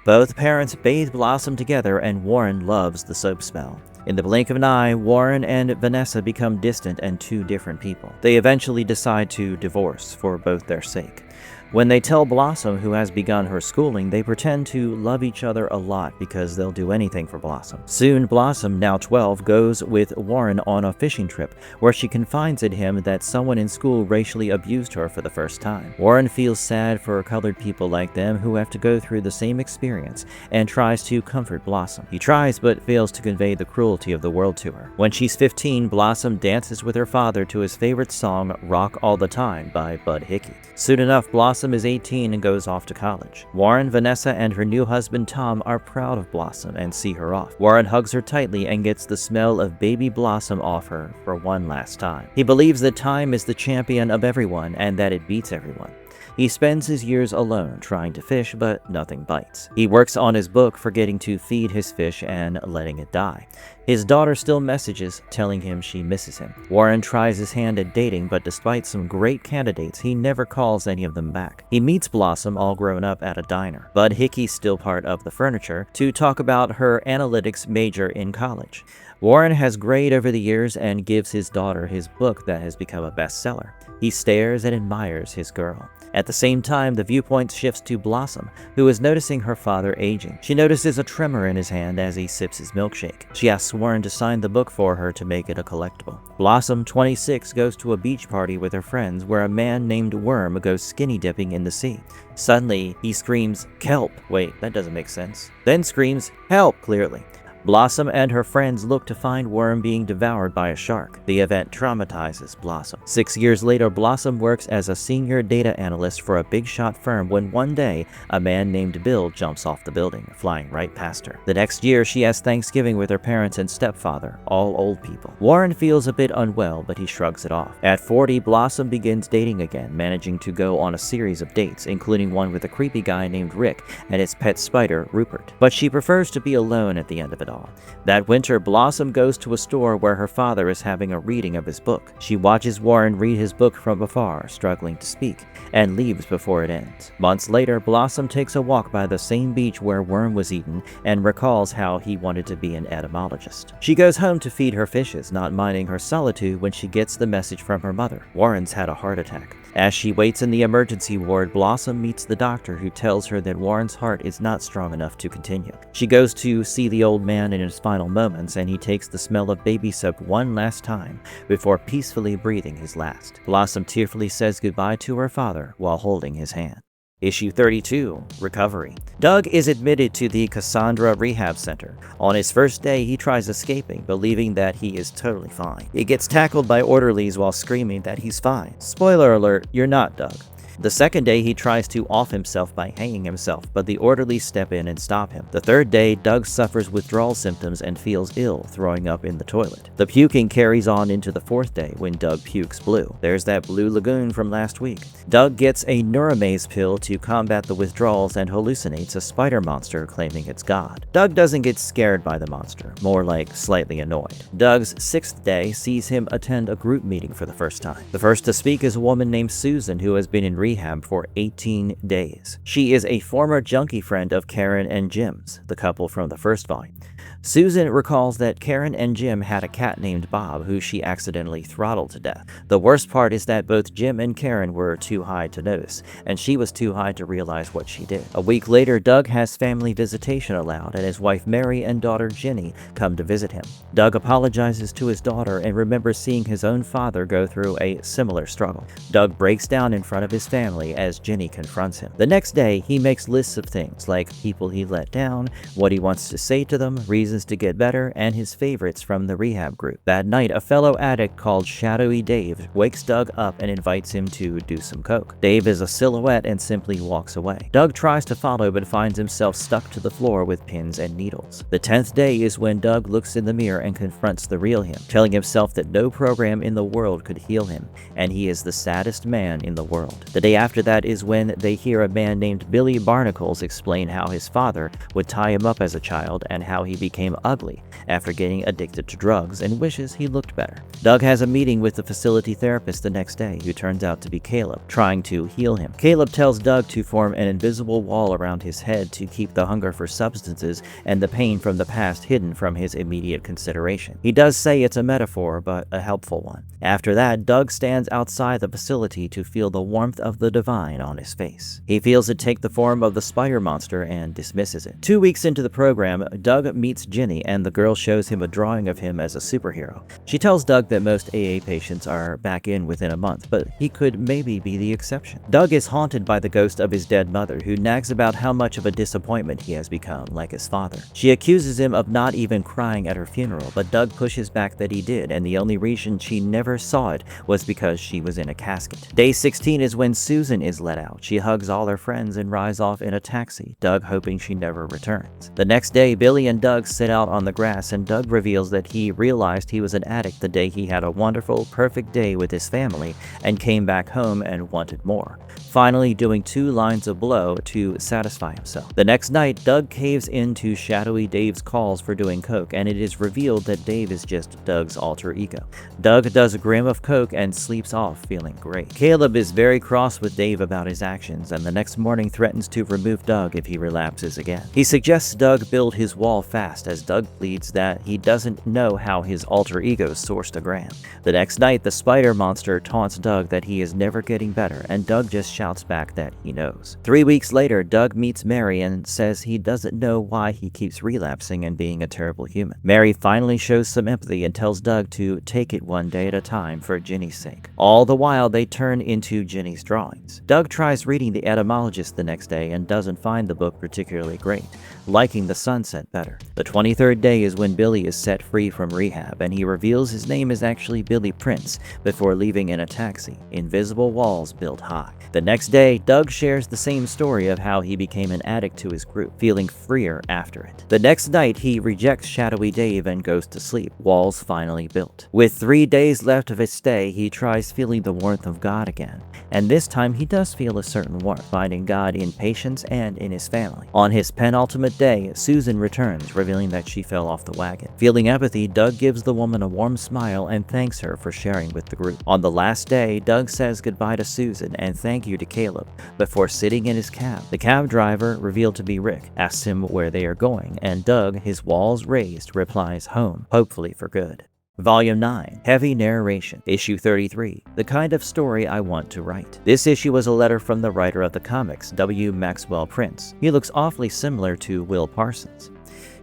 Both parents bathe Blossom together and Warren loves the soap smell. In the blink of an eye, Warren and Vanessa become distant and two different people. They eventually decide to divorce for both their sake. When they tell Blossom, who has begun her schooling, they pretend to love each other a lot because they'll do anything for Blossom. Soon, Blossom, now 12, goes with Warren on a fishing trip, where she confides in him that someone in school racially abused her for the first time. Warren feels sad for colored people like them who have to go through the same experience and tries to comfort Blossom. He tries but fails to convey the cruelty of the world to her. When she's 15, Blossom dances with her father to his favorite song, Rock All the Time by Bud Hickey. Soon enough, Blossom Blossom is 18 and goes off to college. Warren, Vanessa, and her new husband Tom are proud of Blossom and see her off. Warren hugs her tightly and gets the smell of baby Blossom off her for one last time. He believes that time is the champion of everyone and that it beats everyone. He spends his years alone trying to fish, but nothing bites. He works on his book, forgetting to feed his fish and letting it die. His daughter still messages, telling him she misses him. Warren tries his hand at dating, but despite some great candidates, he never calls any of them back. He meets Blossom, all grown up, at a diner. Bud Hickey's still part of the furniture, to talk about her analytics major in college. Warren has grayed over the years and gives his daughter his book that has become a bestseller. He stares and admires his girl. At the same time, the viewpoint shifts to Blossom, who is noticing her father aging. She notices a tremor in his hand as he sips his milkshake. She asks Warren to sign the book for her to make it a collectible. Blossom, 26, goes to a beach party with her friends where a man named Worm goes skinny dipping in the sea. Suddenly, he screams, "Kelp!" Wait, that doesn't make sense. Then screams, "Help!" clearly. Blossom and her friends look to find Worm being devoured by a shark. The event traumatizes Blossom. 6 years later, Blossom works as a senior data analyst for a big shot firm when one day, a man named Bill jumps off the building, flying right past her. The next year, she has Thanksgiving with her parents and stepfather, all old people. Warren feels a bit unwell, but he shrugs it off. At 40, Blossom begins dating again, managing to go on a series of dates, including one with a creepy guy named Rick and his pet spider, Rupert. But she prefers to be alone at the end of it all. That winter, Blossom goes to a store where her father is having a reading of his book. She watches Warren read his book from afar, struggling to speak, and leaves before it ends. Months later, Blossom takes a walk by the same beach where Worm was eaten and recalls how he wanted to be an etymologist. She goes home to feed her fishes, not minding her solitude when she gets the message from her mother. Warren's had a heart attack. As she waits in the emergency ward, Blossom meets the doctor who tells her that Warren's heart is not strong enough to continue. She goes to see the old man in his final moments, and he takes the smell of baby soap one last time before peacefully breathing his last. Blossom tearfully says goodbye to her father while holding his hand. Issue 32, Recovery. Doug is admitted to the Cassandra Rehab Center. On his first day, he tries escaping, believing that he is totally fine. He gets tackled by orderlies while screaming that he's fine. Spoiler alert, you're not, Doug. The second day, he tries to off himself by hanging himself, but the orderlies step in and stop him. The third day, Doug suffers withdrawal symptoms and feels ill, throwing up in the toilet. The puking carries on into the fourth day when Doug pukes blue. There's that blue lagoon from last week. Doug gets a neuramaze pill to combat the withdrawals and hallucinates a spider monster claiming it's God. Doug doesn't get scared by the monster, more like slightly annoyed. Doug's sixth day sees him attend a group meeting for the first time. The first to speak is a woman named Susan who has been in rehab for 18 days. She is a former junkie friend of Karen and Jim's, the couple from the first volume. Susan recalls that Karen and Jim had a cat named Bob who she accidentally throttled to death. The worst part is that both Jim and Karen were too high to notice, and she was too high to realize what she did. A week later, Doug has family visitation allowed, and his wife Mary and daughter Jenny come to visit him. Doug apologizes to his daughter and remembers seeing his own father go through a similar struggle. Doug breaks down in front of his family as Jenny confronts him. The next day, he makes lists of things like people he let down, what he wants to say to them, reasons to get better, and his favorites from the rehab group. That night, a fellow addict called Shadowy Dave wakes Doug up and invites him to do some coke. Dave is a silhouette and simply walks away. Doug tries to follow but finds himself stuck to the floor with pins and needles. The 10th day is when Doug looks in the mirror and confronts the real him, telling himself that no program in the world could heal him, and he is the saddest man in the world. The day after that is when they hear a man named Billy Barnacles explain how his father would tie him up as a child and how he became ugly after getting addicted to drugs and wishes he looked better. Doug has a meeting with the facility therapist the next day, who turns out to be Caleb, trying to heal him. Caleb tells Doug to form an invisible wall around his head to keep the hunger for substances and the pain from the past hidden from his immediate consideration. He does say it's a metaphor, but a helpful one. After that, Doug stands outside the facility to feel the warmth of the divine on his face. He feels it take the form of the spider monster and dismisses it. 2 weeks into the program, Doug meets meets Ginny, and the girl shows him a drawing of him as a superhero. She tells Doug that most AA patients are back in within a month, but he could maybe be the exception. Doug is haunted by the ghost of his dead mother, who nags about how much of a disappointment he has become, like his father. She accuses him of not even crying at her funeral, but Doug pushes back that he did, and the only reason she never saw it was because she was in a casket. Day 16 is when Susan is let out. She hugs all her friends and rides off in a taxi, Doug hoping she never returns. The next day, Billy and Doug sit out on the grass, and Doug reveals that he realized he was an addict the day he had a wonderful, perfect day with his family and came back home and wanted more, finally doing 2 lines of blow to satisfy himself. The next night, Doug caves into shadowy Dave's calls for doing coke, and it is revealed that Dave is just Doug's alter ego. Doug does a gram of coke and sleeps off, feeling great. Caleb is very cross with Dave about his actions, and the next morning threatens to remove Doug if he relapses again. He suggests Doug build his wall fast, as Doug pleads that he doesn't know how his alter ego sourced a gram. The next night, the spider monster taunts Doug that he is never getting better, and Doug just shouts back that he knows. 3 weeks later, Doug meets Mary and says he doesn't know why he keeps relapsing and being a terrible human. Mary finally shows some empathy and tells Doug to take it one day at a time for Ginny's sake. All the while, they turn into Ginny's drawings. Doug tries reading The Etymologist the next day and doesn't find the book particularly great, liking The Sunset better. The 23rd day is when Billy is set free from rehab, and he reveals his name is actually Billy Prince before leaving in a taxi. Invisible walls built high. The next day, Doug shares the same story of how he became an addict to his group, feeling freer after it. The next night, he rejects shadowy Dave and goes to sleep, walls finally built. With 3 days left of his stay, he tries feeling the warmth of God again, and this time he does feel a certain warmth, finding God in patients and in his family. On his penultimate day, Susan returns, revealing that she fell off the wagon. Feeling empathy, Doug gives the woman a warm smile and thanks her for sharing with the group. On the last day, Doug says goodbye to Susan and thank you to Caleb before sitting in his cab. The cab driver, revealed to be Rick, asks him where they are going, and Doug, his walls raised, replies home, hopefully for good. Volume 9, Heavy Narration, Issue 33, The Kind of Story I Want to Write. This issue was a letter from the writer of the comics, W. Maxwell Prince. He looks awfully similar to Will Parsons.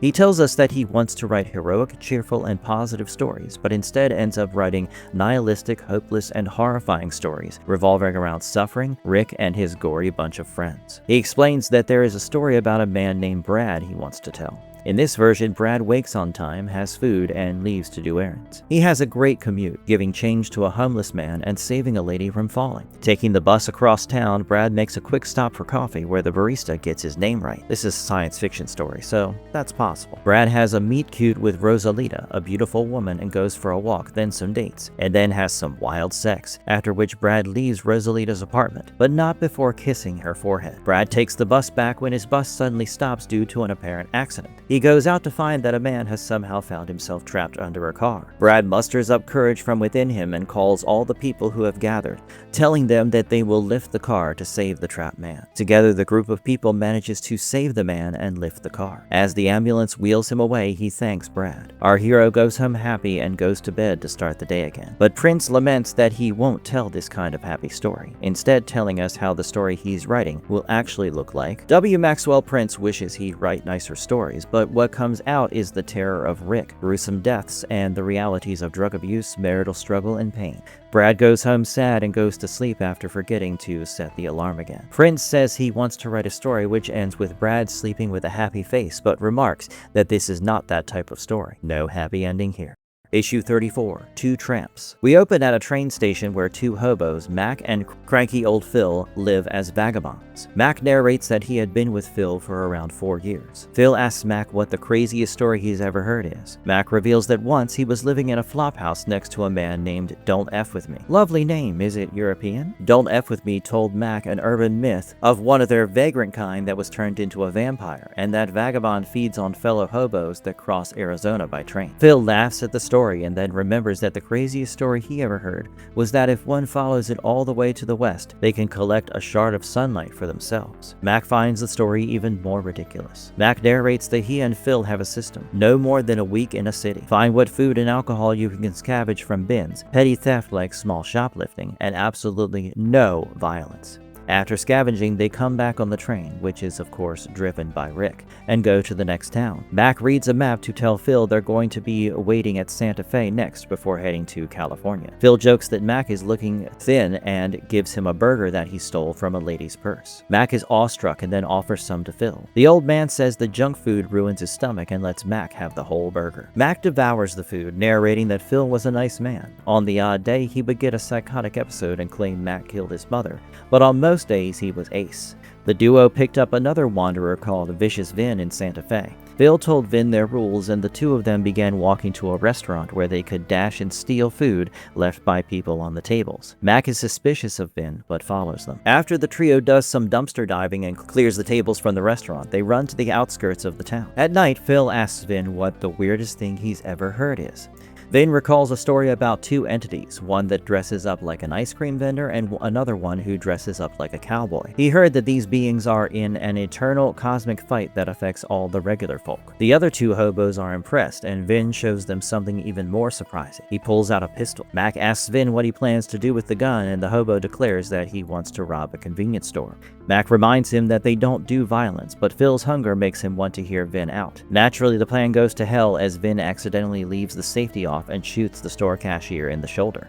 He tells us that he wants to write heroic, cheerful, and positive stories, but instead ends up writing nihilistic, hopeless, and horrifying stories revolving around suffering, Rick, and his gory bunch of friends. He explains that there is a story about a man named Brad he wants to tell. In this version, Brad wakes on time, has food, and leaves to do errands. He has a great commute, giving change to a homeless man and saving a lady from falling. Taking the bus across town, Brad makes a quick stop for coffee where the barista gets his name right. This is a science fiction story, so that's possible. Brad has a meet cute with Rosalita, a beautiful woman, and goes for a walk, then some dates, and then has some wild sex, after which Brad leaves Rosalita's apartment, but not before kissing her forehead. Brad takes the bus back when his bus suddenly stops due to an apparent accident. He goes out to find that a man has somehow found himself trapped under a car. Brad musters up courage from within him and calls all the people who have gathered, telling them that they will lift the car to save the trapped man. Together, the group of people manages to save the man and lift the car. As the ambulance wheels him away, he thanks Brad. Our hero goes home happy and goes to bed to start the day again. But Prince laments that he won't tell this kind of happy story, instead telling us how the story he's writing will actually look like. W. Maxwell Prince wishes he'd write nicer stories, but what comes out is the terror of Rick, gruesome deaths, and the realities of drug abuse, marital struggle, and pain. Brad goes home sad and goes to sleep after forgetting to set the alarm again. Prince says he wants to write a story which ends with Brad sleeping with a happy face, but remarks that this is not that type of story. No happy ending here. Issue 34, Two Tramps. We open at a train station where 2 hobos, Mac and cranky old Phil, live as vagabonds. Mac narrates that he had been with Phil for around 4 years. Phil asks Mac what the craziest story he's ever heard is. Mac reveals that once he was living in a flophouse next to a man named Don't F With Me. Lovely name, is it European? Don't F With Me told Mac an urban myth of one of their vagrant kind that was turned into a vampire, and that vagabond feeds on fellow hobos that cross Arizona by train. Phil laughs at the story and then remembers that the craziest story he ever heard was that if one follows it all the way to the west, they can collect a shard of sunlight for themselves. Mac finds the story even more ridiculous. Mac narrates that he and Phil have a system: no more than a week in a city, find what food and alcohol you can scavenge from bins, petty theft like small shoplifting, and absolutely no violence. After scavenging, they come back on the train, which is of course driven by Rick, and go to the next town. Mac reads a map to tell Phil they're going to be waiting at Santa Fe next before heading to California. Phil jokes that Mac is looking thin and gives him a burger that he stole from a lady's purse. Mac is awestruck and then offers some to Phil. The old man says the junk food ruins his stomach and lets Mac have the whole burger. Mac devours the food, narrating that Phil was a nice man. On the odd day, he would get a psychotic episode and claim Mac killed his mother, but on most days he was ace. The duo picked up another wanderer called Vicious Vin in Santa Fe. Phil told Vin their rules, and the two of them began walking to a restaurant where they could dash and steal food left by people on the tables. Mac is suspicious of Vin, but follows them. After the trio does some dumpster diving and clears the tables from the restaurant, they run to the outskirts of the town. At night, Phil asks Vin what the weirdest thing he's ever heard is. Vin recalls a story about two entities, one that dresses up like an ice cream vendor and another one who dresses up like a cowboy. He heard that these beings are in an eternal cosmic fight that affects all the regular folk. The other two hobos are impressed, and Vin shows them something even more surprising. He pulls out a pistol. Mac asks Vin what he plans to do with the gun, and the hobo declares that he wants to rob a convenience store. Mac reminds him that they don't do violence, but Phil's hunger makes him want to hear Vin out. Naturally, the plan goes to hell as Vin accidentally leaves the safety off and shoots the store cashier in the shoulder.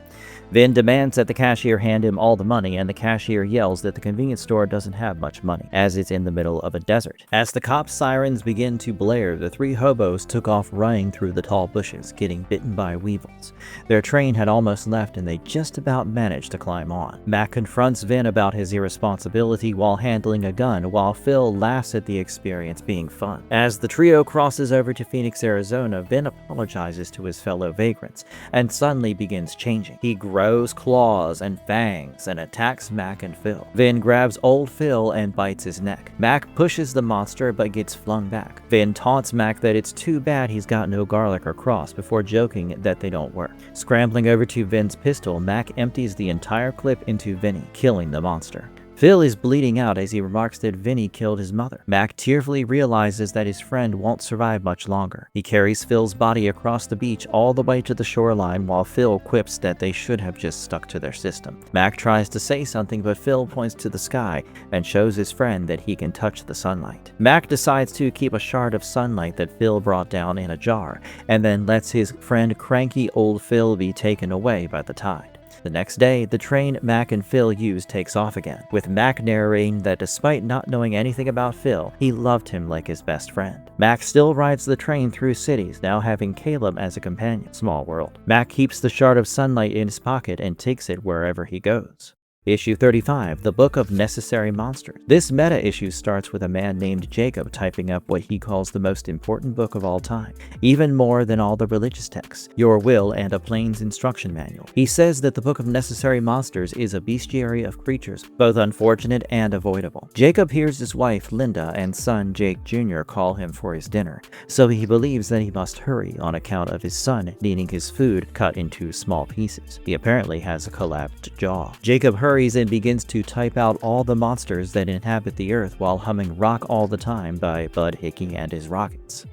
Vin demands that the cashier hand him all the money, and the cashier yells that the convenience store doesn't have much money, as it's in the middle of a desert. As the cops' sirens begin to blare, the three hobos took off running through the tall bushes, getting bitten by weevils. Their train had almost left, and they just about managed to climb on. Mac confronts Vin about his irresponsibility while handling a gun, while Phil laughs at the experience being fun. As the trio crosses over to Phoenix, Arizona, Vin apologizes to his fellow vagrants, and suddenly begins changing. He grows claws and fangs and attacks Mac and Phil. Vin grabs old Phil and bites his neck. Mac pushes the monster but gets flung back. Vin taunts Mac that it's too bad he's got no garlic or cross before joking that they don't work. Scrambling over to Vin's pistol, Mac empties the entire clip into Vinny, killing the monster. Phil is bleeding out as he remarks that Vinny killed his mother. Mac tearfully realizes that his friend won't survive much longer. He carries Phil's body across the beach all the way to the shoreline while Phil quips that they should have just stuck to their system. Mac tries to say something, but Phil points to the sky and shows his friend that he can touch the sunlight. Mac decides to keep a shard of sunlight that Phil brought down in a jar, and then lets his friend cranky old Phil be taken away by the tide. The next day, the train Mac and Phil use takes off again, with Mac narrating that despite not knowing anything about Phil, he loved him like his best friend. Mac still rides the train through cities, now having Caleb as a companion. Small world. Mac keeps the shard of sunlight in his pocket and takes it wherever he goes. Issue 35, The Book of Necessary Monsters. This meta-issue starts with a man named Jacob typing up what he calls the most important book of all time, even more than all the religious texts, your will, and a plane's instruction manual. He says that the Book of Necessary Monsters is a bestiary of creatures, both unfortunate and avoidable. Jacob hears his wife, Linda, and son, Jake Jr., call him for his dinner, so he believes that he must hurry on account of his son needing his food cut into small pieces. He apparently has a collapsed jaw. Jacob hurries and begins to type out all the monsters that inhabit the earth while humming Rock All the Time by Bud Hickey and his Rockets.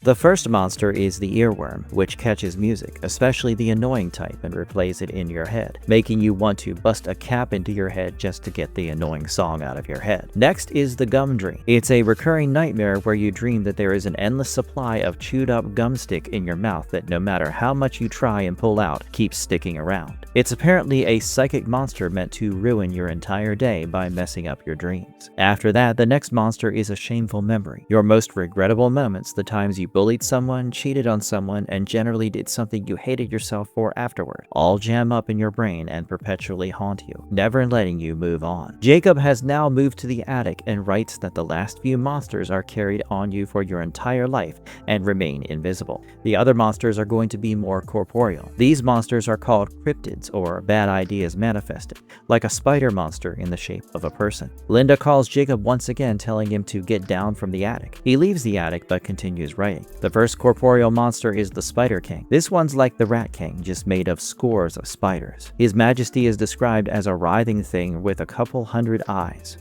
The first monster is the earworm, which catches music, especially the annoying type, and replays it in your head, making you want to bust a cap into your head just to get the annoying song out of your head. Next is the gum dream. It's a recurring nightmare where you dream that there is an endless supply of chewed up gum stick in your mouth that no matter how much you try and pull out, keeps sticking around. It's apparently a psychic monster meant to ruin your entire day by messing up your dreams. After that, the next monster is a shameful memory. Your most regrettable moments, the times you bullied someone, cheated on someone, and generally did something you hated yourself for afterward, all jam up in your brain and perpetually haunt you, never letting you move on. Jacob has now moved to the attic and writes that the last few monsters are carried on you for your entire life and remain invisible. The other monsters are going to be more corporeal. These monsters are called cryptids, or bad ideas manifested, like a spider monster in the shape of a person. Linda calls Jacob once again, telling him to get down from the attic. He leaves the attic but continues writing. The first corporeal monster is the Spider King. This one's like the Rat King, just made of scores of spiders. His Majesty is described as a writhing thing with a couple hundred eyes.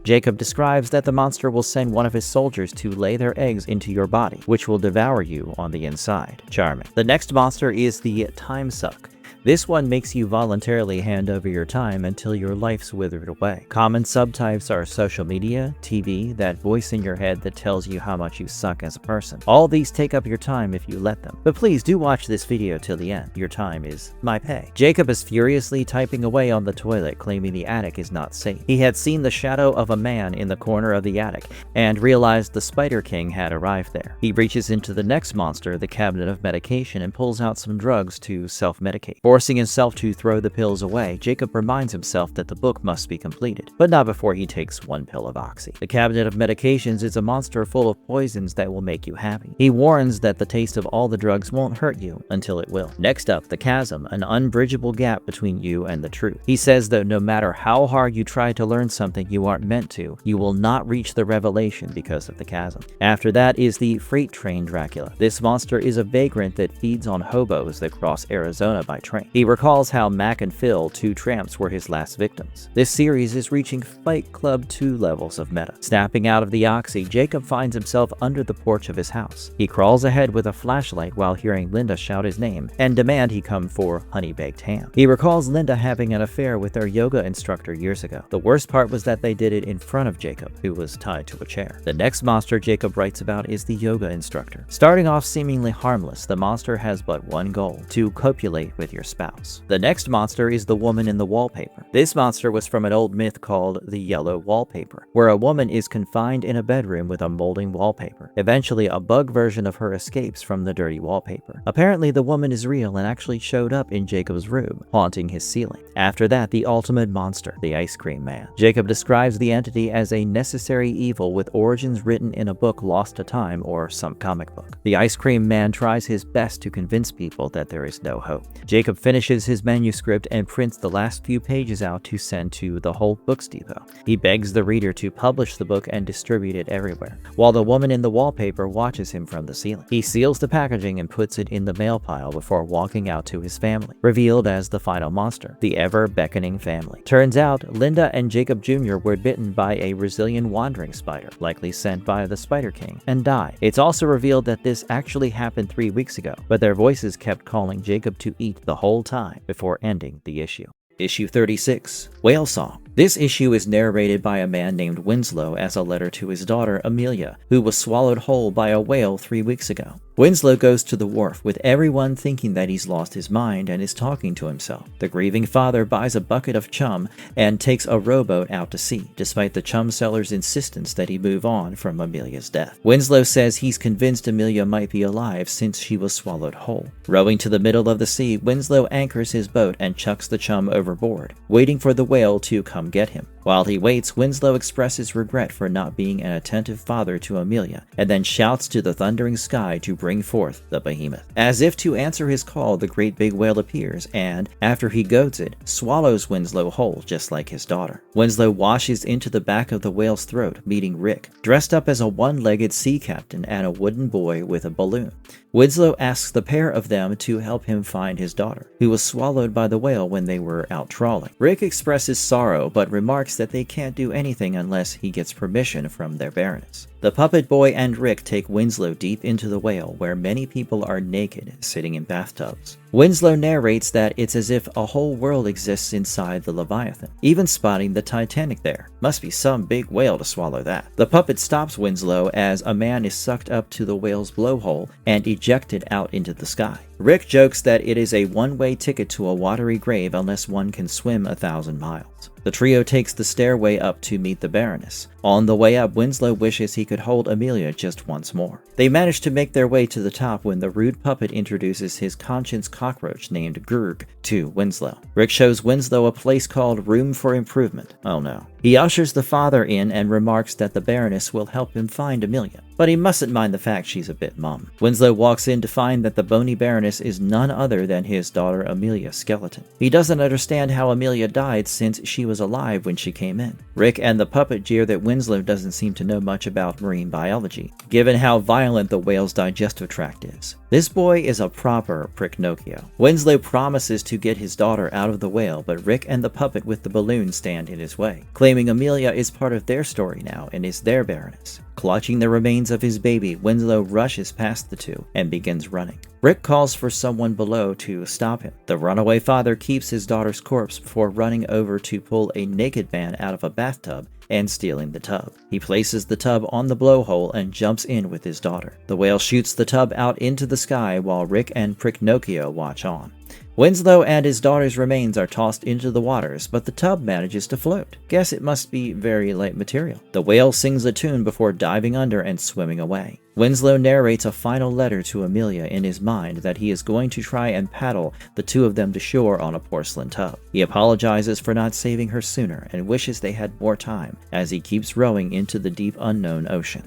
Jacob describes that the monster will send one of his soldiers to lay their eggs into your body, which will devour you on the inside. Charming. The next monster is the Time Suck. This one makes you voluntarily hand over your time until your life's withered away. Common subtypes are social media, TV, that voice in your head that tells you how much you suck as a person. All these take up your time if you let them. But please do watch this video till the end. Your time is my pay. Jacob is furiously typing away on the toilet, claiming the attic is not safe. He had seen the shadow of a man in the corner of the attic and realized the Spider King had arrived there. He reaches into the next monster, the cabinet of medication, and pulls out some drugs to self-medicate. Forcing himself to throw the pills away, Jacob reminds himself that the book must be completed, but not before he takes one pill of oxy. The cabinet of medications is a monster full of poisons that will make you happy. He warns that the taste of all the drugs won't hurt you until it will. Next up, the chasm, an unbridgeable gap between you and the truth. He says that no matter how hard you try to learn something you aren't meant to, you will not reach the revelation because of the chasm. After that is the freight train Dracula. This monster is a vagrant that feeds on hobos that cross Arizona by train. He recalls how Mac and Phil, two tramps, were his last victims. This series is reaching Fight Club 2 levels of meta. Snapping out of the oxy, Jacob finds himself under the porch of his house. He crawls ahead with a flashlight while hearing Linda shout his name and demand he come for honey-baked ham. He recalls Linda having an affair with their yoga instructor years ago. The worst part was that they did it in front of Jacob, who was tied to a chair. The next monster Jacob writes about is the yoga instructor. Starting off seemingly harmless, the monster has but one goal: to copulate with your spouse. The next monster is the woman in the wallpaper. This monster was from an old myth called the yellow wallpaper, where a woman is confined in a bedroom with a molding wallpaper. Eventually, a bug version of her escapes from the dirty wallpaper. Apparently, the woman is real and actually showed up in Jacob's room, haunting his ceiling. After that, the ultimate monster, the ice cream man. Jacob describes the entity as a necessary evil with origins written in a book lost to time or some comic book. The ice cream man tries his best to convince people that there is no hope. Jacob finishes his manuscript and prints the last few pages out to send to the Whole Books Depot. He begs the reader to publish the book and distribute it everywhere, while the woman in the wallpaper watches him from the ceiling. He seals the packaging and puts it in the mail pile before walking out to his family, revealed as the final monster, the ever-beckoning family. Turns out, Linda and Jacob Jr. were bitten by a Brazilian wandering spider, likely sent by the Spider King, and died. It's also revealed that this actually happened 3 weeks ago, but their voices kept calling Jacob to eat the whole time before ending the issue. Issue 36, Whale Song. This issue is narrated by a man named Winslow as a letter to his daughter, Amelia, who was swallowed whole by a whale 3 weeks ago. Winslow goes to the wharf with everyone thinking that he's lost his mind and is talking to himself. The grieving father buys a bucket of chum and takes a rowboat out to sea, despite the chum seller's insistence that he move on from Amelia's death. Winslow says he's convinced Amelia might be alive since she was swallowed whole. Rowing to the middle of the sea, Winslow anchors his boat and chucks the chum overboard, waiting for the whale to come get him. While he waits, Winslow expresses regret for not being an attentive father to Amelia, and then shouts to the thundering sky to bring forth the behemoth. As if to answer his call, the great big whale appears, and, after he goads it, swallows Winslow whole, just like his daughter. Winslow washes into the back of the whale's throat, meeting Rick, dressed up as a one-legged sea captain and a wooden boy with a balloon. Winslow asks the pair of them to help him find his daughter, who was swallowed by the whale when they were out trawling. Rick expresses sorrow, but remarks that they can't do anything unless he gets permission from their Baroness. The puppet boy and Rick take Winslow deep into the whale, where many people are naked, sitting in bathtubs. Winslow narrates that it's as if a whole world exists inside the Leviathan, even spotting the Titanic there. Must be some big whale to swallow that. The puppet stops Winslow as a man is sucked up to the whale's blowhole and ejected out into the sky. Rick jokes that it is a one-way ticket to a watery grave unless one can swim 1,000 miles. The trio takes the stairway up to meet the Baroness. On the way up, Winslow wishes he could hold Amelia just once more. They manage to make their way to the top when the rude puppet introduces his conscience cockroach named Gurg to Winslow. Rick shows Winslow a place called Room for Improvement. Oh no. He ushers the father in and remarks that the Baroness will help him find Amelia, but he mustn't mind the fact she's a bit mum. Winslow walks in to find that the bony Baroness is none other than his daughter Amelia's skeleton. He doesn't understand how Amelia died since she was alive when she came in. Rick and the puppet jeer that Winslow doesn't seem to know much about marine biology, given how violent the whale's digestive tract is. This boy is a proper Pricknocchio. Winslow promises to get his daughter out of the whale, but Rick and the puppet with the balloon stand in his way, claiming claiming Amelia is part of their story now and is their Baroness. Clutching the remains of his baby, Winslow rushes past the two and begins running. Rick calls for someone below to stop him. The runaway father keeps his daughter's corpse before running over to pull a naked man out of a bathtub and stealing the tub. He places the tub on the blowhole and jumps in with his daughter. The whale shoots the tub out into the sky while Rick and Pricknocchio watch on. Winslow and his daughter's remains are tossed into the waters, but the tub manages to float. Guess it must be very light material. The whale sings a tune before diving under and swimming away. Winslow narrates a final letter to Amelia in his mind that he is going to try and paddle the two of them to shore on a porcelain tub. He apologizes for not saving her sooner and wishes they had more time as he keeps rowing into the deep unknown ocean.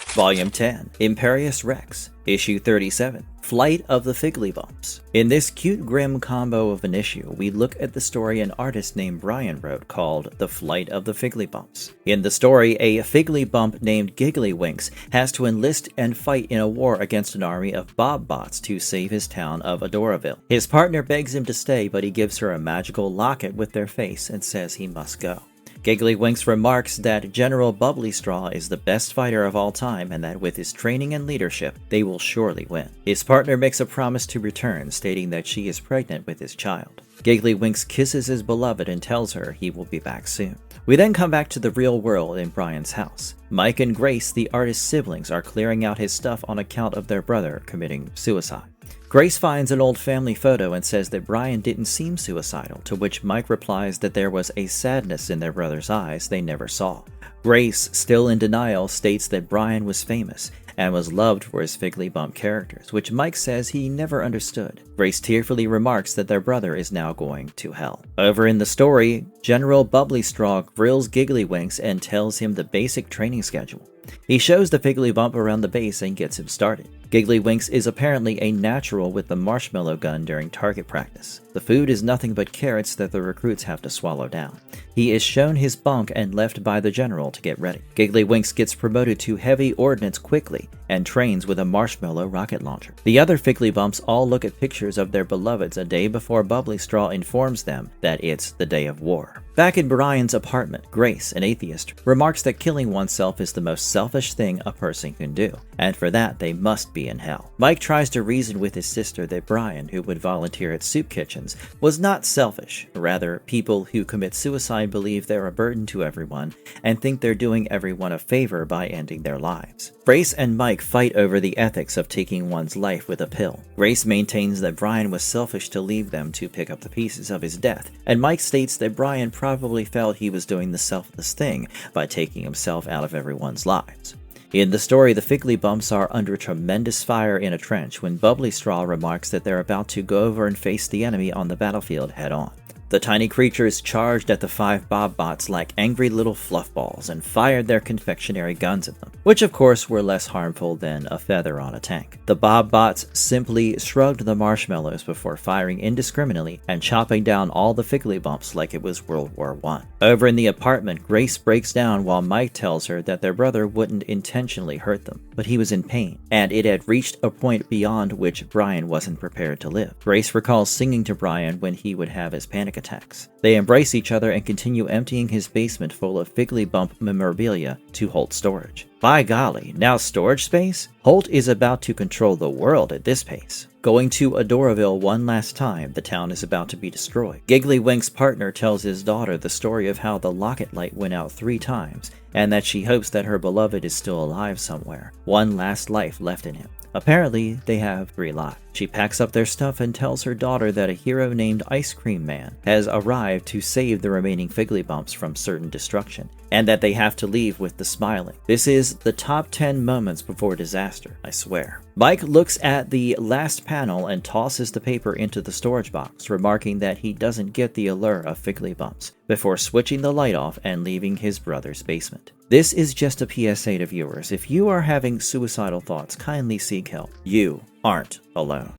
Volume 10, Imperious Rex, Issue 37, Flight of the Figgly Bumps. In this cute grim combo of an issue, we look at the story an artist named Brian wrote called The Flight of the Figgly Bumps. In the story, a Figgly Bump named Giggly-Winks has to enlist and fight in a war against an army of Bob-Bots to save his town of Adoraville. His partner begs him to stay, but he gives her a magical locket with their face and says he must go. Giggly-Winks remarks that General Bubbly Straw is the best fighter of all time and that with his training and leadership, they will surely win. His partner makes a promise to return, stating that she is pregnant with his child. Giggly-Winks kisses his beloved and tells her he will be back soon. We then come back to the real world in Brian's house. Mike and Grace, the artist's siblings, are clearing out his stuff on account of their brother committing suicide. Grace finds an old family photo and says that Brian didn't seem suicidal, to which Mike replies that there was a sadness in their brother's eyes they never saw. Grace, still in denial, states that Brian was famous and was loved for his Figgly Bump characters, which Mike says he never understood. Grace tearfully remarks that their brother is now going to hell. Over in the story, General Bubbly Straw grills Giggly-Winks and tells him the basic training schedule. He shows the Figgly Bump around the base and gets him started. Giggly-Winks is apparently a natural with the marshmallow gun during target practice. The food is nothing but carrots that the recruits have to swallow down. He is shown his bunk and left by the general to get ready. Giggly-Winks gets promoted to heavy ordnance quickly and trains with a marshmallow rocket launcher. The other Figgly Bumps all look at pictures of their beloveds a day before Bubbly Straw informs them that it's the day of war. Back in Brian's apartment, Grace, an atheist, remarks that killing oneself is the most selfish thing a person can do, and for that they must be in hell. Mike tries to reason with his sister that Brian, who would volunteer at soup kitchens, was not selfish. Rather, people who commit suicide believe they're a burden to everyone and think they're doing everyone a favor by ending their lives. Grace and Mike fight over the ethics of taking one's life with a pill. Grace maintains that Brian was selfish to leave them to pick up the pieces of his death, and Mike states that Brian probably felt he was doing the selfless thing by taking himself out of everyone's lives. In the story, the Figgly Bumps are under tremendous fire in a trench when Bubbly Straw remarks that they're about to go over and face the enemy on the battlefield head-on. The tiny creatures charged at the 5 Bob-Bots like angry little fluffballs and fired their confectionery guns at them, which of course were less harmful than a feather on a tank. The Bob-Bots simply shrugged the marshmallows before firing indiscriminately and chopping down all the Figgly Bumps like it was World War I. Over in the apartment, Grace breaks down while Mike tells her that their brother wouldn't intentionally hurt them, but he was in pain, and it had reached a point beyond which Brian wasn't prepared to live. Grace recalls singing to Brian when he would have his panic attacks. They embrace each other and continue emptying his basement full of Figgly Bump memorabilia to Holt storage. By golly, now storage space? Holt is about to control the world at this pace. Going to Adoraville one last time, the town is about to be destroyed. Giggly-Winks' partner tells his daughter the story of how the locket light went out 3 times, and that she hopes that her beloved is still alive somewhere, one last life left in him. Apparently, they have 3 lives. She packs up their stuff and tells her daughter that a hero named Ice Cream Man has arrived to save the remaining Figgly Bumps from certain destruction, and that they have to leave with the smiling. This is the top 10 moments before disaster, I swear. Mike looks at the last panel and tosses the paper into the storage box, remarking that he doesn't get the allure of Figgly Bumps, before switching the light off and leaving his brother's basement. This is just a PSA to viewers. If you are having suicidal thoughts, kindly seek help. You aren't alone.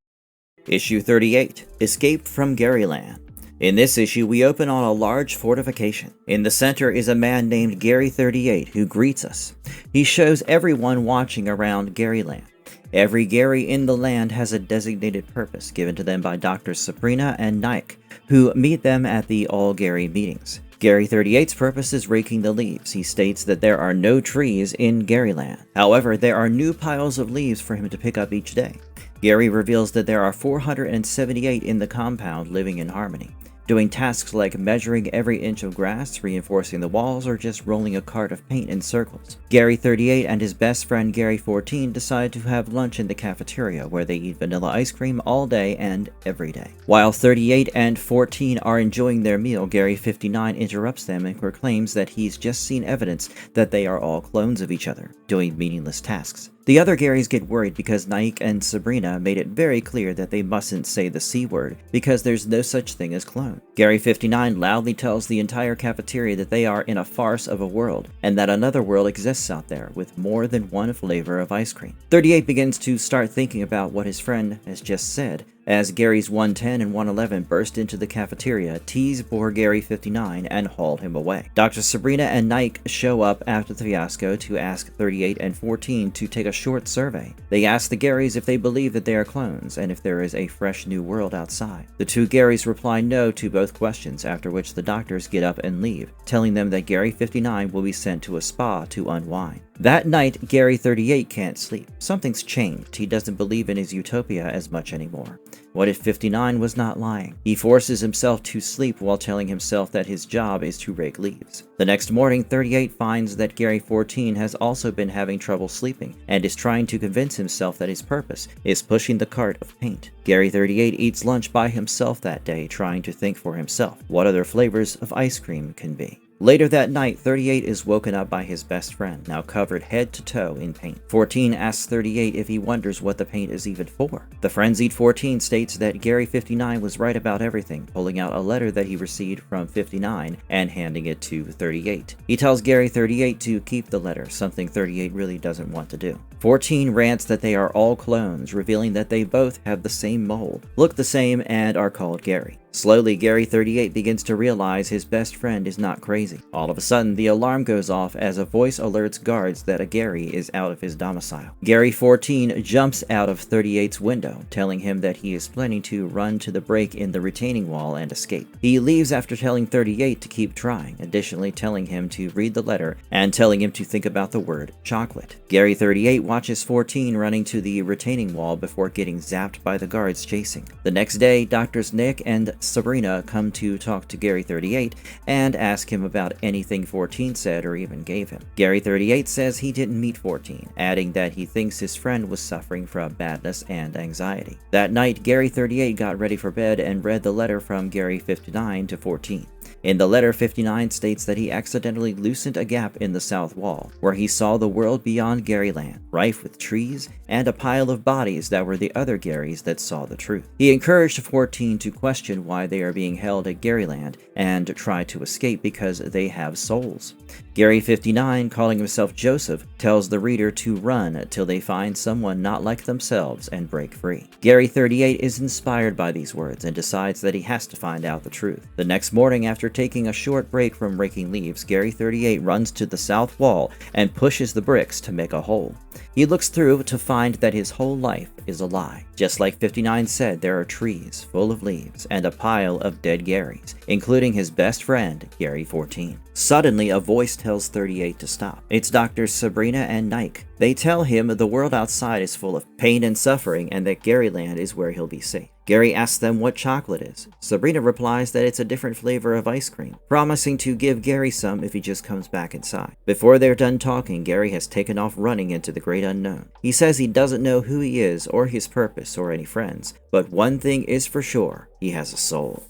Issue 38, Escape from Garyland. In this issue, we open on a large fortification. In the center is a man named Gary 38 who greets us. He shows everyone watching around Garyland. Every Gary in the land has a designated purpose given to them by Drs. Sabrina and Nike, who meet them at the All Gary meetings. Gary 38's purpose is raking the leaves. He states that there are no trees in Garyland. However, there are new piles of leaves for him to pick up each day. Gary reveals that there are 478 in the compound living in harmony, doing tasks like measuring every inch of grass, reinforcing the walls, or just rolling a cart of paint in circles. Gary 38 and his best friend Gary 14 decide to have lunch in the cafeteria, where they eat vanilla ice cream all day and every day. While 38 and 14 are enjoying their meal, Gary 59 interrupts them and proclaims that he's just seen evidence that they are all clones of each other, doing meaningless tasks. The other Garys get worried because Naik and Sabrina made it very clear that they mustn't say the C word because there's no such thing as clone. Gary 59 loudly tells the entire cafeteria that they are in a farce of a world and that another world exists out there with more than one flavor of ice cream. 38 begins to start thinking about what his friend has just said as Gary's 110 and 111 burst into the cafeteria, teased poor Gary 59, and hauled him away. Dr. Sabrina and Naik show up after the fiasco to ask 38 and 14 to take a short survey. They ask the Garys if they believe that they are clones and if there is a fresh new world outside. The two Garys reply no to both questions, after which the doctors get up and leave, telling them that Gary 59 will be sent to a spa to unwind. That night, Gary 38 can't sleep. Something's changed. He doesn't believe in his utopia as much anymore. What if 59 was not lying? He forces himself to sleep while telling himself that his job is to rake leaves. The next morning, 38 finds that Gary 14 has also been having trouble sleeping and is trying to convince himself that his purpose is pushing the cart of paint. Gary 38 eats lunch by himself that day, trying to think for himself what other flavors of ice cream can be. Later that night, 38 is woken up by his best friend, now covered head to toe in paint. 14 asks 38 if he wonders what the paint is even for. The frenzied 14 states that Gary 59 was right about everything, pulling out a letter that he received from 59 and handing it to 38. He tells Gary 38 to keep the letter, something 38 really doesn't want to do. 14 rants that they are all clones, revealing that they both have the same mold, look the same, and are called Gary. Slowly, Gary 38 begins to realize his best friend is not crazy. All of a sudden, the alarm goes off as a voice alerts guards that a Gary is out of his domicile. Gary 14 jumps out of 38's window, telling him that he is planning to run to the break in the retaining wall and escape. He leaves after telling 38 to keep trying, additionally telling him to read the letter and telling him to think about the word chocolate. Gary 38 watches 14 running to the retaining wall before getting zapped by the guards chasing. The next day, Doctors Nick and Sabrina come to talk to Gary 38 and ask him about anything 14 said or even gave him. Gary 38 says he didn't meet 14, adding that he thinks his friend was suffering from badness and anxiety. That night, Gary 38 got ready for bed and read the letter from Gary 59 to 14. In the letter, 59 states that he accidentally loosened a gap in the south wall, where he saw the world beyond Garyland, rife with trees and a pile of bodies that were the other Garys that saw the truth. He encouraged 14 to question why they are being held at Garyland and try to escape because they have souls. Gary 59, calling himself Joseph, tells the reader to run till they find someone not like themselves and break free. Gary 38 is inspired by these words and decides that he has to find out the truth. The next morning, after taking a short break from raking leaves, Gary 38 runs to the south wall and pushes the bricks to make a hole. He looks through to find that his whole life is a lie. Just like 59 said, there are trees full of leaves and a pile of dead Garys, including his best friend, Gary 14. Suddenly, a voice tells 38 to stop. It's Doctors Sabrina and Naik. They tell him the world outside is full of pain and suffering and that Garyland is where he'll be safe. Gary asks them what chocolate is. Sabrina replies that it's a different flavor of ice cream, promising to give Gary some if he just comes back inside. Before they're done talking, Gary has taken off running into the great unknown. He says he doesn't know who he is or his purpose or any friends, but one thing is for sure, he has a soul.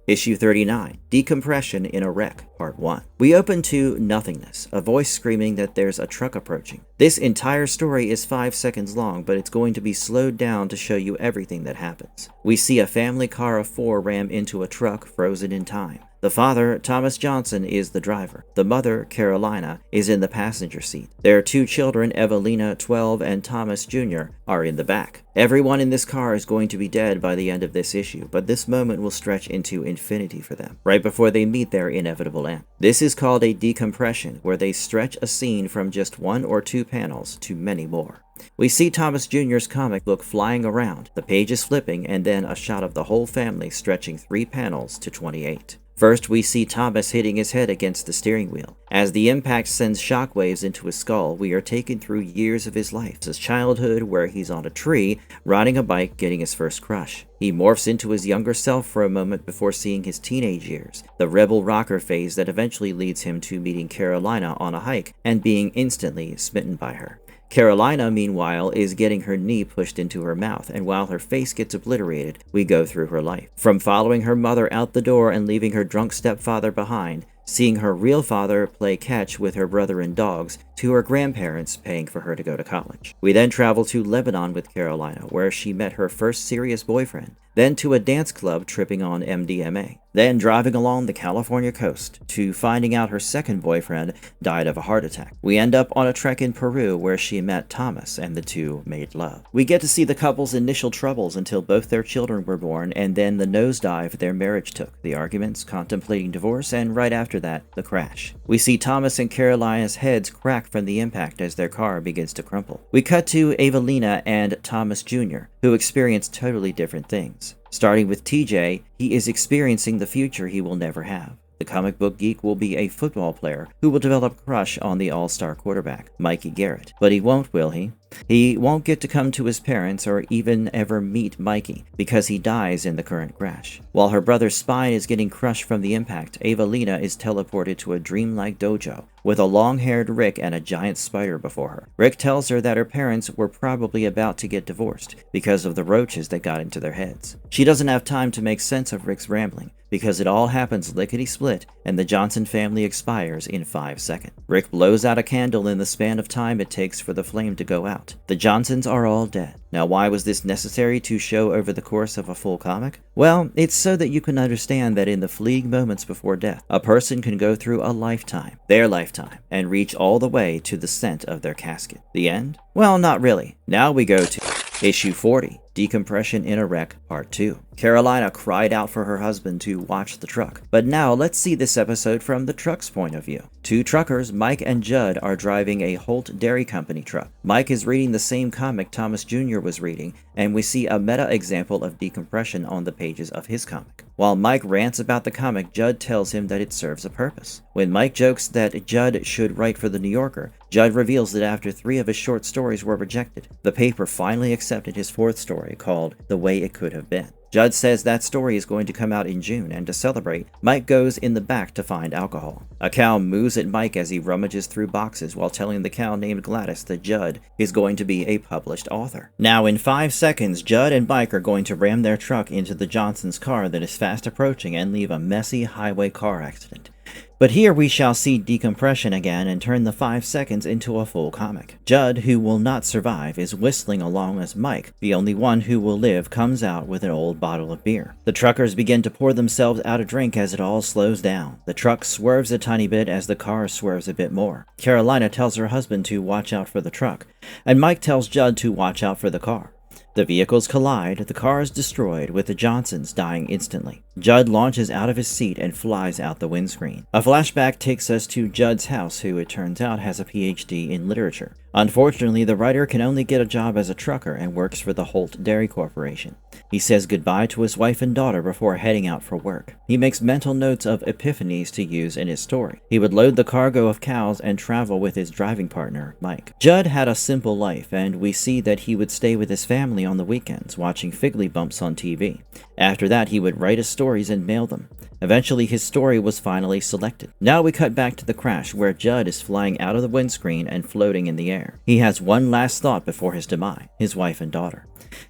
Issue 39, Decompression in a Wreck, Part 1. We open to nothingness, a voice screaming that there's a truck approaching. This entire story is 5 seconds long, but it's going to be slowed down to show you everything that happens. We see a family car of 4 ram into a truck frozen in time. The father, Thomas Johnson, is the driver. The mother, Carolina, is in the passenger seat. Their 2 children, Evelina, 12, and Thomas Jr., are in the back. Everyone in this car is going to be dead by the end of this issue, but this moment will stretch into infinity for them, right before they meet their inevitable end. This is called a decompression, where they stretch a scene from just 1 or 2 panels to many more. We see Thomas Jr.'s comic book flying around, the pages flipping, and then a shot of the whole family stretching 3 panels to 28. First, we see Thomas hitting his head against the steering wheel. As the impact sends shockwaves into his skull, we are taken through years of his life. His childhood, where he's on a tree, riding a bike, getting his first crush. He morphs into his younger self for a moment before seeing his teenage years, the rebel rocker phase that eventually leads him to meeting Carolina on a hike and being instantly smitten by her. Carolina, meanwhile, is getting her knee pushed into her mouth, and while her face gets obliterated, we go through her life. From following her mother out the door and leaving her drunk stepfather behind, seeing her real father play catch with her brother and dogs, to her grandparents paying for her to go to college. We then travel to Lebanon with Carolina, where she met her first serious boyfriend, then to a dance club tripping on MDMA, then driving along the California coast to finding out her second boyfriend died of a heart attack. We end up on a trek in Peru where she met Thomas and the two made love. We get to see the couple's initial troubles until both their children were born, and then the nosedive their marriage took, the arguments, contemplating divorce, and right after that, the crash. We see Thomas and Carolina's heads crack from the impact as their car begins to crumple. We cut to Evelina and Thomas Jr., who experience totally different things. Starting with TJ, he is experiencing the future he will never have. The comic book geek will be a football player who will develop a crush on the all-star quarterback, Mikey Garrett. But he won't, will he? He won't get to come to his parents or even ever meet Mikey because he dies in the current crash. While her brother's spine is getting crushed from the impact, Evelina is teleported to a dreamlike dojo with a long-haired Rick and a giant spider before her. Rick tells her that her parents were probably about to get divorced because of the roaches that got into their heads. She doesn't have time to make sense of Rick's rambling because it all happens lickety-split and the Johnson family expires in 5 seconds. Rick blows out a candle in the span of time it takes for the flame to go out. The Johnsons are all dead. Now, why was this necessary to show over the course of a full comic? Well, it's so that you can understand that in the fleeting moments before death, a person can go through a lifetime, their lifetime, and reach all the way to the scent of their casket. The end? Well, not really. Now we go to Issue 40, Decompression in a Wreck, Part 2. Carolina cried out for her husband to watch the truck. But now let's see this episode from the truck's point of view. Two truckers, Mike and Judd, are driving a Holt Dairy Company truck. Mike is reading the same comic Thomas Jr. was reading, and we see a meta example of decompression on the pages of his comic. While Mike rants about the comic, Judd tells him that it serves a purpose. When Mike jokes that Judd should write for The New Yorker, Judd reveals that after 3 of his short stories were rejected, the paper finally accepted his 4th story called The Way It Could Have Been. Judd says that story is going to come out in June, and to celebrate, Mike goes in the back to find alcohol. A cow moos at Mike as he rummages through boxes while telling the cow named Gladys that Judd is going to be a published author. Now, in 5 seconds, Judd and Mike are going to ram their truck into the Johnsons' car that is fast approaching and leave a messy highway car accident. But here we shall see decompression again and turn the 5 seconds into a full comic. Judd, who will not survive, is whistling along as Mike, the only one who will live, comes out with an old bottle of beer. The truckers begin to pour themselves out a drink as it all slows down. The truck swerves a tiny bit as the car swerves a bit more. Carolina tells her husband to watch out for the truck, and Mike tells Judd to watch out for the car. The vehicles collide, the car is destroyed, with the Johnsons dying instantly. Judd launches out of his seat and flies out the windscreen. A flashback takes us to Judd's house, who it turns out has a PhD in literature. Unfortunately, the writer can only get a job as a trucker and works for the Holt Dairy Corporation. He says goodbye to his wife and daughter before heading out for work. He makes mental notes of epiphanies to use in his story. He would load the cargo of cows and travel with his driving partner, Mike. Judd had a simple life, and we see that he would stay with his family on the weekends, watching Figgly Bumps on TV. After that, he would write his stories and mail them. Eventually, his story was finally selected. Now we cut back to the crash, where Judd is flying out of the windscreen and floating in the air. He has one last thought before his demise, his wife and daughter.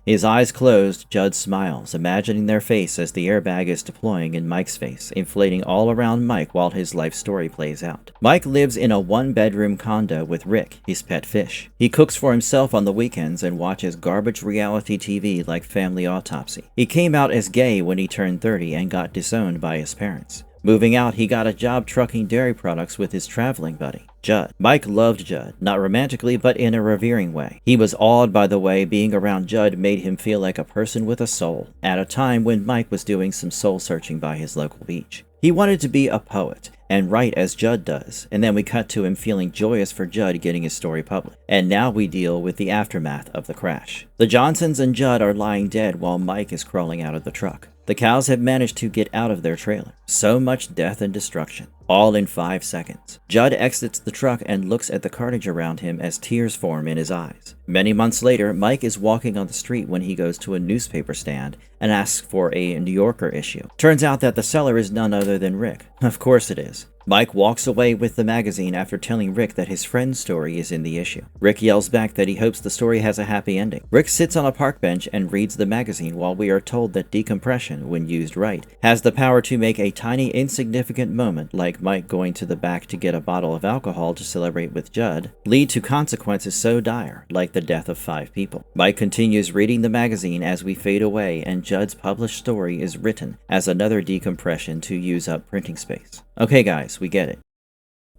His eyes closed, Judd smiles, imagining their face as the airbag is deploying in Mike's face, inflating all around Mike while his life story plays out. Mike lives in a 1-bedroom condo with Rick, his pet fish. He cooks for himself on the weekends and watches garbage reality TV like Family Autopsy. He came out as gay when he turned 30 and got disowned by his parents. Moving out, he got a job trucking dairy products with his traveling buddy, Judd. Mike loved Judd, not romantically, but in a revering way. He was awed by the way being around Judd made him feel like a person with a soul, at a time when Mike was doing some soul searching by his local beach. He wanted to be a poet and write as Judd does, and then we cut to him feeling joyous for Judd getting his story published. And now we deal with the aftermath of the crash. The Johnsons and Judd are lying dead while Mike is crawling out of the truck. The cows have managed to get out of their trailer. So much death and destruction, all in 5 seconds. Judd exits the truck and looks at the carnage around him as tears form in his eyes. Many months later, Mike is walking on the street when he goes to a newspaper stand and asks for a New Yorker issue. Turns out that the seller is none other than Rick. Of course it is. Mike walks away with the magazine after telling Rick that his friend's story is in the issue. Rick yells back that he hopes the story has a happy ending. Rick sits on a park bench and reads the magazine while we are told that decompression, when used right, has the power to make a tiny insignificant moment, like Mike going to the back to get a bottle of alcohol to celebrate with Judd, lead to consequences so dire, like the death of 5 people. Mike continues reading the magazine as we fade away, and Judd's published story is written as another decompression to use up printing space. Okay guys, we get it.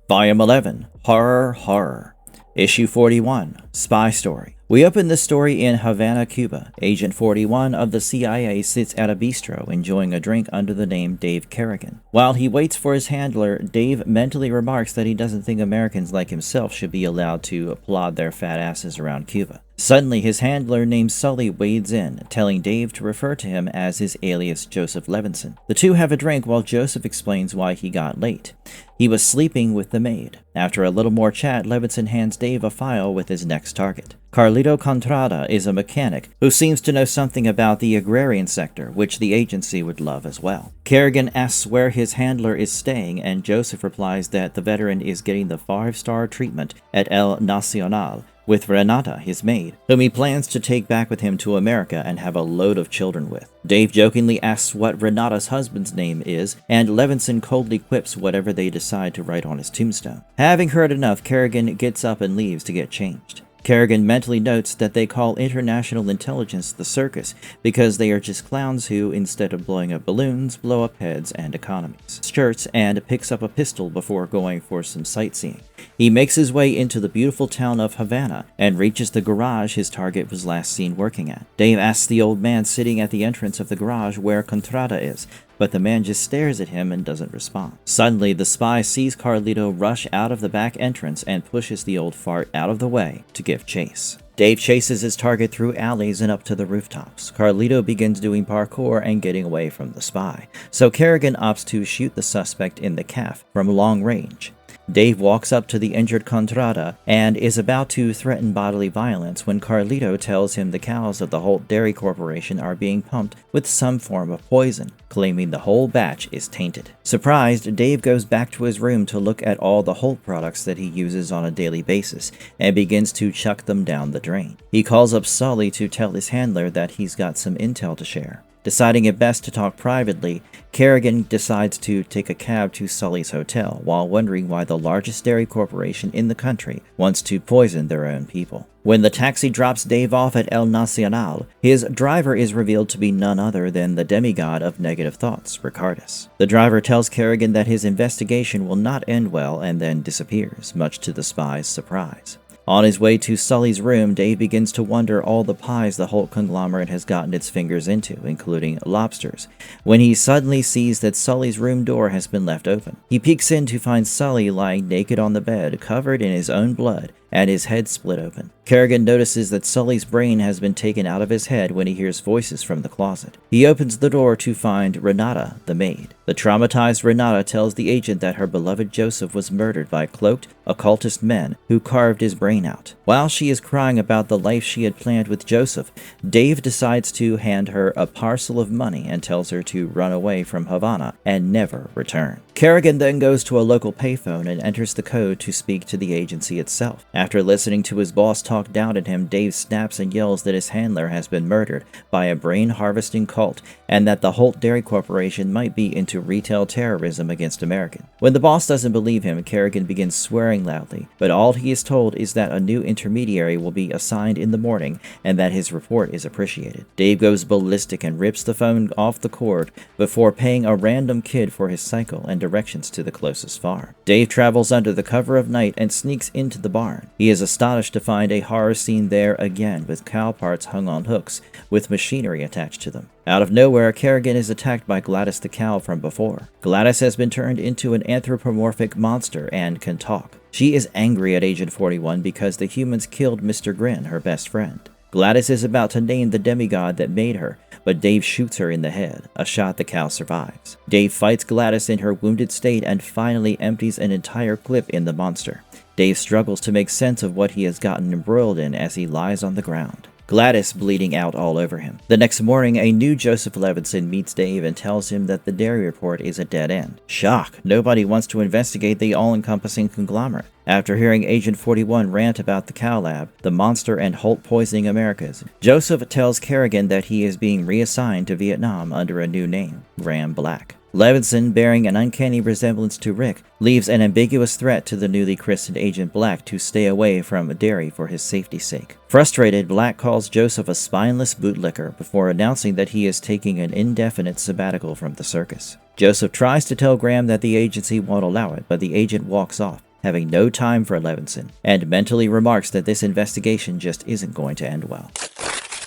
Volume 11, Horror. Issue 41, Spy Story. We open the story in Havana, Cuba. Agent 41 of the CIA sits at a bistro enjoying a drink under the name Dave Kerrigan. While he waits for his handler, Dave mentally remarks that he doesn't think Americans like himself should be allowed to applaud their fat asses around Cuba. Suddenly, his handler named Sully wades in, telling Dave to refer to him as his alias Joseph Levinson. The two have a drink while Joseph explains why he got late. He was sleeping with the maid. After a little more chat, Levinson hands Dave a file with his next target. Carlito Contrada is a mechanic who seems to know something about the agrarian sector, which the agency would love as well. Kerrigan asks where his handler is staying, and Joseph replies that the veteran is getting the 5-star treatment at El Nacional with Renata, his maid, whom he plans to take back with him to America and have a load of children with. Dave jokingly asks what Renata's husband's name is, and Levinson coldly quips whatever they decide to write on his tombstone. Having heard enough, Kerrigan gets up and leaves to get changed. Kerrigan mentally notes that they call international intelligence the circus because they are just clowns who, instead of blowing up balloons, blow up heads and economies. Shirts and picks up a pistol before going for some sightseeing. He makes his way into the beautiful town of Havana and reaches the garage his target was last seen working at. Dave asks the old man sitting at the entrance of the garage where Contrada is, but the man just stares at him and doesn't respond. Suddenly, the spy sees Carlito rush out of the back entrance and pushes the old fart out of the way to give chase. Dave chases his target through alleys and up to the rooftops. Carlito begins doing parkour and getting away from the spy, so Kerrigan opts to shoot the suspect in the calf from long range. Dave walks up to the injured Contrada and is about to threaten bodily violence when Carlito tells him the cows of the Holt Dairy Corporation are being pumped with some form of poison, claiming the whole batch is tainted. Surprised, Dave goes back to his room to look at all the Holt products that he uses on a daily basis and begins to chuck them down the drain. He calls up Sully to tell his handler that he's got some intel to share. Deciding it best to talk privately, Kerrigan decides to take a cab to Sully's hotel while wondering why the largest dairy corporation in the country wants to poison their own people. When the taxi drops Dave off at El Nacional, his driver is revealed to be none other than the demigod of negative thoughts, Ricardus. The driver tells Kerrigan that his investigation will not end well and then disappears, much to the spy's surprise. On his way to Sully's room, Dave begins to wonder all the pies the Holt conglomerate has gotten its fingers into, including lobsters, when he suddenly sees that Sully's room door has been left open. He peeks in to find Sully lying naked on the bed, covered in his own blood, and his head split open. Kerrigan notices that Sully's brain has been taken out of his head when he hears voices from the closet. He opens the door to find Renata, the maid. The traumatized Renata tells the agent that her beloved Joseph was murdered by cloaked, occultist men who carved his brain out. While she is crying about the life she had planned with Joseph, Dave decides to hand her a parcel of money and tells her to run away from Havana and never return. Kerrigan then goes to a local payphone and enters the code to speak to the agency itself. After listening to his boss talk down at him, Dave snaps and yells that his handler has been murdered by a brain-harvesting cult and that the Holt Dairy Corporation might be into retail terrorism against Americans. When the boss doesn't believe him, Kerrigan begins swearing loudly, but all he is told is that a new intermediary will be assigned in the morning and that his report is appreciated. Dave goes ballistic and rips the phone off the cord before paying a random kid for his cycle and directions to the closest farm. Dave travels under the cover of night and sneaks into the barn. He is astonished to find a horror scene there again, with cow parts hung on hooks with machinery attached to them. Out of nowhere, Kerrigan is attacked by Gladys the cow from before. Gladys has been turned into an anthropomorphic monster and can talk. She is angry at Agent 41 because the humans killed Mr. Grin, her best friend. Gladys is about to name the demigod that made her, but Dave shoots her in the head, a shot the cow survives. Dave fights Gladys in her wounded state and finally empties an entire clip in the monster. Dave struggles to make sense of what he has gotten embroiled in as he lies on the ground, Gladys bleeding out all over him. The next morning, a new Joseph Levinson meets Dave and tells him that the dairy report is a dead end. Shock! Nobody wants to investigate the all-encompassing conglomerate. After hearing Agent 41 rant about the cow lab, the monster, and Holt poisoning Americas, Joseph tells Kerrigan that he is being reassigned to Vietnam under a new name, Graham Black. Levinson, bearing an uncanny resemblance to Rick, leaves an ambiguous threat to the newly christened Agent Black to stay away from dairy for his safety's sake. Frustrated, Black calls Joseph a spineless bootlicker before announcing that he is taking an indefinite sabbatical from the circus. Joseph tries to tell Graham that the agency won't allow it, but the agent walks off, having no time for Levinson, and mentally remarks that this investigation just isn't going to end well.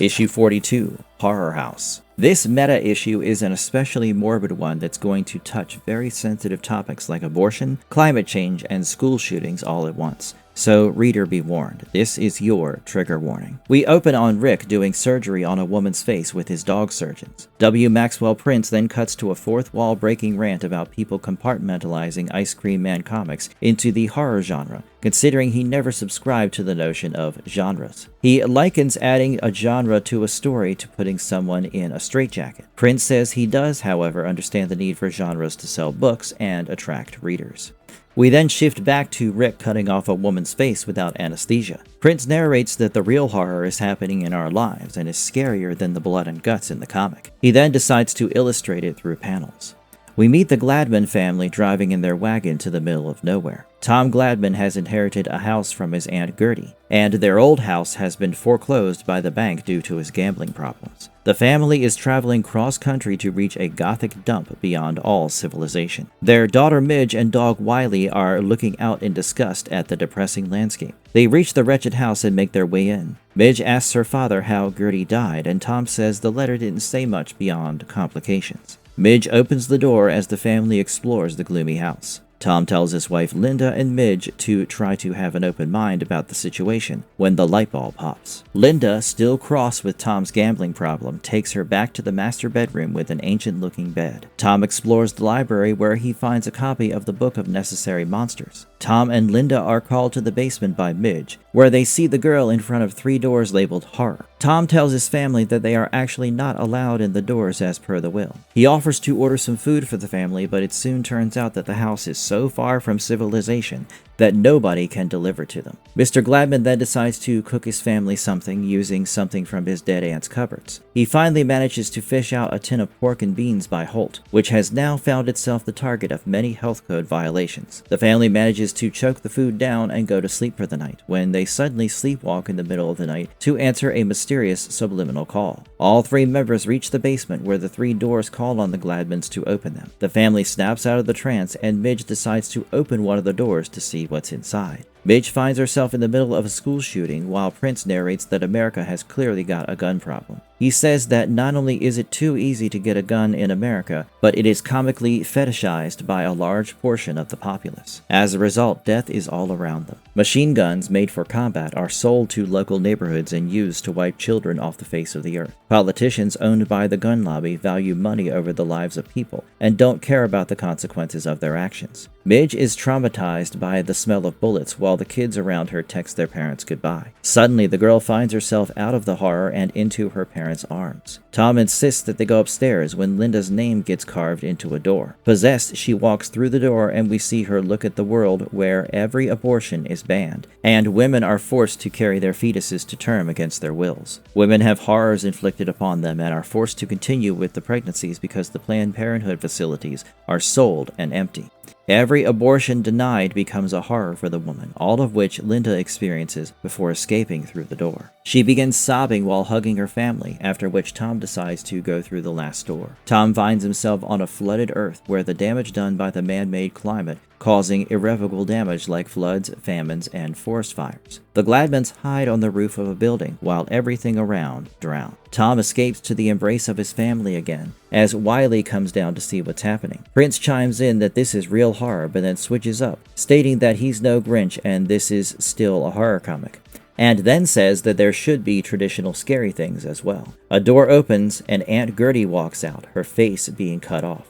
Issue 42, Horror House. This meta issue is an especially morbid one that's going to touch very sensitive topics like abortion, climate change, and school shootings all at once. So, reader be warned, this is your trigger warning. We open on Rick doing surgery on a woman's face with his dog surgeons. W. Maxwell Prince then cuts to a fourth-wall breaking rant about people compartmentalizing Ice Cream Man comics into the horror genre, considering he never subscribed to the notion of genres. He likens adding a genre to a story to putting someone in a straitjacket. Prince says he does, however, understand the need for genres to sell books and attract readers. We then shift back to Rick cutting off a woman's face without anesthesia. Prince narrates that the real horror is happening in our lives and is scarier than the blood and guts in the comic. He then decides to illustrate it through panels. We meet the Gladman family driving in their wagon to the middle of nowhere. Tom Gladman has inherited a house from his Aunt Gertie, and their old house has been foreclosed by the bank due to his gambling problems. The family is traveling cross-country to reach a gothic dump beyond all civilization. Their daughter Midge and dog Wiley are looking out in disgust at the depressing landscape. They reach the wretched house and make their way in. Midge asks her father how Gertie died, and Tom says the letter didn't say much beyond complications. Midge opens the door as the family explores the gloomy house. Tom tells his wife Linda and Midge to try to have an open mind about the situation when the light bulb pops. Linda, still cross with Tom's gambling problem, takes her back to the master bedroom with an ancient-looking bed. Tom explores the library where he finds a copy of the Book of Necessary Monsters. Tom and Linda are called to the basement by Midge, where they see the girl in front of 3 doors labeled Horror. Tom tells his family that they are actually not allowed in the doors as per the will. He offers to order some food for the family, but it soon turns out that the house is so far from civilization that nobody can deliver to them. Mr. Gladman then decides to cook his family something using something from his dead aunt's cupboards. He finally manages to fish out a tin of pork and beans by Holt, which has now found itself the target of many health code violations. The family manages to choke the food down and go to sleep for the night, when they suddenly sleepwalk in the middle of the night to answer a mysterious subliminal call. All 3 members reach the basement where the 3 doors call on the Gladmans to open them. The family snaps out of the trance and Midge decides to open one of the doors to see what's inside. Midge finds herself in the middle of a school shooting while Prince narrates that America has clearly got a gun problem. He says that not only is it too easy to get a gun in America, but it is comically fetishized by a large portion of the populace. As a result, death is all around them. Machine guns made for combat are sold to local neighborhoods and used to wipe children off the face of the earth. Politicians owned by the gun lobby value money over the lives of people and don't care about the consequences of their actions. Midge is traumatized by the smell of bullets while the kids around her text their parents goodbye. Suddenly, the girl finds herself out of the horror and into her parents' arms. Tom insists that they go upstairs when Linda's name gets carved into a door. Possessed, she walks through the door and we see her look at the world where every abortion is banned, and women are forced to carry their fetuses to term against their wills. Women have horrors inflicted upon them and are forced to continue with the pregnancies because the Planned Parenthood facilities are sold and empty. Every abortion denied becomes a horror for the woman, all of which Linda experiences before escaping through the door. She begins sobbing while hugging her family, after which Tom decides to go through the last door. Tom finds himself on a flooded Earth where the damage done by the man-made climate causing irrevocable damage like floods, famines, and forest fires. The Gladmans hide on the roof of a building while everything around drowns. Tom escapes to the embrace of his family again, as Wiley comes down to see what's happening. Prince chimes in that this is real horror, but then switches up, stating that he's no Grinch and this is still a horror comic, and then says that there should be traditional scary things as well. A door opens and Aunt Gertie walks out, her face being cut off.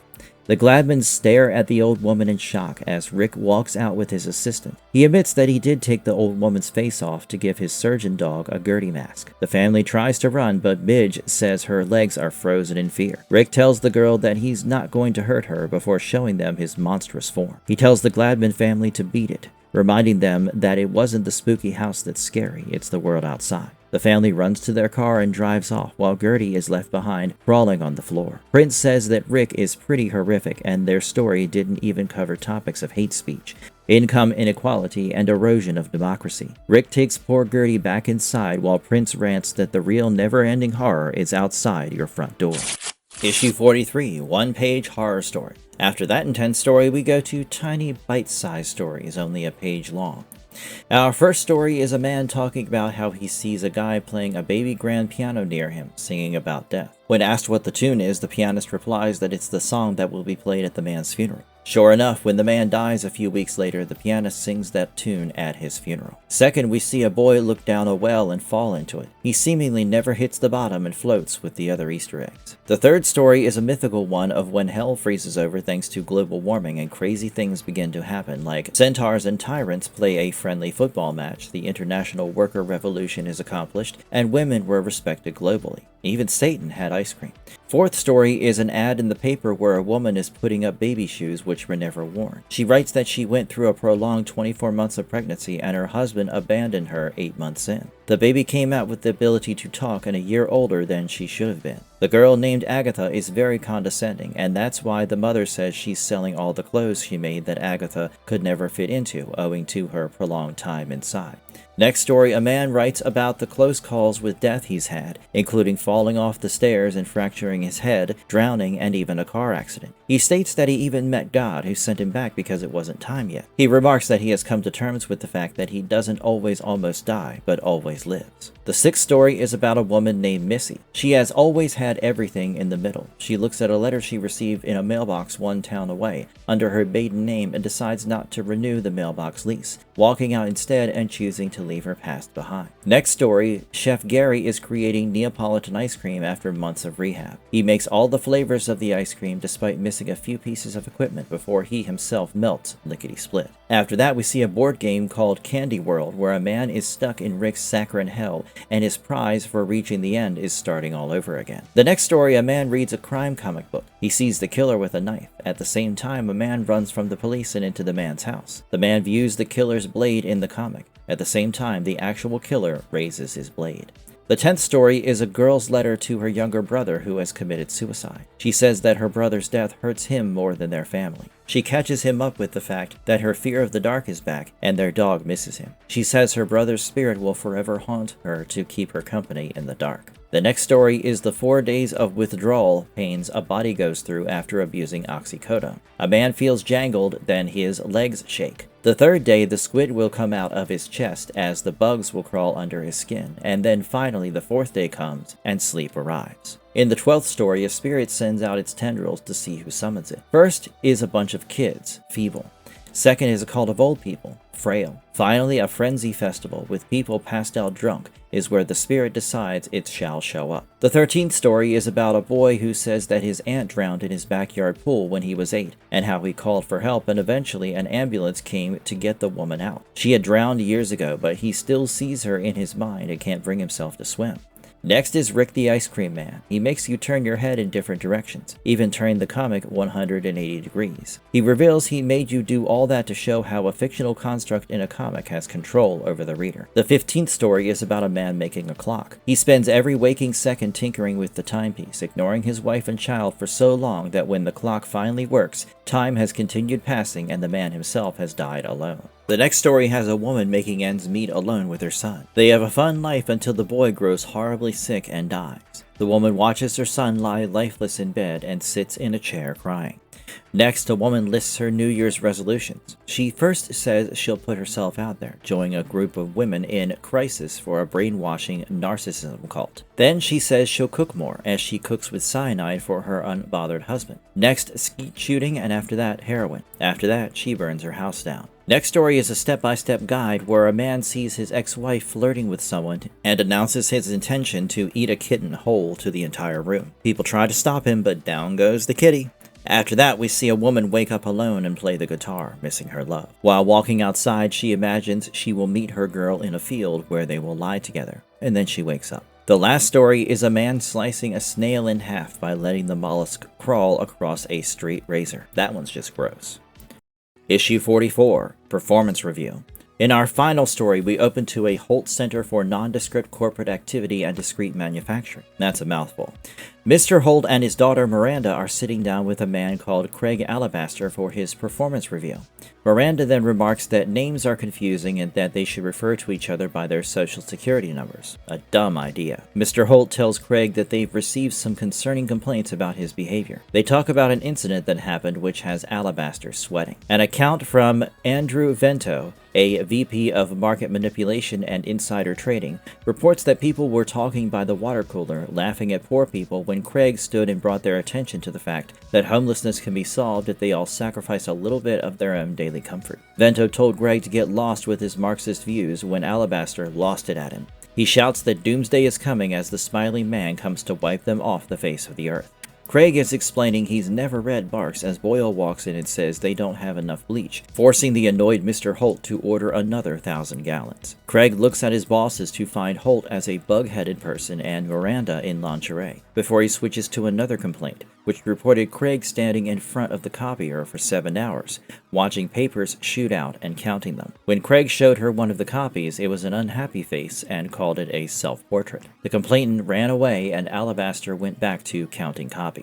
The Gladmans stare at the old woman in shock as Rick walks out with his assistant. He admits that he did take the old woman's face off to give his surgeon dog a Gertie mask. The family tries to run, but Midge says her legs are frozen in fear. Rick tells the girl that he's not going to hurt her before showing them his monstrous form. He tells the Gladman family to beat it, reminding them that it wasn't the spooky house that's scary, it's the world outside. The family runs to their car and drives off, while Gertie is left behind, crawling on the floor. Prince says that Rick is pretty horrific, and their story didn't even cover topics of hate speech, income inequality, and erosion of democracy. Rick takes poor Gertie back inside, while Prince rants that the real never-ending horror is outside your front door. Issue 43, one-page horror story. After that intense story, we go to tiny bite-sized stories, only a page long. Our first story is a man talking about how he sees a guy playing a baby grand piano near him, singing about death. When asked what the tune is, the pianist replies that it's the song that will be played at the man's funeral. Sure enough, when the man dies a few weeks later, the pianist sings that tune at his funeral. Second, we see a boy look down a well and fall into it. He seemingly never hits the bottom and floats with the other Easter eggs. The third story is a mythical one of when hell freezes over thanks to global warming and crazy things begin to happen, like centaurs and tyrants play a friendly football match, the international worker revolution is accomplished, and women were respected globally. Even Satan had ice cream. Fourth story is an ad in the paper where a woman is putting up baby shoes which were never worn. She writes that she went through a prolonged 24 months of pregnancy and her husband abandoned her 8 months in. The baby came out with the ability to talk and a year older than she should have been. The girl named Agatha is very condescending, and that's why the mother says she's selling all the clothes she made that Agatha could never fit into, owing to her prolonged time inside. Next story, a man writes about the close calls with death he's had, including falling off the stairs and fracturing his head, drowning, and even a car accident. He states that he even met God, who sent him back because it wasn't time yet. He remarks that he has come to terms with the fact that he doesn't always almost die, but always lives. The sixth story is about a woman named Missy. She has always had everything in the middle. She looks at a letter she received in a mailbox one town away, under her maiden name, and decides not to renew the mailbox lease, walking out instead and choosing to leave her past behind. Next story, Chef Gary is creating Neapolitan ice cream after months of rehab. He makes all the flavors of the ice cream despite missing a few pieces of equipment before he himself melts lickety-split. After that, we see a board game called Candy World, where a man is stuck in Rick's saccharine hell, and his prize for reaching the end is starting all over again. The next story, a man reads a crime comic book. He sees the killer with a knife. At the same time, a man runs from the police and into the man's house. The man views the killer's blade in the comic. At the same time, the actual killer raises his blade. The 10th story is a girl's letter to her younger brother who has committed suicide. She says that her brother's death hurts him more than their family. She catches him up with the fact that her fear of the dark is back and their dog misses him. She says her brother's spirit will forever haunt her to keep her company in the dark. The next story is the 4 days of withdrawal pains a body goes through after abusing oxycodone. A man feels jangled, then his legs shake. The third day, the squid will come out of his chest as the bugs will crawl under his skin, and then finally the fourth day comes and sleep arrives. In the 12th story, a spirit sends out its tendrils to see who summons it. First is a bunch of kids, feeble. Second is a cult of old people, frail. Finally, a frenzy festival with people passed out drunk is where the spirit decides it shall show up. The 13th story is about a boy who says that his aunt drowned in his backyard pool when he was 8, and how he called for help and eventually an ambulance came to get the woman out. She had drowned years ago, but he still sees her in his mind and can't bring himself to swim. Next is Rick the Ice Cream Man. He makes you turn your head in different directions, even turning the comic 180 degrees. He reveals he made you do all that to show how a fictional construct in a comic has control over the reader. The 15th story is about a man making a clock. He spends every waking second tinkering with the timepiece, ignoring his wife and child for so long that when the clock finally works, time has continued passing and the man himself has died alone. The next story has a woman making ends meet alone with her son. They have a fun life until the boy grows horribly sick and dies. The woman watches her son lie lifeless in bed and sits in a chair crying. Next, a woman lists her New Year's resolutions. She first says she'll put herself out there, joining a group of women in crisis for a brainwashing narcissism cult. Then she says she'll cook more, as she cooks with cyanide for her unbothered husband. Next, skeet shooting, and after that, heroin. After that, she burns her house down. Next story is a step-by-step guide where a man sees his ex-wife flirting with someone and announces his intention to eat a kitten whole to the entire room. People try to stop him, but down goes the kitty. After that, we see a woman wake up alone and play the guitar, missing her love. While walking outside, she imagines she will meet her girl in a field where they will lie together, and then she wakes up. The last story is a man slicing a snail in half by letting the mollusk crawl across a straight razor. That one's just gross. Issue 44, Performance Review. In our final story, we open to a Holt Center for Nondescript Corporate Activity and Discrete Manufacturing. That's a mouthful. Mr. Holt and his daughter Miranda are sitting down with a man called Craig Alabaster for his performance review. Miranda then remarks that names are confusing and that they should refer to each other by their social security numbers. A dumb idea. Mr. Holt tells Craig that they've received some concerning complaints about his behavior. They talk about an incident that happened which has Alabaster sweating. An account from Andrew Vento, a VP of Market Manipulation and Insider Trading, reports that people were talking by the water cooler, laughing at poor people when Craig stood and brought their attention to the fact that homelessness can be solved if they all sacrifice a little bit of their own daily comfort. Vento told Craig to get lost with his Marxist views when Alabaster lost it at him. He shouts that doomsday is coming as the smiling man comes to wipe them off the face of the earth. Craig is explaining he's never read Barks as Boyle walks in and says they don't have enough bleach, forcing the annoyed Mr. Holt to order another 1,000 gallons. Craig looks at his bosses to find Holt as a bug-headed person and Miranda in lingerie, before he switches to another complaint, which reported Craig standing in front of the copier for 7 hours, watching papers shoot out and counting them. When Craig showed her one of the copies, it was an unhappy face and called it a self-portrait. The complainant ran away and Alabaster went back to counting copies.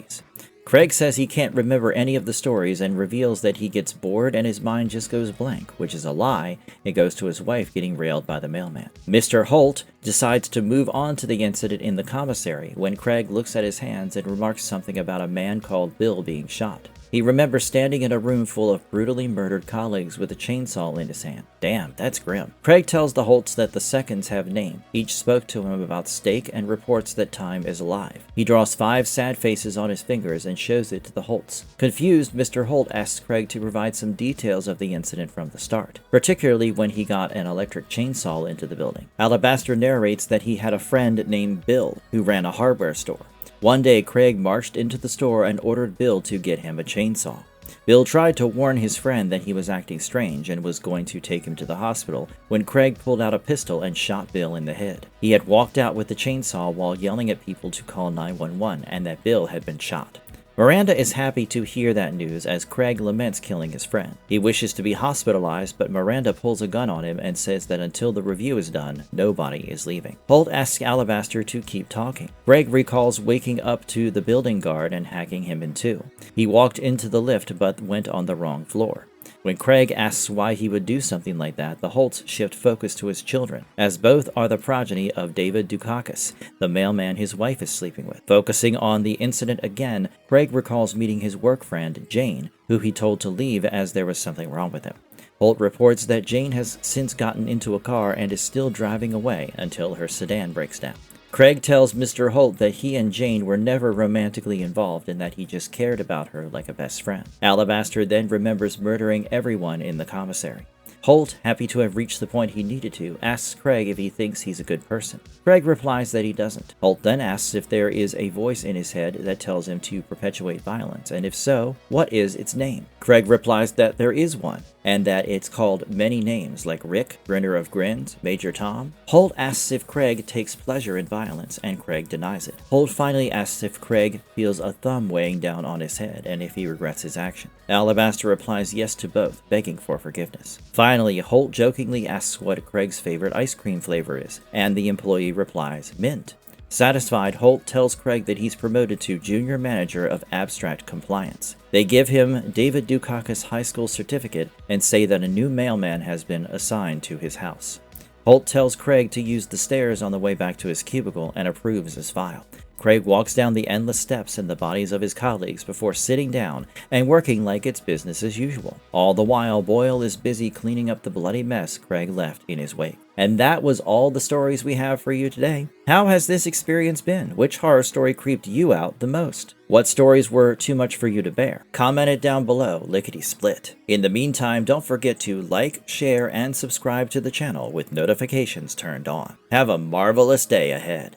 Craig says he can't remember any of the stories and reveals that he gets bored and his mind just goes blank, which is a lie. It goes to his wife getting railed by the mailman. Mr. Holt decides to move on to the incident in the commissary when Craig looks at his hands and remarks something about a man called Bill being shot. He remembers standing in a room full of brutally murdered colleagues with a chainsaw in his hand. Damn, that's grim. Craig tells the Holts that the seconds have name. Each spoke to him about steak and reports that time is alive. He draws 5 sad faces on his fingers and shows it to the Holts. Confused, Mr. Holt asks Craig to provide some details of the incident from the start, particularly when he got an electric chainsaw into the building. Alabaster narrates that he had a friend named Bill who ran a hardware store. One day, Craig marched into the store and ordered Bill to get him a chainsaw. Bill tried to warn his friend that he was acting strange and was going to take him to the hospital when Craig pulled out a pistol and shot Bill in the head. He had walked out with the chainsaw while yelling at people to call 911 and that Bill had been shot. Miranda is happy to hear that news as Craig laments killing his friend. He wishes to be hospitalized, but Miranda pulls a gun on him and says that until the review is done, nobody is leaving. Holt asks Alabaster to keep talking. Craig recalls waking up to the building guard and hacking him in two. He walked into the lift but went on the wrong floor. When Craig asks why he would do something like that, the Holts shift focus to his children, as both are the progeny of David Dukakis, the mailman his wife is sleeping with. Focusing on the incident again, Craig recalls meeting his work friend, Jane, who he told to leave as there was something wrong with him. Holt reports that Jane has since gotten into a car and is still driving away until her sedan breaks down. Craig tells Mr. Holt that he and Jane were never romantically involved and that he just cared about her like a best friend. Alabaster then remembers murdering everyone in the commissary. Holt, happy to have reached the point he needed to, asks Craig if he thinks he's a good person. Craig replies that he doesn't. Holt then asks if there is a voice in his head that tells him to perpetuate violence, and if so, what is its name? Craig replies that there is one, and that it's called many names like Rick, Grinner of Grins, Major Tom. Holt asks if Craig takes pleasure in violence, and Craig denies it. Holt finally asks if Craig feels a thumb weighing down on his head, and if he regrets his action. Alabaster replies yes to both, begging for forgiveness. Finally, Holt jokingly asks what Craig's favorite ice cream flavor is, and the employee replies, mint. Satisfied, Holt tells Craig that he's promoted to Junior Manager of Abstract Compliance. They give him David Dukakis High School certificate and say that a new mailman has been assigned to his house. Holt tells Craig to use the stairs on the way back to his cubicle and approves his file. Craig walks down the endless steps in the bodies of his colleagues before sitting down and working like it's business as usual. All the while, Boyle is busy cleaning up the bloody mess Craig left in his wake. And that was all the stories we have for you today. How has this experience been? Which horror story creeped you out the most? What stories were too much for you to bear? Comment it down below, lickety-split. In the meantime, don't forget to like, share, and subscribe to the channel with notifications turned on. Have a marvelous day ahead.